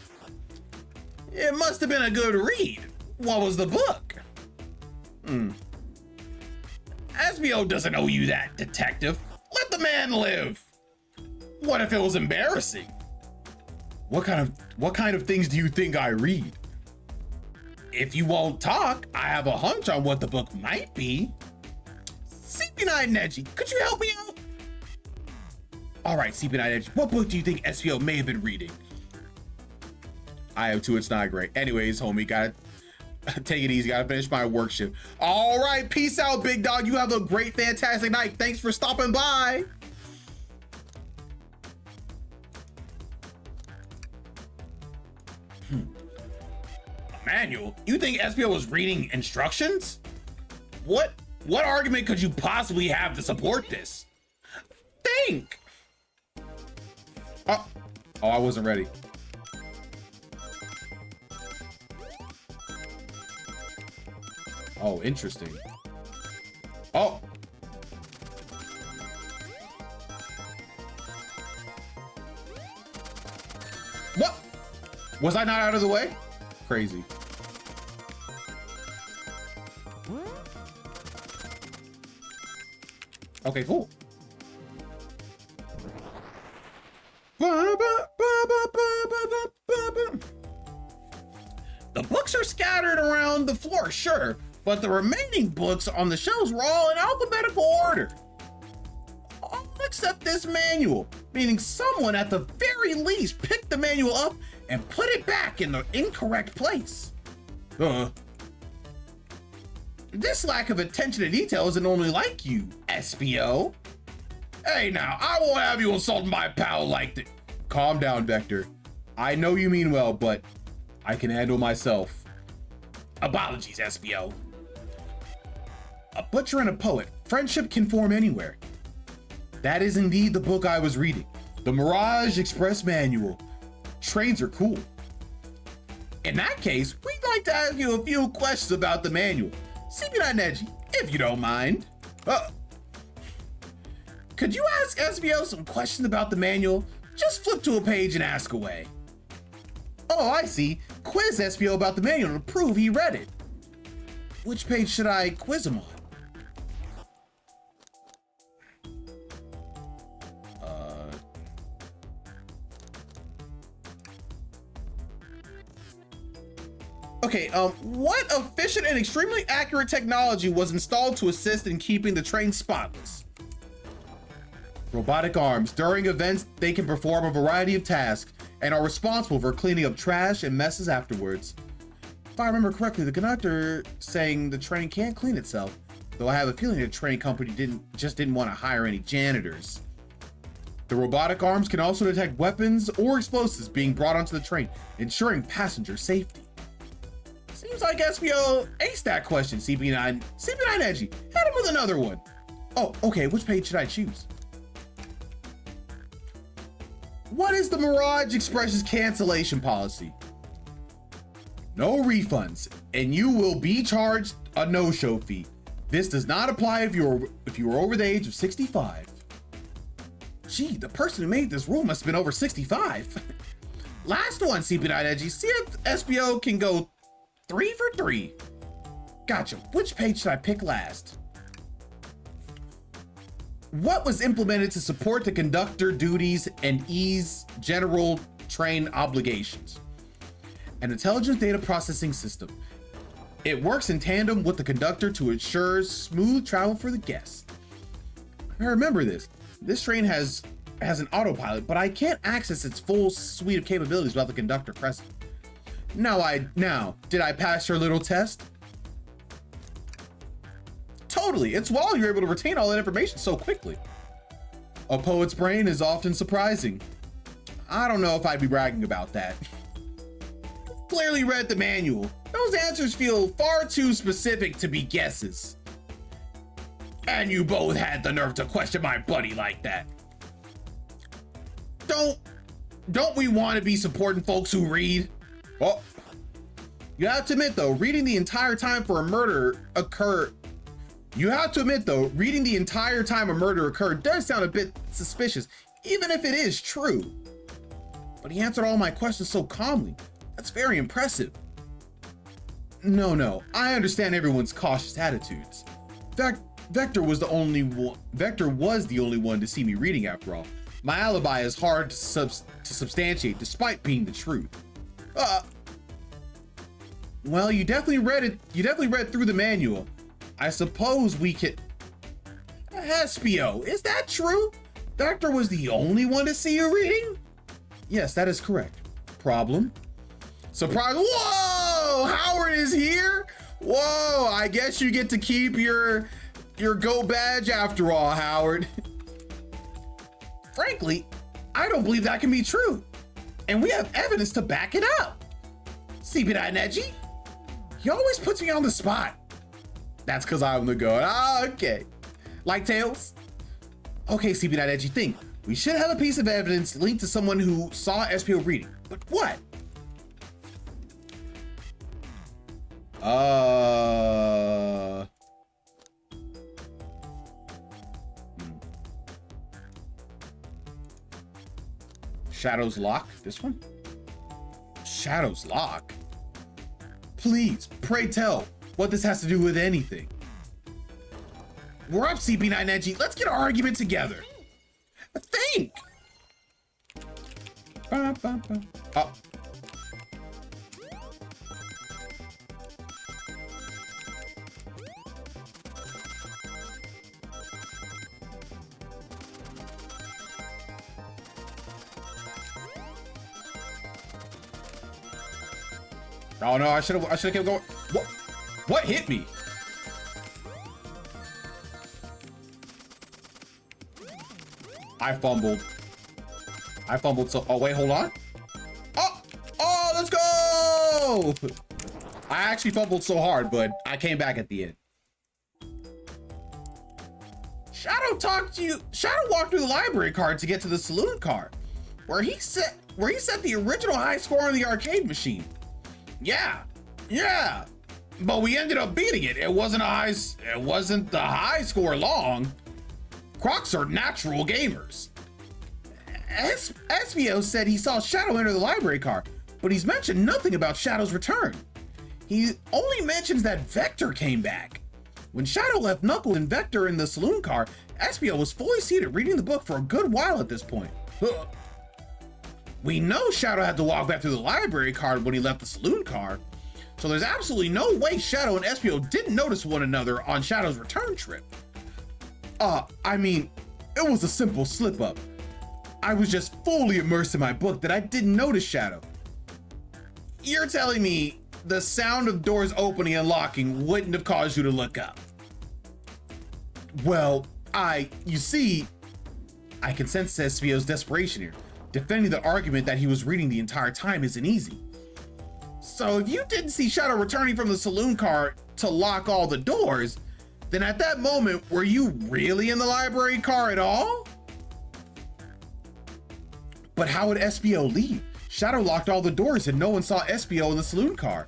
It must have been a good read. What was the book? SBO doesn't owe you that, detective. Let the man live. What if it was embarrassing? What kind of things do you think I read? If you won't talk, I have a hunch on what the book might be. CP9 Neji, could you help me out? All right, CP9 Neji, what book do you think SBO may have been reading? I have too, it's not great. Anyways, homie, gotta take it easy, gotta finish my work shift. All right, peace out, big dog. You have a great, fantastic night. Thanks for stopping by. Manual? You think SBO was reading instructions? What argument could you possibly have to support this? Think! Oh, I wasn't ready. Oh, interesting. Oh. What? Was I not out of the way? Crazy. Okay, cool. The books are scattered around the floor, sure, but the remaining books on the shelves were all in alphabetical order. All except this manual, meaning someone at the very least picked the manual up and put it back in the incorrect place. This lack of attention to detail isn't normally like you, SBO. Hey now, I won't have you insult my pal like that. Calm down, Vector. I know you mean well, but I can handle myself. Apologies, SBO. A butcher and a poet. Friendship can form anywhere. That is indeed the book I was reading. The Mirage Express Manual. Trains are cool. In that case, we'd like to ask you a few questions about the manual. CP9 Neji, if you don't mind. Could you ask SBO some questions about the manual? Just flip to a page and ask away. Oh, I see. Quiz SBO about the manual to prove he read it. Which page should I quiz him on? Okay, what efficient and extremely accurate technology was installed to assist in keeping the train spotless? Robotic arms. During events, they can perform a variety of tasks and are responsible for cleaning up trash and messes afterwards. If I remember correctly, the conductor saying the train can't clean itself, though I have a feeling the train company didn't want to hire any janitors. The robotic arms can also detect weapons or explosives being brought onto the train, ensuring passenger safety. Seems like SBO aced that question, CP9 Edgy. Hit him with another one. Oh, okay, which page should I choose? What is the Mirage Express's cancellation policy? No refunds, and you will be charged a no-show fee. This does not apply if you were over the age of 65. Gee, the person who made this rule must have been over 65. Last one, CP9 Edgy. See if SBO can go 3 for 3. Gotcha. Which page should I pick last? What was implemented to support the conductor duties and ease general train obligations? An intelligent data processing system. It works in tandem with the conductor to ensure smooth travel for the guests. I remember this. This train has an autopilot, but I can't access its full suite of capabilities without the conductor present. Now, did I pass your little test? Totally, it's wild you're able to retain all that information so quickly. A poet's brain is often surprising. I don't know if I'd be bragging about that. You've clearly read the manual. Those answers feel far too specific to be guesses. And you both had the nerve to question my buddy like that. Don't we want to be supporting folks who read? Well, you have to admit though, reading the entire time for a murder occurred You have to admit though, reading the entire time a murder occurred does sound a bit suspicious, even if it is true. But he answered all my questions so calmly. That's very impressive. No, I understand everyone's cautious attitudes. In fact, Vector was the only one to see me reading after all. My alibi is hard to substantiate despite being the truth. Well, you definitely read it. You definitely read through the manual. I suppose we could... Espio, is that true? Vector was the only one to see you reading? Yes, that is correct. Problem? Surprise! Whoa! Howard is here? Whoa! I guess you get to keep your GO badge after all, Howard. Frankly, I don't believe that can be true. And we have evidence to back it up. CP9 he always puts me on the spot. That's because I'm the GOAT. Okay. Like Tails? Okay, CP9 think. We should have a piece of evidence linked to someone who saw SPO reading. But what? Shadow's Lock? This one? Shadow's Lock? Please, pray tell what this has to do with anything. We're up, CP9 Let's get our argument together. Think. Oh. Oh no, I should have kept going. What hit me? I fumbled so, oh wait, hold on. Oh, let's go! I actually fumbled so hard, but I came back at the end. Shadow walked through the library card to get to the saloon car, where he set the original high score on the arcade machine. Yeah, but we ended up beating it. It wasn't the high score long. Crocs are natural gamers. Espio said he saw Shadow enter the library car, but he's mentioned nothing about Shadow's return. He only mentions that Vector came back. When Shadow left Knuckles and Vector in the saloon car, Espio was fully seated reading the book for a good while at this point. We know Shadow had to walk back through the library car when he left the saloon car, so there's absolutely no way Shadow and Espio didn't notice one another on Shadow's return trip. I mean, it was a simple slip up. I was just fully immersed in my book that I didn't notice Shadow. You're telling me the sound of doors opening and locking wouldn't have caused you to look up? Well, you see, I can sense Espio's desperation here. Defending the argument that he was reading the entire time isn't easy. So if you didn't see Shadow returning from the saloon car to lock all the doors, then at that moment, were you really in the library car at all? But how would Espio leave? Shadow locked all the doors and no one saw Espio in the saloon car.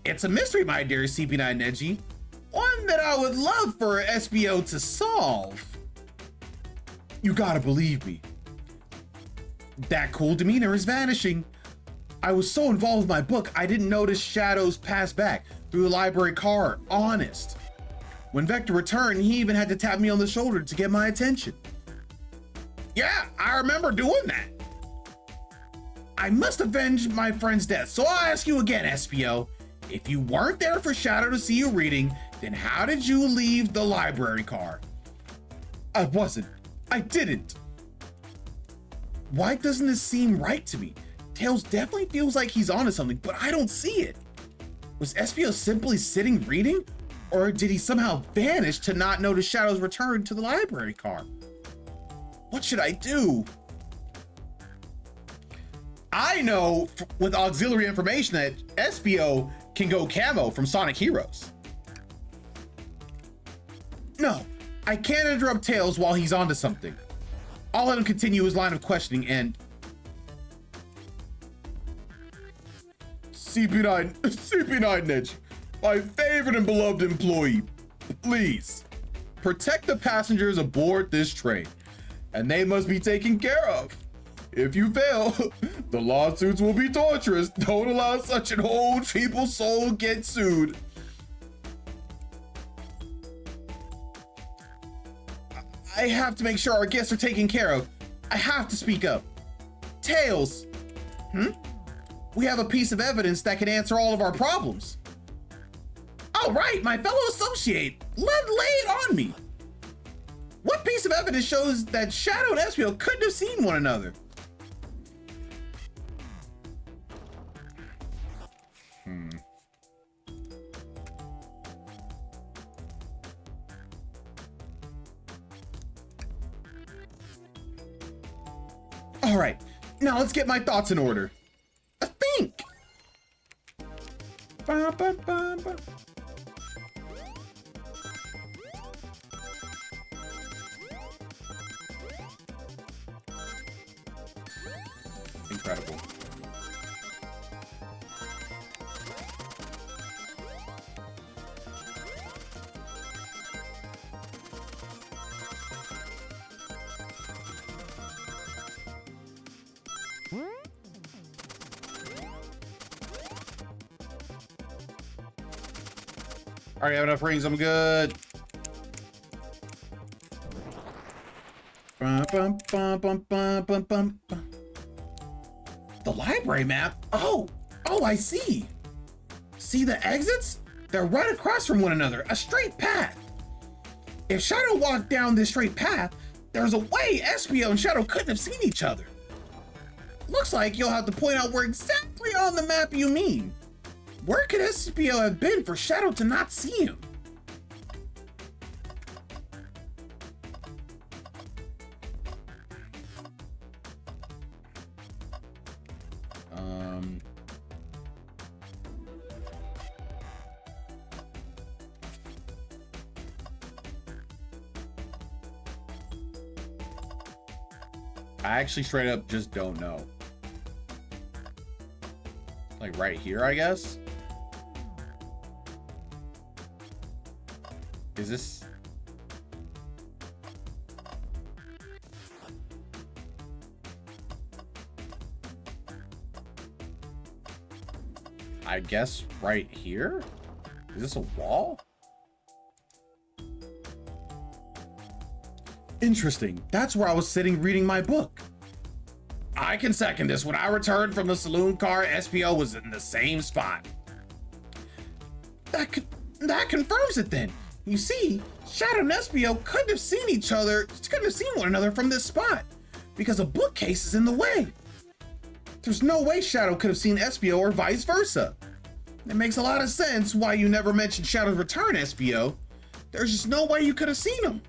It's a mystery, my dear CP9 Neji. One that I would love for Espio to solve. You gotta believe me. That cool demeanor is vanishing. I was so involved with my book, I didn't notice Shadow's pass back through the library car, honest. When Vector returned, he even had to tap me on the shoulder to get my attention. Yeah, I remember doing that. I must avenge my friend's death, so I'll ask you again, Espio. If you weren't there for Shadow to see you reading, then how did you leave the library car? I wasn't. I didn't. Why doesn't this seem right to me? Tails definitely feels like he's onto something, but I don't see it. Was Espio simply sitting reading? Or did he somehow vanish to not notice Shadow's return to the library car? What should I do? I know with auxiliary information that Espio can go camo from Sonic Heroes. No, I can't interrupt Tails while he's onto something. I'll let him continue his line of questioning and... CP9 Neji, my favorite and beloved employee. Please, protect the passengers aboard this train, and they must be taken care of. If you fail, the lawsuits will be torturous. Don't allow such an old, feeble soul to get sued. I have to make sure our guests are taken care of. I have to speak up. Tails. We have a piece of evidence that can answer all of our problems. All right, my fellow associate, lay it on me. What piece of evidence shows that Shadow and Espio couldn't have seen one another? All right, now let's get my thoughts in order. Think. Ba, ba, ba, ba. Incredible. I already have enough rings, I'm good. Bum, bum, bum, bum, bum, bum, bum, bum. The library map? Oh, I see. See the exits? They're right across from one another, a straight path. If Shadow walked down this straight path, there's a way Espio and Shadow couldn't have seen each other. Looks like you'll have to point out where exactly on the map you mean. Where could Espio have been for Shadow to not see him? I actually straight up just don't know. Like right here, I guess? Is this... I guess right here? Is this a wall? Interesting. That's where I was sitting reading my book. I can second this. When I returned from the saloon car, SPO was in the same spot. That confirms it then. You see, Shadow and SPO couldn't have seen one another from this spot because a bookcase is in the way. There's no way Shadow could have seen SPO or vice versa. It makes a lot of sense why you never mentioned Shadow's return, SPO. There's just no way you could have seen him.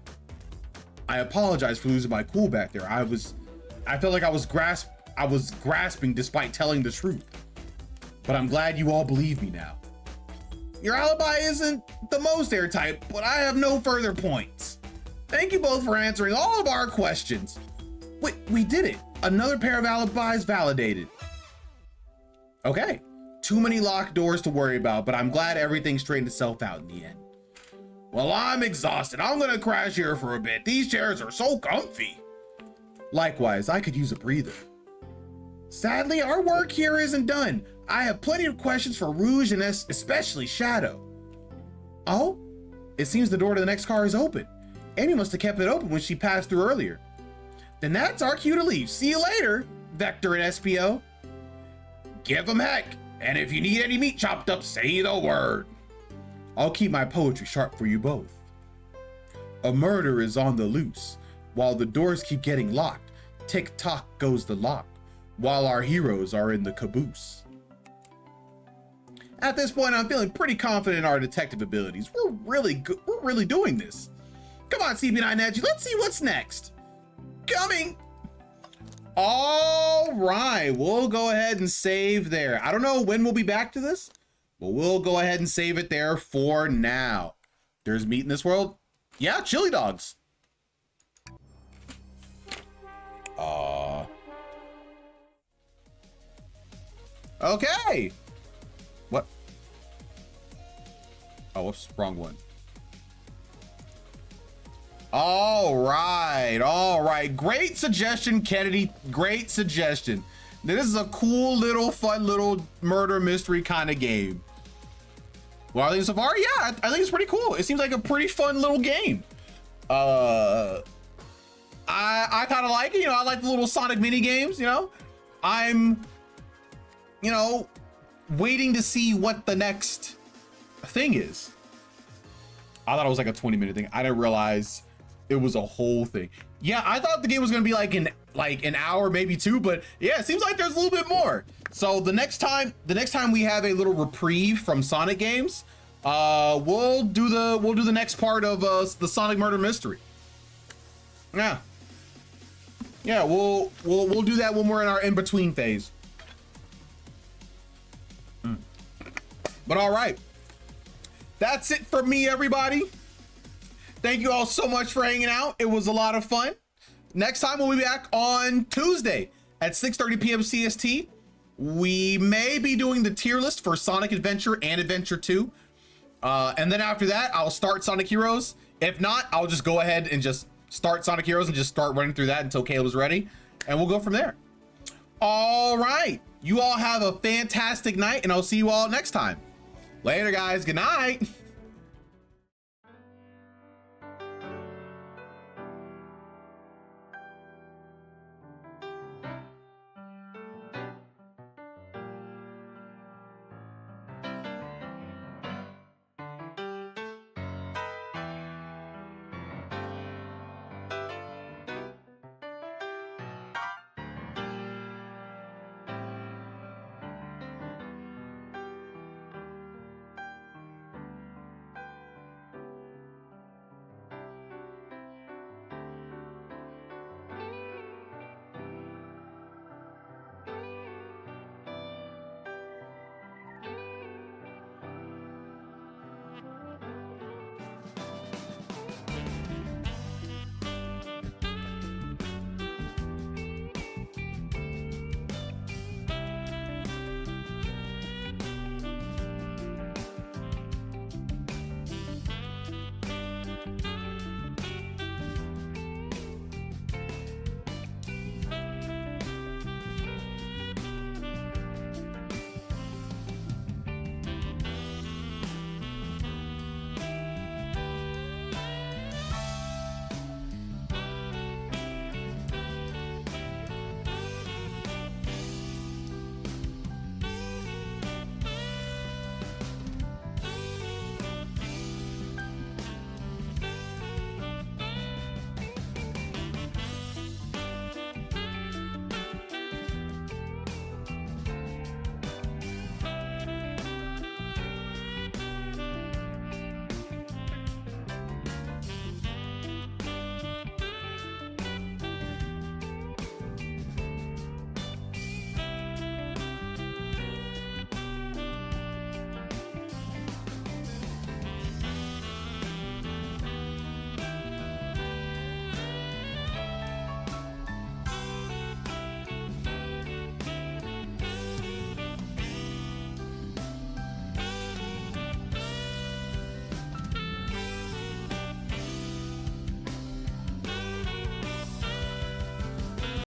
I apologize for losing my cool back there. I felt like I was grasping despite telling the truth. But I'm glad you all believe me now. Your alibi isn't the most airtight, but I have no further points. Thank you both for answering all of our questions. We did it. Another pair of alibis validated. Okay, too many locked doors to worry about, but I'm glad everything straightened itself out in the end. Well, I'm exhausted. I'm gonna crash here for a bit. These chairs are so comfy. Likewise, I could use a breather. Sadly, our work here isn't done. I have plenty of questions for Rouge and especially Shadow. Oh, it seems the door to the next car is open. Amy must have kept it open when she passed through earlier. Then that's our cue to leave. See you later, Vector and SPO. Give them heck, and if you need any meat chopped up, say the word. I'll keep my poetry sharp for you both. A murder is on the loose. While the doors keep getting locked, tick-tock goes the lock, while our heroes are in the caboose. At this point, I'm feeling pretty confident in our detective abilities. We're really good. We're really doing this. Come on, CP9 Edgy, let's see what's next. Coming. All right, we'll go ahead and save there. I don't know when we'll be back to this, but we'll go ahead and save it there for now. There's meat in this world? Yeah, chili dogs. Okay. What? Oh, whoops, wrong one. All right. Great suggestion, Kennedy. Great suggestion. This is a cool little, fun little murder mystery kind of game. Well, I think so far, yeah, I think it's pretty cool. It seems like a pretty fun little game. I kind of like it. You know, I like the little Sonic mini games. You know, I'm, you know, waiting to see what the next thing is. I thought it was like a 20-minute thing. I didn't realize it was a whole thing. Yeah, I thought the game was gonna be like an hour, maybe two, but yeah, it seems like there's a little bit more. So the next time we have a little reprieve from Sonic games, we'll do the next part of the Sonic murder mystery. Yeah, we'll do that when we're in our in-between phase. But all right, that's it for me, everybody. Thank you all so much for hanging out. It was a lot of fun. Next time we'll be back on Tuesday at 6:30 p.m. CST. We may be doing the tier list for Sonic Adventure and Adventure 2. And then after that, I'll start Sonic Heroes. If not, I'll just go ahead and just start Sonic Heroes and just start running through that until Caleb's ready. And we'll go from there. All right. You all have a fantastic night, and I'll see you all next time. Later, guys. Good night.